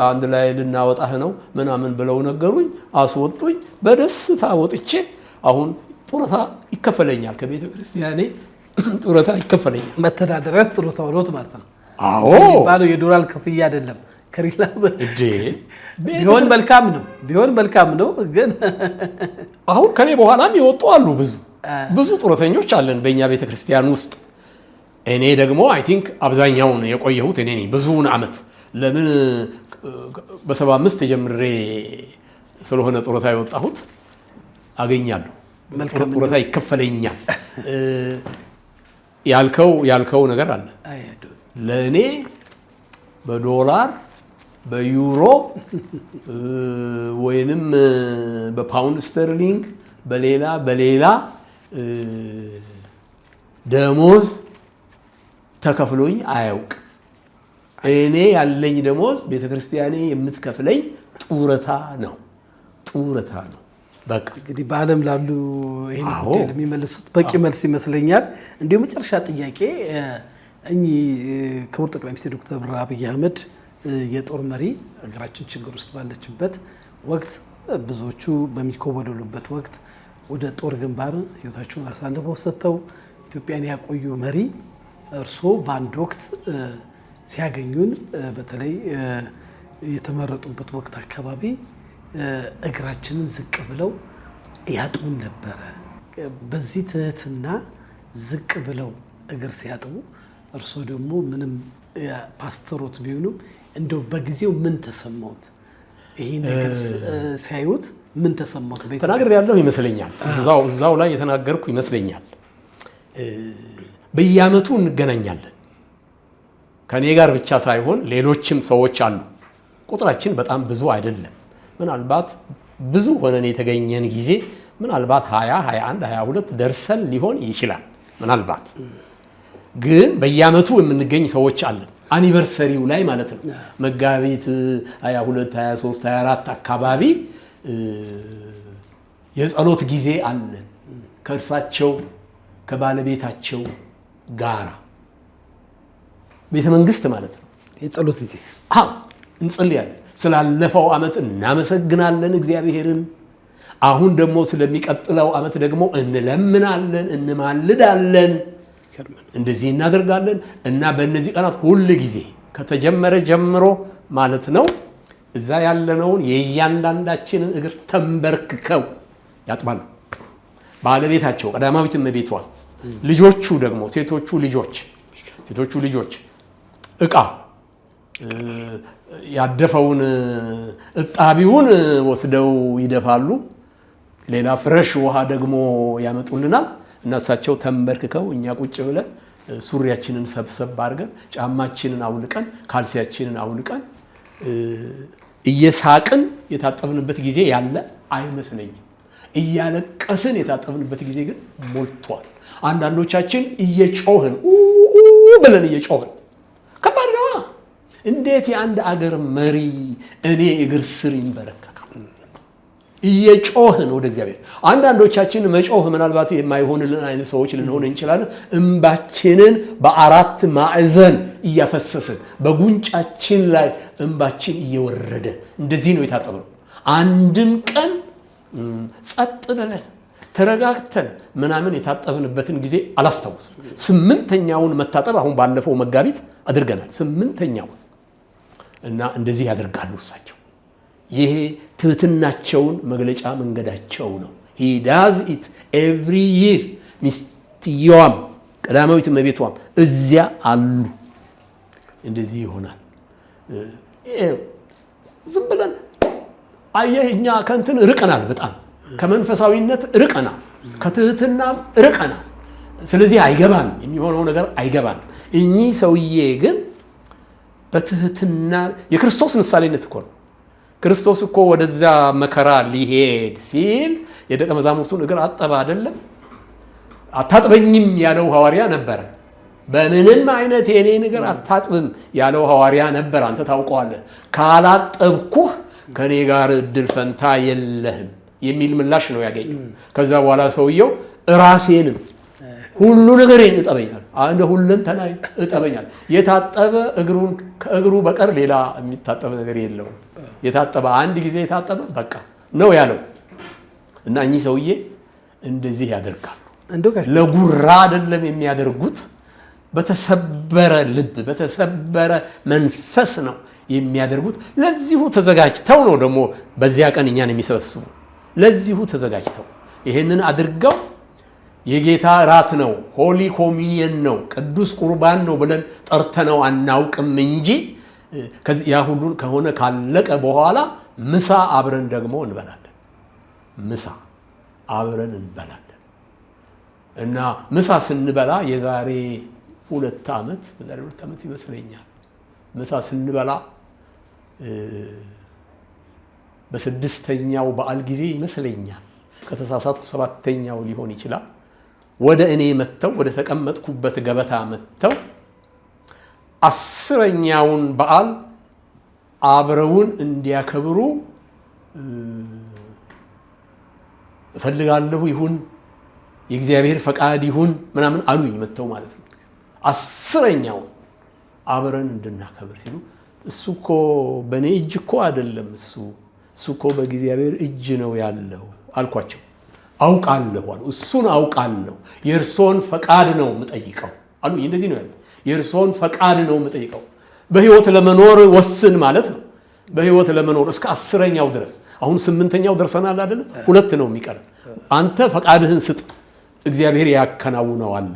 አንድ ላይ ልናወጣህ ነው ምናምን ብለው ነገሩኝ፣ አስወጡኝ። በደስታ ወጥቼ አሁን ጡረታ ይከፈለኛል፣ ከቤተ ክርስቲያኔ ጡረታ ይከፈለኛል። መተዳደሪያ ጡረታ ወሎት ማለት ነው። አዎ ባለው የዶላር ክፍያ አይደለም። ከሪላ ቢሆን መልካም ነው። ግን አሁን ከኔ በኋላም ይወጡ አሉ። ብዙ ጡረተኞች አለን በእኛ ቤተ ክርስቲያን ውስጥ። እኔ ደግሞ አይ ቲንክ አብዛኛውን የቆየሁት እኔ ነኝ ብዙውን ዓመት። ለምን በ75 ጀምሬ ስለሆነ ጡረታ የወጣሁት አገኛለሁ፣ ጡረታ ይከፈለኛል። ያልከው ነገር አለ። ለእኔ በዶላር በዩሮ ወይንም በፓውንድ ስተርሊንግ በሌላ ደሞዝ ተከፍሎኝ አያውቅ። እኔ ያለኝ ደሞዝ ቤተክርስቲያኔ የምትከፍለኝ ጡረታ ነው። በቃ እንግዲህ በዓለም ላሉ ይሄን ጉዳይ ለሚመልሱት በቂ መልስ ይመስለኛል። እንዲሁ መጨረሻ ጥያቄ እኚህ ክቡር ጠቅላይ ሚኒስትር ዶክተር አብይ አህመድ የጦር መሪ ሀገራችን ችግር ውስጥ ባለችበት ወቅት፣ ብዙዎቹ በሚኮበለሉበት ወቅት ወደ ጦር ግንባር ህይወታቸውን አሳልፈው ሰጥተው ኢትዮጵያን ያቆዩ መሪ እርስዎ በአንድ ወቅት ሲያገኙን በተለይ የተመረጡበት ወቅት አካባቢ እግራችንን ዝቅ ብለው ያጥቡን ነበረ። በዚህ ትህትና ዝቅ ብለው እግር ሲያጥቡ እርስዎ ደግሞ ምንም ፓስተሮት ቢሆኑም እንደው በጊዜው ምን ተሰማዎት? ይሄን ነገር ሲያዩት ምን ተሰማዎት? ተናግሬ ያለሁ ይመስለኛል። እዛው ላይ የተናገርኩ ይመስለኛል። በየዓመቱ እንገናኛለን። ከኔ ጋር ብቻ ሳይሆን ሌሎችም ሰዎች አሉ። ቁጥራችን በጣም ብዙ አይደለም። ምናልባት ብዙ ሆነን የተገኘን ጊዜ ምናልባት 20፣ 21፣ 22 ደርሰን ሊሆን ይችላል። ምናልባት ግን በየዓመቱ የምንገኝ ሰዎች አለን። አኒቨርሰሪው ላይ ማለት ነው። መጋቢት 22፣ 23፣ 24 አካባቢ የጸሎት ጊዜ አለን ከእርሳቸው ከባለቤታቸው ጋራ ቤተ መንግስት ማለት ነው። የጸሎት ጊዜ እንጸልያለን። ስላለፈው ዓመት እናመሰግናለን እግዚአብሔርን። አሁን ደግሞ ስለሚቀጥለው ዓመት ደግሞ እንለምናለን፣ እንማልዳለን፣ እንደዚህ እናደርጋለን እና በእነዚህ ቀናት ሁል ጊዜ ከተጀመረ ጀምሮ ማለት ነው እዛ ያለነውን የእያንዳንዳችንን እግር ተንበርክከው ያጥባሉ። ባለቤታቸው ቀዳማዊት እመቤቷ፣ ልጆቹ ደግሞ ሴቶቹ ልጆች ዕቃ ያደፈውን እጣቢውን ወስደው ይደፋሉ። ሌላ ፍረሽ ውሃ ደግሞ ያመጡልናል እና እሳቸው ተንበርክከው እኛ ቁጭ ብለን ሱሪያችንን ሰብሰብ አድርገን ጫማችንን አውልቀን ካልሲያችንን አውልቀን እየሳቅን የታጠብንበት ጊዜ ያለ አይመስለኝም። እያለቀስን የታጠብንበት ጊዜ ግን ሞልቷል። አንዳንዶቻችን እየጮህን ብለን እየጮህን ከባድ ነው። እንዴት የአንድ አገር መሪ እኔ እግር ስር ይንበረከካል? እየጮህን ወደ እግዚአብሔር። አንዳንዶቻችን መጮህ ምናልባት የማይሆንልን አይነት ሰዎች ልንሆን እንችላለን። እንባችንን በአራት ማዕዘን እያፈሰስን በጉንጫችን ላይ እንባችን እየወረደ እንደዚህ ነው የታጠብነው። አንድም ቀን ጸጥ ብለን ተረጋግተን ምናምን የታጠብንበትን ጊዜ አላስታውስም። 8ኛውን መታጠብ አሁን ባለፈው መጋቢት አድርገናል። 8ኛውን እና እንደዚህ ያደርጋሉ እሳቸው። ይሄ ትህትናቸውን መግለጫ መንገዳቸው ነው። he does it every year። ሚስትየዋም ቀዳማዊት እመቤቷም እዚያ አሉ። እንደዚህ ይሆናል። ዝም ብለን አየህ፣ እኛ ከእንትን ርቀናል፣ በጣም ከመንፈሳዊነት ርቀናል፣ ከትህትናም ርቀናል። ስለዚህ አይገባንም፣ የሚሆነው ነገር አይገባንም። እኚህ ሰውዬ ግን በትህትና የክርስቶስ ምሳሌነት እኮ ነው። ክርስቶስ እኮ ወደዚያ መከራ ሊሄድ ሲል የደቀ መዛሙርቱን እግር አጠበ አይደለም? አታጥበኝም ያለው ሐዋርያ ነበረ። በምንም አይነት የኔን እግር አታጥብም ያለው ሐዋርያ ነበር። አንተ ታውቀዋለህ። ካላጠብኩህ ከኔ ጋር እድል ፈንታ የለህም የሚል ምላሽ ነው ያገኘው። ከዛ በኋላ ሰውየው ራሴንም ሁሉ ነገሬን እጠበኛል፣ እንደ ሁለንተናዬ እጠበኛል። የታጠበ እግሩን ከእግሩ በቀር ሌላ የሚታጠበ ነገር የለውም። የታጠበ አንድ ጊዜ የታጠበ በቃ ነው ያለው። እና እኚህ ሰውዬ እንደዚህ ያደርጋሉ። ለጉራ አይደለም የሚያደርጉት፣ በተሰበረ ልብ በተሰበረ መንፈስ ነው የሚያደርጉት። ለዚሁ ተዘጋጅተው ነው ደግሞ በዚያ ቀን እኛን የሚሰበስቡ። ለዚሁ ተዘጋጅተው ይሄንን አድርገው የጌታ እራት ነው፣ ሆሊ ኮሚኒየን ነው፣ ቅዱስ ቁርባን ነው ብለን ጠርተነው አናውቅም እንጂ ያ ሁሉን ከሆነ ካለቀ በኋላ ምሳ አብረን ደግሞ እንበላለን። ምሳ አብረን እንበላለን እና ምሳ ስንበላ የዛሬ 2 ዓመት ይመስለኛል ምሳ ስንበላ በ6ኛው በዓል ጊዜ ይመስለኛል፣ ከተሳሳትኩ 7ኛው ሊሆን ይችላል። ወደ እኔ መጥተው ወደ ተቀመጥኩበት ገበታ መጥተው 10ኛውን በዓል አብረውን እንዲያከብሩ እፈልጋለሁ፣ ይሁን የእግዚአብሔር ፈቃድ ይሁን ምናምን አሉኝ። መጥተው ማለት ነው 10ኛውን አብረን እንድናከብር ሲሉ እሱ እኮ በእኔ እጅ እኮ አይደለም፣ እሱ እኮ በእግዚአብሔር እጅ ነው ያለው አልኳቸው። አውቃለሁ አሉ። እሱን አውቃለሁ፣ የእርሶን ፈቃድ ነው የምጠይቀው አሉኝ። እንደዚህ ነው ያለው፣ የእርሶን ፈቃድ ነው የምጠይቀው። በህይወት ለመኖር ወስን ማለት ነው። በህይወት ለመኖር እስከ 10ኛው ድረስ። አሁን 8ኛው ደርሰናል አይደል? 2 ነው የሚቀር። አንተ ፈቃድህን ስጥ፣ እግዚአብሔር ያከናውነዋል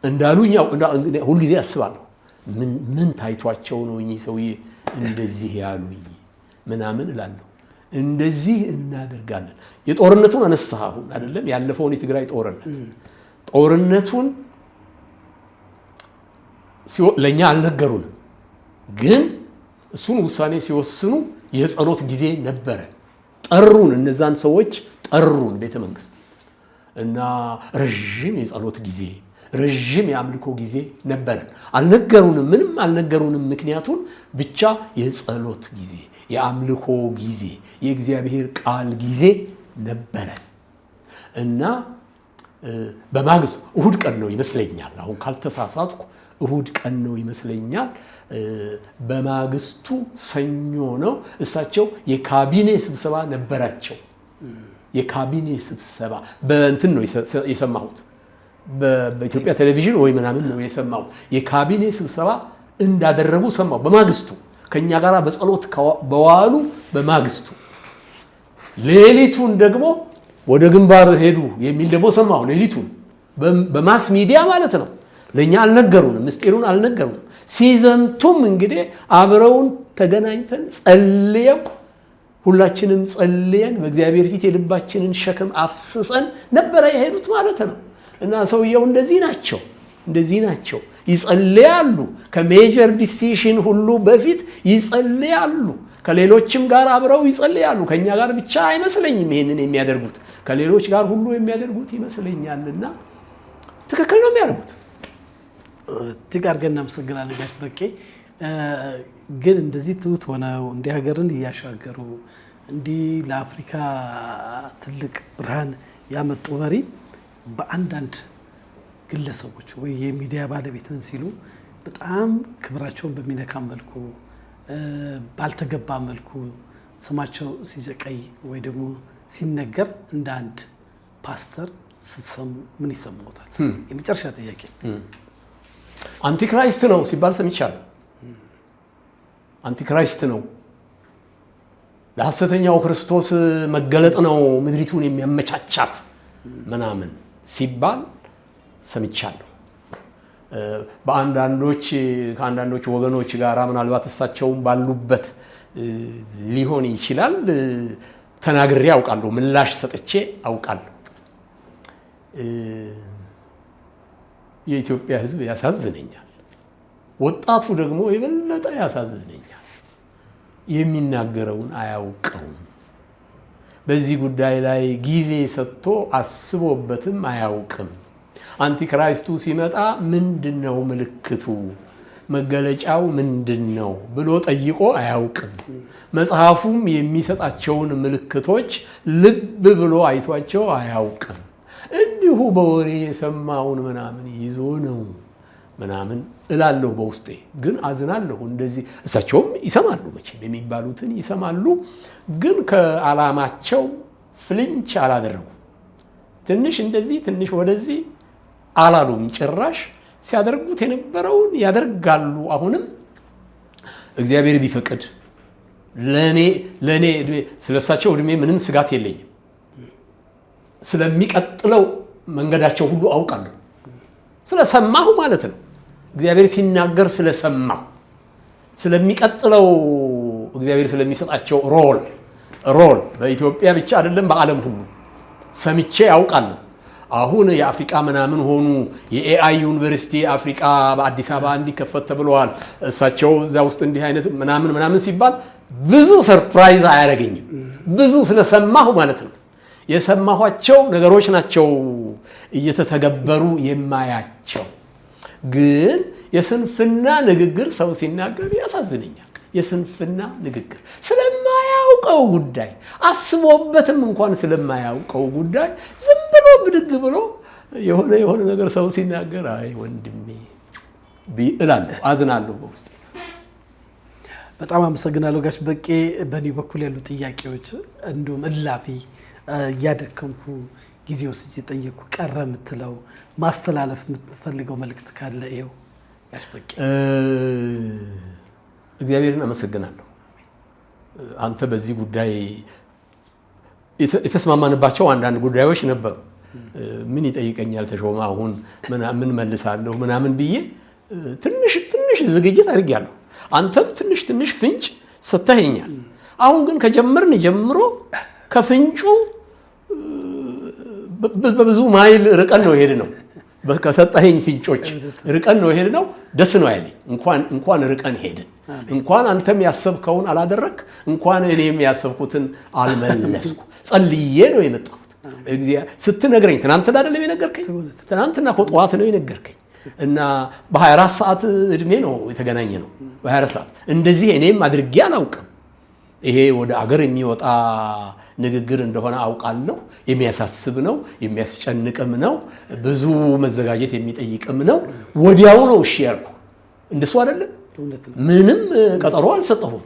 እንዳሉኝ ሁልጊዜ አስባለሁ። ምን ታይቷቸው ነው እኚህ ሰውዬ እንደዚህ ያሉኝ ምናምን እላለሁ። እንደዚህ እናደርጋለን። የጦርነቱን አነሳህ አሁን አይደለም? ያለፈውን የትግራይ ጦርነቱን ለኛ አልነገሩንም፣ ግን እሱን ውሳኔ ሲወስኑ የጸሎት ጊዜ ነበረ። ጠሩን፣ እነዛን ሰዎች ጠሩን ቤተ መንግስት እና ረጅም የጸሎት ጊዜ፣ ረጅም የአምልኮ ጊዜ ነበረን። አልነገሩንም፣ ምንም አልነገሩንም። ምክንያቱን ብቻ የጸሎት ጊዜ፣ የአምልኮ ጊዜ፣ የእግዚአብሔር ቃል ጊዜ ነበረን እና በማግስቱ እሁድ ቀን ነው ይመስለኛል፣ አሁን ካልተሳሳትኩ እሁድ ቀን ነው ይመስለኛል። በማግስቱ ሰኞ ነው። እሳቸው የካቢኔ ስብሰባ ነበራቸው የካቢኔ ስብሰባ በእንትን ነው የሰማሁት። በኢትዮጵያ ቴሌቪዥን ወይ ምናምን ነው የሰማሁት። የካቢኔ ስብሰባ እንዳደረጉ ሰማሁ። በማግስቱ ከኛ ጋር በጸሎት በዋሉ በማግስቱ ሌሊቱን ደግሞ ወደ ግንባር ሄዱ የሚል ደግሞ ሰማሁ። ሌሊቱን በማስ ሚዲያ ማለት ነው። ለኛ አልነገሩንም፣ ምስጢሩን አልነገሩንም። ሲዘምቱም እንግዲህ አብረውን ተገናኝተን ጸልየው ሁላችንም ጸልየን በእግዚአብሔር ፊት የልባችንን ሸክም አፍስሰን ነበረ የሄዱት ማለት ነው። እና ሰውየው እንደዚህ ናቸው። ይጸልያሉ። ከሜጀር ዲሲሽን ሁሉ በፊት ይጸልያሉ። ከሌሎችም ጋር አብረው ይጸልያሉ። ከኛ ጋር ብቻ አይመስለኝም ይሄንን የሚያደርጉት፣ ከሌሎች ጋር ሁሉ የሚያደርጉት ይመስለኛልና ትክክል ነው የሚያደርጉት። እጅግ አድርገን እናመሰግናለን ጋሽ በቄ። ግን እንደዚህ ትሁት ሆነው እንዲህ ሀገርን እያሻገሩ እንዲህ ለአፍሪካ ትልቅ ብርሃን ያመጡ መሪ በአንዳንድ ግለሰቦች ወይ የሚዲያ ባለቤት ነን ሲሉ በጣም ክብራቸውን በሚነካ መልኩ ባልተገባ መልኩ ስማቸው ሲዘቀይ ወይ ደግሞ ሲነገር እንደ አንድ ፓስተር ስትሰሙ ምን ይሰማዎታል? የመጨረሻ ጥያቄ። አንቲክራይስት ነው ሲባል ሰምቻለሁ። አንቲክራይስት ነው፣ ለሐሰተኛው ክርስቶስ መገለጥ ነው ምድሪቱን የሚያመቻቻት ምናምን ሲባል ሰምቻለሁ። ከአንዳንዶች ወገኖች ጋር ምናልባት እሳቸውም ባሉበት ሊሆን ይችላል ተናግሬ አውቃለሁ፣ ምላሽ ሰጥቼ አውቃለሁ። የኢትዮጵያ ሕዝብ ያሳዝነኛል፣ ወጣቱ ደግሞ የበለጠ ያሳዝነኛል። የሚናገረውን አያውቀውም። በዚህ ጉዳይ ላይ ጊዜ ሰጥቶ አስቦበትም አያውቅም። አንቲክራይስቱ ሲመጣ ምንድነው ምልክቱ፣ መገለጫው ምንድነው ብሎ ጠይቆ አያውቅም። መጽሐፉም የሚሰጣቸውን ምልክቶች ልብ ብሎ አይቷቸው አያውቅም። እንዲሁ በወሬ የሰማውን ምናምን ይዞ ነው ምናምን እላለሁ። በውስጤ ግን አዝናለሁ። እንደዚህ እሳቸውም ይሰማሉ፣ መቼም የሚባሉትን ይሰማሉ። ግን ከዓላማቸው ፍልንች አላደረጉ። ትንሽ እንደዚህ ትንሽ ወደዚህ አላሉም። ጭራሽ ሲያደርጉት የነበረውን ያደርጋሉ። አሁንም እግዚአብሔር ቢፈቅድ ለኔ ስለሳቸው እድሜ ምንም ስጋት የለኝም። ስለሚቀጥለው መንገዳቸው ሁሉ አውቃለሁ። ስለሰማሁ ማለት ነው። እግዚአብሔር ሲናገር ስለሰማሁ፣ ስለሚቀጥለው እግዚአብሔር ስለሚሰጣቸው ሮል በኢትዮጵያ ብቻ አይደለም በዓለም ሁሉ ሰምቼ ያውቃለሁ። አሁን የአፍሪካ ምናምን ሆኑ የኤአይ ዩኒቨርሲቲ አፍሪካ በአዲስ አበባ እንዲከፈት ተብለዋል። እሳቸው እዛ ውስጥ እንዲህ አይነት ምናምን ሲባል ብዙ ሰርፕራይዝ አያደርገኝም። ብዙ ስለሰማሁ ማለት ነው። የሰማኋቸው ነገሮች ናቸው እየተተገበሩ የማያቸው። ግን የስንፍና ንግግር ሰው ሲናገር ያሳዝነኛል። የስንፍና ንግግር ስለማያውቀው ጉዳይ አስቦበትም እንኳን ስለማያውቀው ጉዳይ ዝም ብሎ ብድግ ብሎ የሆነ ነገር ሰው ሲናገር አይ ወንድሜ እላለሁ፣ አዝናለሁ በውስጥ። በጣም አመሰግናለሁ ጋሽ በቄ። በእኔ በኩል ያሉ ጥያቄዎች እንደውም እላፊ እያደከምኩ ጊዜ ወስጄ ጠየቅኩ። ቀረ የምትለው ማስተላለፍ የምትፈልገው መልእክት ካለ ይኸው ጋሽ በቄ። እግዚአብሔርን አመሰግናለሁ። አንተ በዚህ ጉዳይ የተስማማንባቸው አንዳንድ ጉዳዮች ነበሩ። ምን ይጠይቀኛል ተሾመ አሁን ምን መልሳለሁ ምናምን ብዬ ትንሽ ዝግጅት አድርጌያለሁ። አንተም ትንሽ ፍንጭ ሰጥተኸኛል። አሁን ግን ከጀመርን ጀምሮ ከፍንጩ በብዙ ማይል ርቀን ነው የሄድነው። ከሰጠኸኝ ፍንጮች ርቀን ነው የሄድነው። ደስ ነው ያለኝ። እንኳን ርቀን ሄድን። እንኳን አንተም ያሰብከውን አላደረክ፣ እንኳን እኔም ያሰብኩትን አልመለስኩ። ጸልዬ ነው የመጣሁት። ስትነግረኝ ትናንትና አይደለም የነገርከኝ? ትናንትና እኮ ጠዋት ነው የነገርከኝ። እና በ24 ሰዓት እድሜ ነው የተገናኘ ነው። በ24 ሰዓት እንደዚህ እኔም አድርጌ አላውቅም። ይሄ ወደ አገር የሚወጣ ንግግር እንደሆነ አውቃለሁ። የሚያሳስብ ነው፣ የሚያስጨንቅም ነው፣ ብዙ መዘጋጀት የሚጠይቅም ነው። ወዲያው ነው እሺ ያልኩ። እንደሱ አይደለም ምንም ቀጠሮ አልሰጠሁም።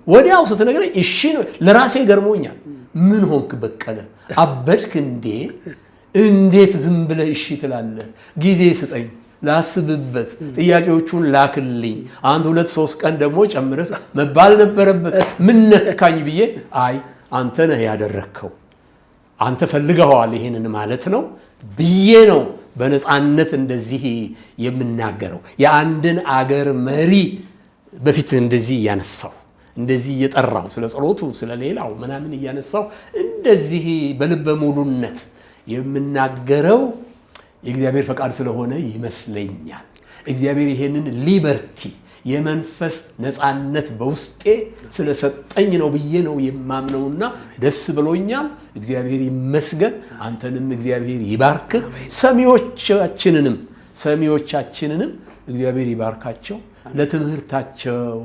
ወዲያው ስትነግረኝ እሺ ነው። ለራሴ ገርሞኛል። ምን ሆንክ በቀለ? አበድክ እንዴ? እንዴት ዝም ብለህ እሺ ትላለህ? ጊዜ ስጠኝ ላስብበት፣ ጥያቄዎቹን ላክልኝ፣ 1 2 3 ቀን ደግሞ ጨምረስ መባል ነበረበት። ምን ነካኝ ብዬ አይ አንተ ነህ ያደረከው፣ አንተ ፈልገኸዋል ይሄንን ማለት ነው ብዬ ነው በነፃነት እንደዚህ የምናገረው። የአንድን አገር መሪ በፊት እንደዚህ እያነሳው እንደዚህ እየጠራው ስለ ጸሎቱ ስለ ሌላው ምናምን እያነሳው እንደዚህ በልበ ሙሉነት የምናገረው የእግዚአብሔር ፈቃድ ስለሆነ ይመስለኛል። እግዚአብሔር ይሄንን ሊበርቲ የመንፈስ ነፃነት በውስጤ ስለሰጠኝ ነው ብዬ ነው የማምነውና ደስ ብሎኛል። እግዚአብሔር ይመስገን። አንተንም እግዚአብሔር ይባርክ። ሰሚዎቻችንንም እግዚአብሔር ይባርካቸው፣ ለትምህርታቸው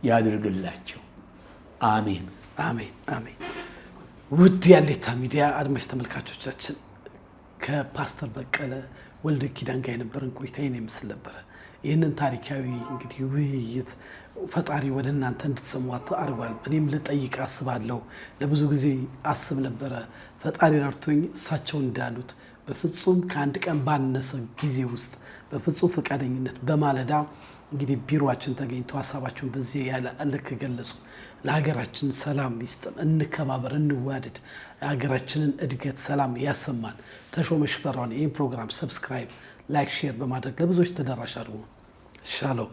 ያድርግላቸው። አሜን አሜን አሜን። ውድ የሀሌታ ሚዲያ አድማጭ ተመልካቾቻችን ከፓስተር በቀለ ወልደ ኪዳን ጋር የነበረን ቆይታ ይህን ይመስል ነበረ። ይህንን ታሪካዊ እንግዲህ ውይይት ፈጣሪ ወደ እናንተ እንድትሰሙት አድርጓል። እኔም ልጠይቅ አስባለሁ። ለብዙ ጊዜ አስብ ነበረ። ፈጣሪ ረድቶኝ እሳቸው እንዳሉት በፍጹም ከአንድ ቀን ባነሰ ጊዜ ውስጥ በፍጹም ፈቃደኝነት በማለዳ እንግዲህ ቢሮአችን ተገኝተው ሀሳባቸውን በዚህ ያለ ልክ ገለጹ። ለሀገራችን ሰላም ይስጥን፣ እንከባበር፣ እንዋደድ፣ የሀገራችንን እድገት ሰላም ያሰማን። ተሾመ ሽፈራው ይህን ፕሮግራም ሰብስክራይብ፣ ላይክ፣ ሼር በማድረግ ለብዙዎች ተደራሽ አድርጉ። ሻሎም